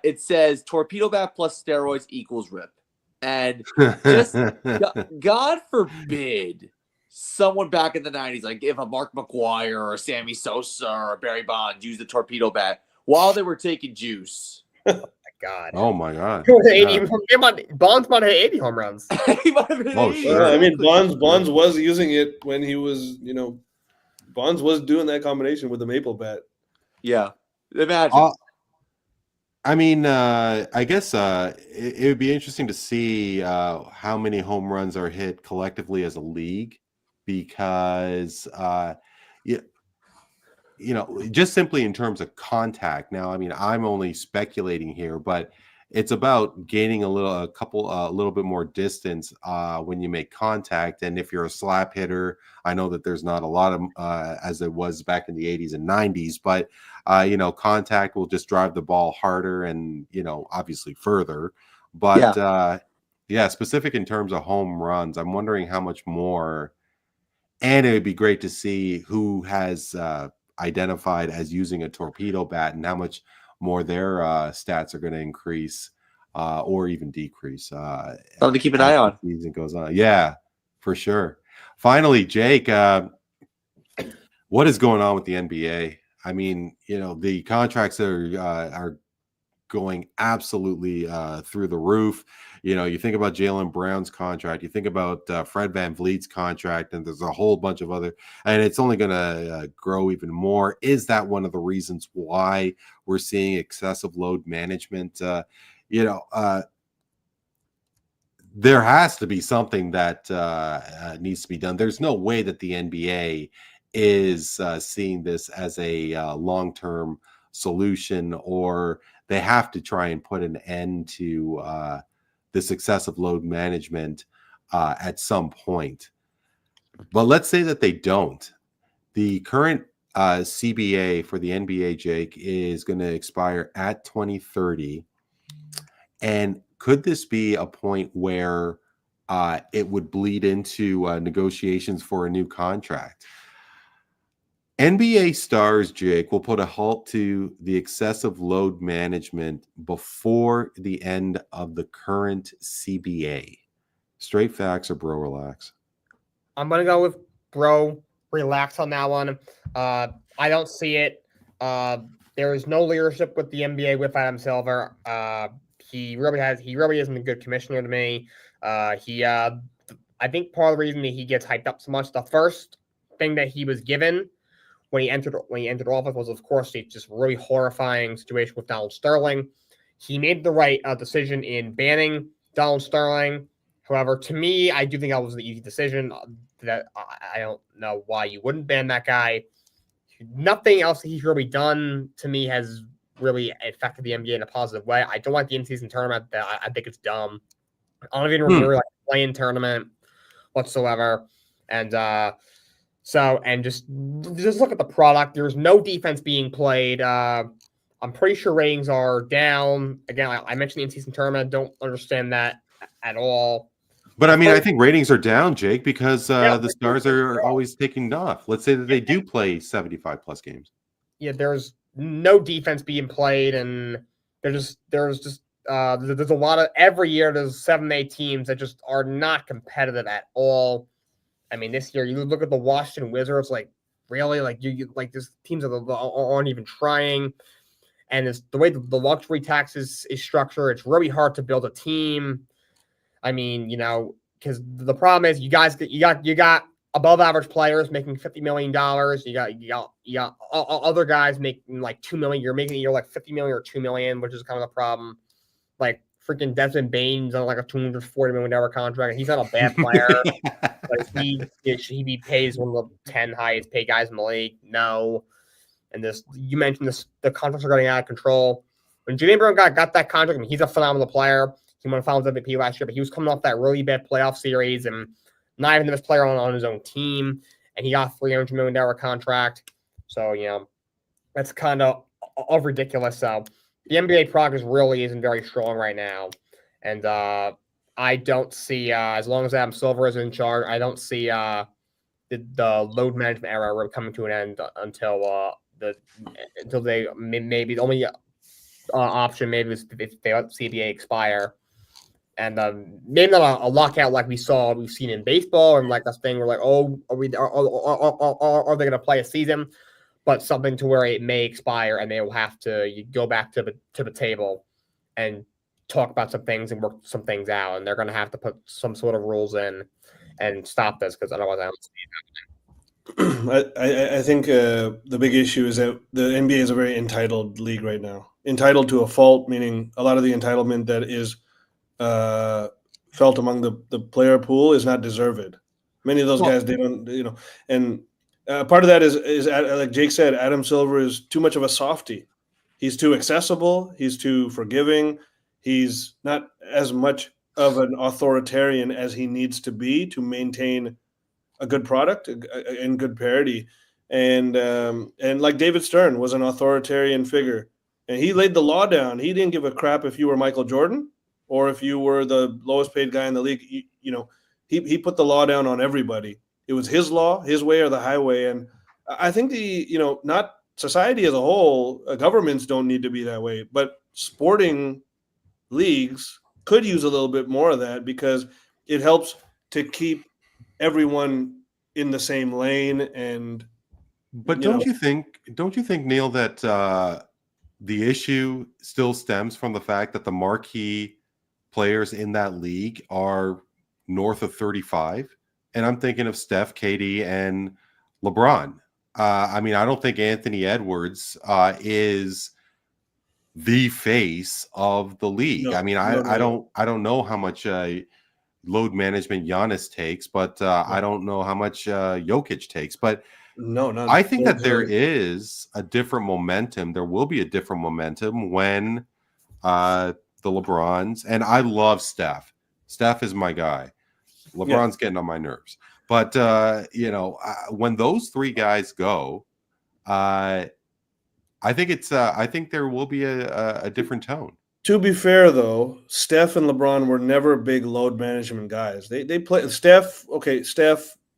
It says torpedo bat plus steroids equals rip. And just God forbid someone back in the 90s, like if a Mark McGwire or a Sammy Sosa or a Barry Bonds used the torpedo bat while they were taking juice. Oh my God. Bonds might have 80 home runs. Sure. I mean, Bonds was using it when he was, Bonds was doing that combination with the maple bat. Yeah. Imagine. I mean, I guess it would be interesting to see how many home runs are hit collectively as a league, because just simply in terms of contact. Now, I mean, I'm only speculating here, but it's about gaining a little bit more distance when you make contact. And if you're a slap hitter, I know that there's not a lot of as it was back in the 80s and 90s, but contact will just drive the ball harder and obviously further. But specific in terms of home runs, I'm wondering how much more. And it would be great to see who has identified as using a torpedo bat and how much more their stats are going to increase or even decrease. Something to keep an eye on. The season goes on. Yeah, for sure. Finally, Jake, what is going on with the NBA? I mean, the contracts are going absolutely through the roof. You think about Jaylen Brown's contract, you think about Fred VanVleet's contract, and there's a whole bunch of other, and it's only going to grow even more. Is that one of the reasons why we're seeing excessive load management? There has to be something that needs to be done. There's no way that the NBA is seeing this as a long-term solution, or they have to try and put an end to this excessive load management at some point. But let's say that they don't. The current CBA for the NBA, Jake, is going to expire at 2030. And could this be a point where it would bleed into negotiations for a new contract? NBA stars, Jake, will put a halt to the excessive load management before the end of the current CBA. Straight facts or bro relax? I'm going to go with bro relax on that one. I don't see it. There is no leadership with the NBA with Adam Silver. He really isn't a good commissioner to me. I think part of the reason that he gets hyped up so much, the first thing that he was given when he entered office was, of course, a just really horrifying situation with Donald Sterling. He made the right decision in banning Donald Sterling. However, to me, I do think that was the easy decision. That I don't know why you wouldn't ban that guy. Nothing else that he's really done to me has really affected the NBA in a positive way. I don't like the in-season tournament. I think it's dumb. I don't even really like the play-in tournament whatsoever. And just look at the product. There's no defense being played. I'm pretty sure ratings are down. Again, I mentioned the in-season tournament. Don't understand that at all. But I mean, I think ratings are down, Jake, because the Stars are always taking off. Let's say that they do play 75 plus games. Yeah, there's no defense being played, and there's a lot of every year there's 7-8 teams that just are not competitive at all. I mean, this year you look at the Washington Wizards, like really, like you like these teams aren't even trying, and it's the way the luxury tax is structured. It's really hard to build a team. I mean, because the problem is you got above average players making $50 million. You got other guys making like $2 million. You're making like $50 million or $2 million, which is kind of the problem. Like freaking Desmond Bane's on like a $240 million contract, and he's not a bad player. But should he be paid as one of the 10 highest paid guys in the league? No. And you mentioned the contracts are getting out of control. When Jimmy Brown got that contract, I mean, he's a phenomenal player. He won Finals MVP last year, but he was coming off that really bad playoff series and not even the best player on his own team. And he got a $300 million contract. So, that's kind of ridiculous. So the NBA progress really isn't very strong right now. And I don't see, as long as Adam Silver is in charge, I don't see the load management era really coming to an end until they maybe the only option maybe is if they let CBA expire. And maybe not a lockout like we've seen in baseball, and like this thing where like, oh, are they going to play a season? But something to where it may expire, and they will have to go back to the table and talk about some things and work some things out, and they're going to have to put some sort of rules in and stop this, because otherwise I don't see it happening. I think the big issue is that the NBA is a very entitled league right now. Entitled to a fault, meaning a lot of the entitlement that is felt among the player pool is not deserved. Many of those guys, they don't, and part of that is like Jake said, Adam Silver is too much of a softie. He's too accessible. He's too forgiving. He's not as much of an authoritarian as he needs to be to maintain a good product and good parity. And like David Stern was an authoritarian figure, and he laid the law down. He didn't give a crap if you were Michael Jordan or if you were the lowest paid guy in the league. He put the law down on everybody. It was his law, his way or the highway. And I think not society as a whole, governments don't need to be that way, but sporting leagues could use a little bit more of that, because it helps to keep everyone in the same lane. But don't you think, Neel, that the issue still stems from the fact that the marquee players in that league are north of 35? And I'm thinking of Steph, KD, and LeBron. I mean, I don't think Anthony Edwards is the face of the league. No, I mean, I don't know how much load management Giannis takes, but I don't know how much Jokic takes. But I think that there is a different momentum. There will be a different momentum when the LeBrons, and I love Steph. Steph is my guy. LeBron's getting on my nerves. But, when those three guys go, I think there will be a different tone. To be fair, though, Steph and LeBron were never big load management guys. They play Steph,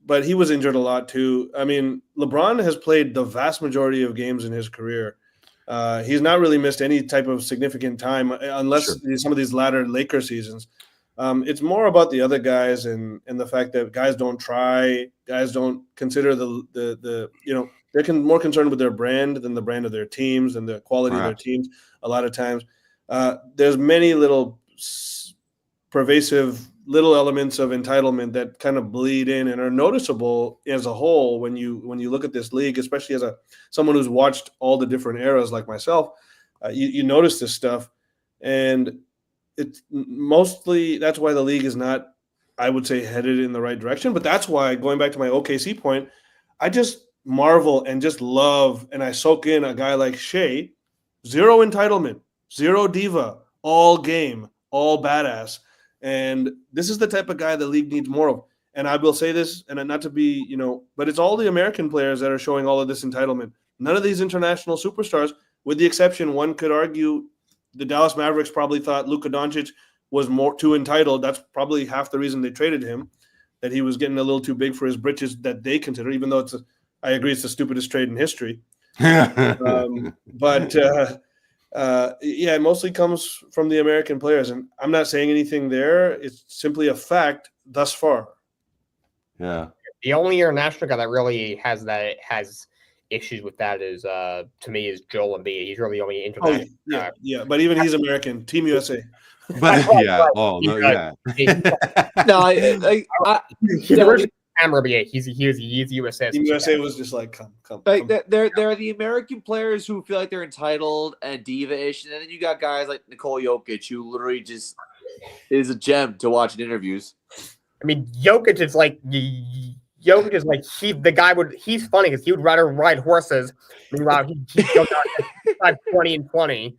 but he was injured a lot too. I mean, LeBron has played the vast majority of games in his career. He's not really missed any type of significant time, unless some of these latter Laker seasons. It's more about the other guys and the fact that guys don't try, guys don't consider they're more concerned with their brand than the brand of their teams and the quality of their teams. A lot of times, there's many little pervasive little elements of entitlement that kind of bleed in and are noticeable as a whole when you look at this league, especially as someone who's watched all the different eras like myself. You notice this stuff, and it's mostly that's why the league is not, I would say, headed in the right direction. But that's why, going back to my OKC point, I just marvel and just love, and I soak in a guy like Shea. Zero entitlement, zero diva, all game, all badass. And this is the type of guy the league needs more of. And I will say this, and not to be, but it's all the American players that are showing all of this entitlement. None of these international superstars, with the exception, one could argue the Dallas Mavericks probably thought Luka Doncic was too entitled. That's probably half the reason they traded him, that he was getting a little too big for his britches that they consider, even though I agree it's the stupidest trade in history. It mostly comes from the American players, and I'm not saying anything there. It's simply a fact thus far. Yeah. The only international guy that really has issues with that is, to me, is Joel Embiid. He's really the only international. But even he's American. Team USA. But yeah, oh no, yeah. No, He's originally camera, but yeah, he's USA. Team USA was just like, come. Like there are the American players who feel like they're entitled and diva-ish, and then you got guys like Nikola Jokic who literally just is a gem to watch in interviews. I mean, Jokic is like he's funny because he would rather ride horses. Meanwhile, he goes out 20 and 20.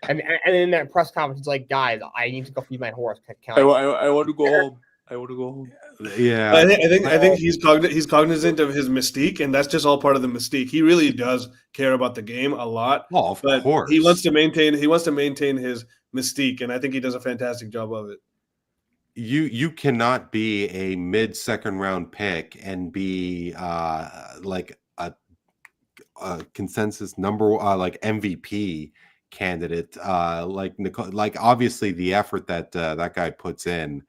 And in that press conference, he's like, guys, I need to go feed my horse. I want to go home. I want to go home. Yeah, I think he's cognizant of his mystique, and that's just all part of the mystique. He really does care about the game a lot. Oh, of course. He wants to maintain his mystique, and I think he does a fantastic job of it. You cannot be a mid-second round pick and be like a consensus number like MVP candidate, like obviously the effort that that guy puts in,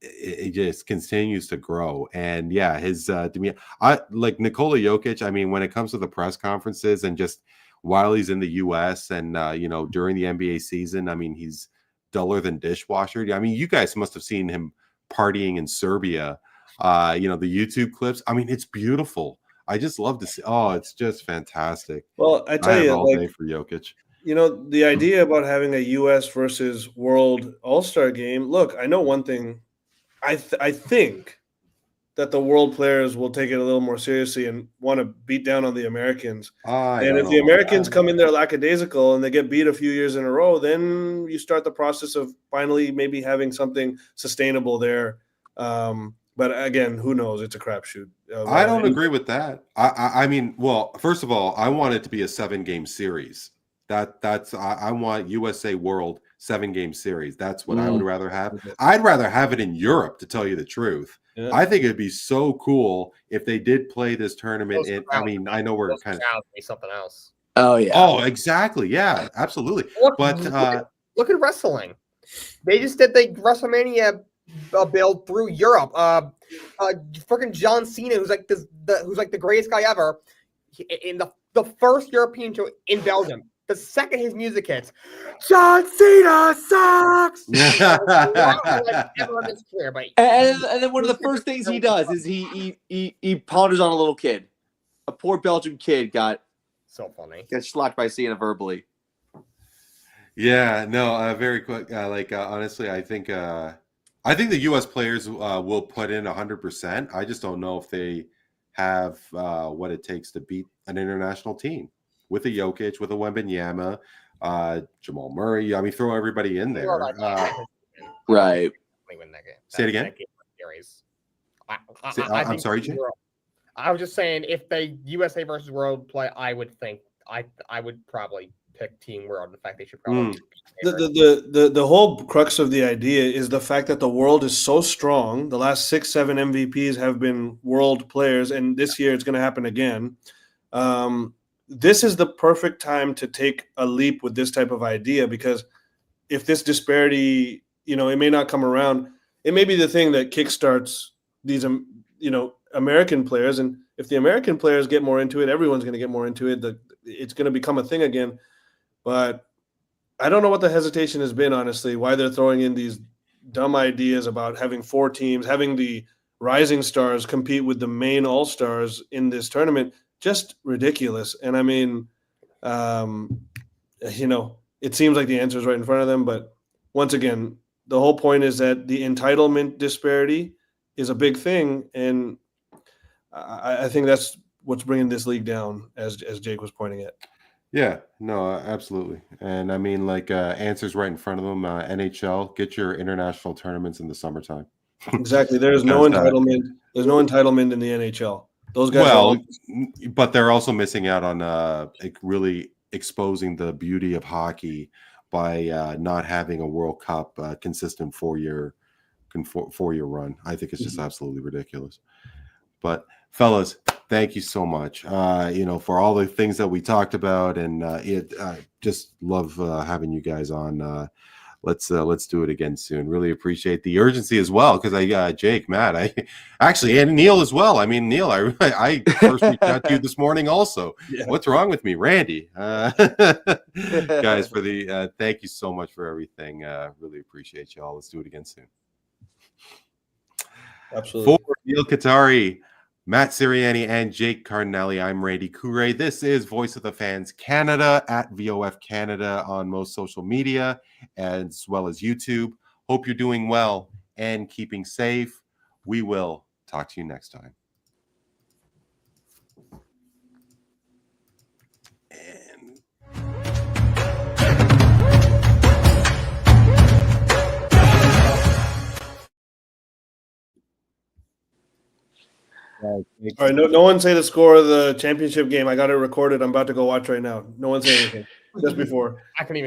it just continues to grow. And yeah, his demeanor, I like Nikola Jokic. I mean, when it comes to the press conferences and just while he's in the US and during the NBA season, I mean, he's duller than dishwasher. I mean, you guys must have seen him partying in Serbia, the YouTube clips. I mean, it's beautiful. I just love to see. Oh, it's just fantastic. Well, I tell you, all day for Jokic. The idea about having a U.S. versus World All-Star game. Look, I know one thing. I think that the world players will take it a little more seriously and want to beat down on the Americans. And if the Americans come in there lackadaisical and they get beat a few years in a row, then you start the process of finally maybe having something sustainable there. But again, who knows? It's a crapshoot. I don't agree with that. I mean, well, first of all, I want it to be a 7-game series. I want USA World 7-game series. That's what I would rather have. I'd rather have it in Europe, to tell you the truth. Yeah. I think it'd be so cool if they did play this tournament. I mean, I know we're kind of something else. Oh yeah. Oh, exactly. Yeah, absolutely. Look at wrestling. They just did the WrestleMania build through Europe. Freaking John Cena, who's like the greatest guy ever, in the first European show in Belgium. The second his music hits, John Cena sucks. Everyone is clear, but and then one of the first things he does is he ponders on a little kid. A poor Belgian kid got so funny. Gets schlocked by Cena verbally. Yeah, no, very quick. Honestly, I think the U.S. players will put in 100%. I just don't know if they have what it takes to beat an international team. With a Jokic, with a Wembanyama, Jamal Murray. I mean, throw everybody in there. Right. Say it again. I'm sorry, Jay. I was just saying, if the USA versus World play, I would think I would probably pick Team World. In fact, they should probably. The whole crux of the idea is the fact that the world is so strong. The last 6-7 MVPs have been world players, and this year it's going to happen again. This is the perfect time to take a leap with this type of idea, because if this disparity, it may not come around. It may be the thing that kickstarts these, American players. And if the American players get more into it, everyone's going to get more into it. It's going to become a thing again. But I don't know what the hesitation has been, honestly, why they're throwing in dumb ideas about having 4 teams, having the rising stars compete with the main all-stars in this tournament, just ridiculous. And I mean, it seems like the answer is right in front of them, but once again, the whole point is that the entitlement disparity is a big thing, and I think that's what's bringing this league down, as Jake was pointing at. Yeah, no, absolutely. And I mean, like, answers right in front of them. NHL, get your international tournaments in the summertime. Exactly. There's no entitlement. There's no entitlement in the NHL. Those guys. But they're also missing out on really exposing the beauty of hockey by not having a World Cup consistent 4-year run. I think it's just absolutely ridiculous. But fellas, thank you so much. For all the things that we talked about, and just love having you guys on. Let's do it again soon. Really appreciate the urgency as well, because Jake, Matt, and Neel as well. I mean, Neel, I first reached out to you this morning also. Yeah. What's wrong with me, Randy? Guys, for the thank you so much for everything. Really appreciate y'all. Let's do it again soon. Absolutely. For Neel Katarey, Matt Siriani, and Jake Cardinale, I'm Randy Katarey. This is Voice of the Fans Canada at VOF Canada on most social media, as well as YouTube. Hope you're doing well and keeping safe. We will talk to you next time. All right, no one say the score of the championship game. I got it recorded. I'm about to go watch right now. No one say anything. Just before. I couldn't even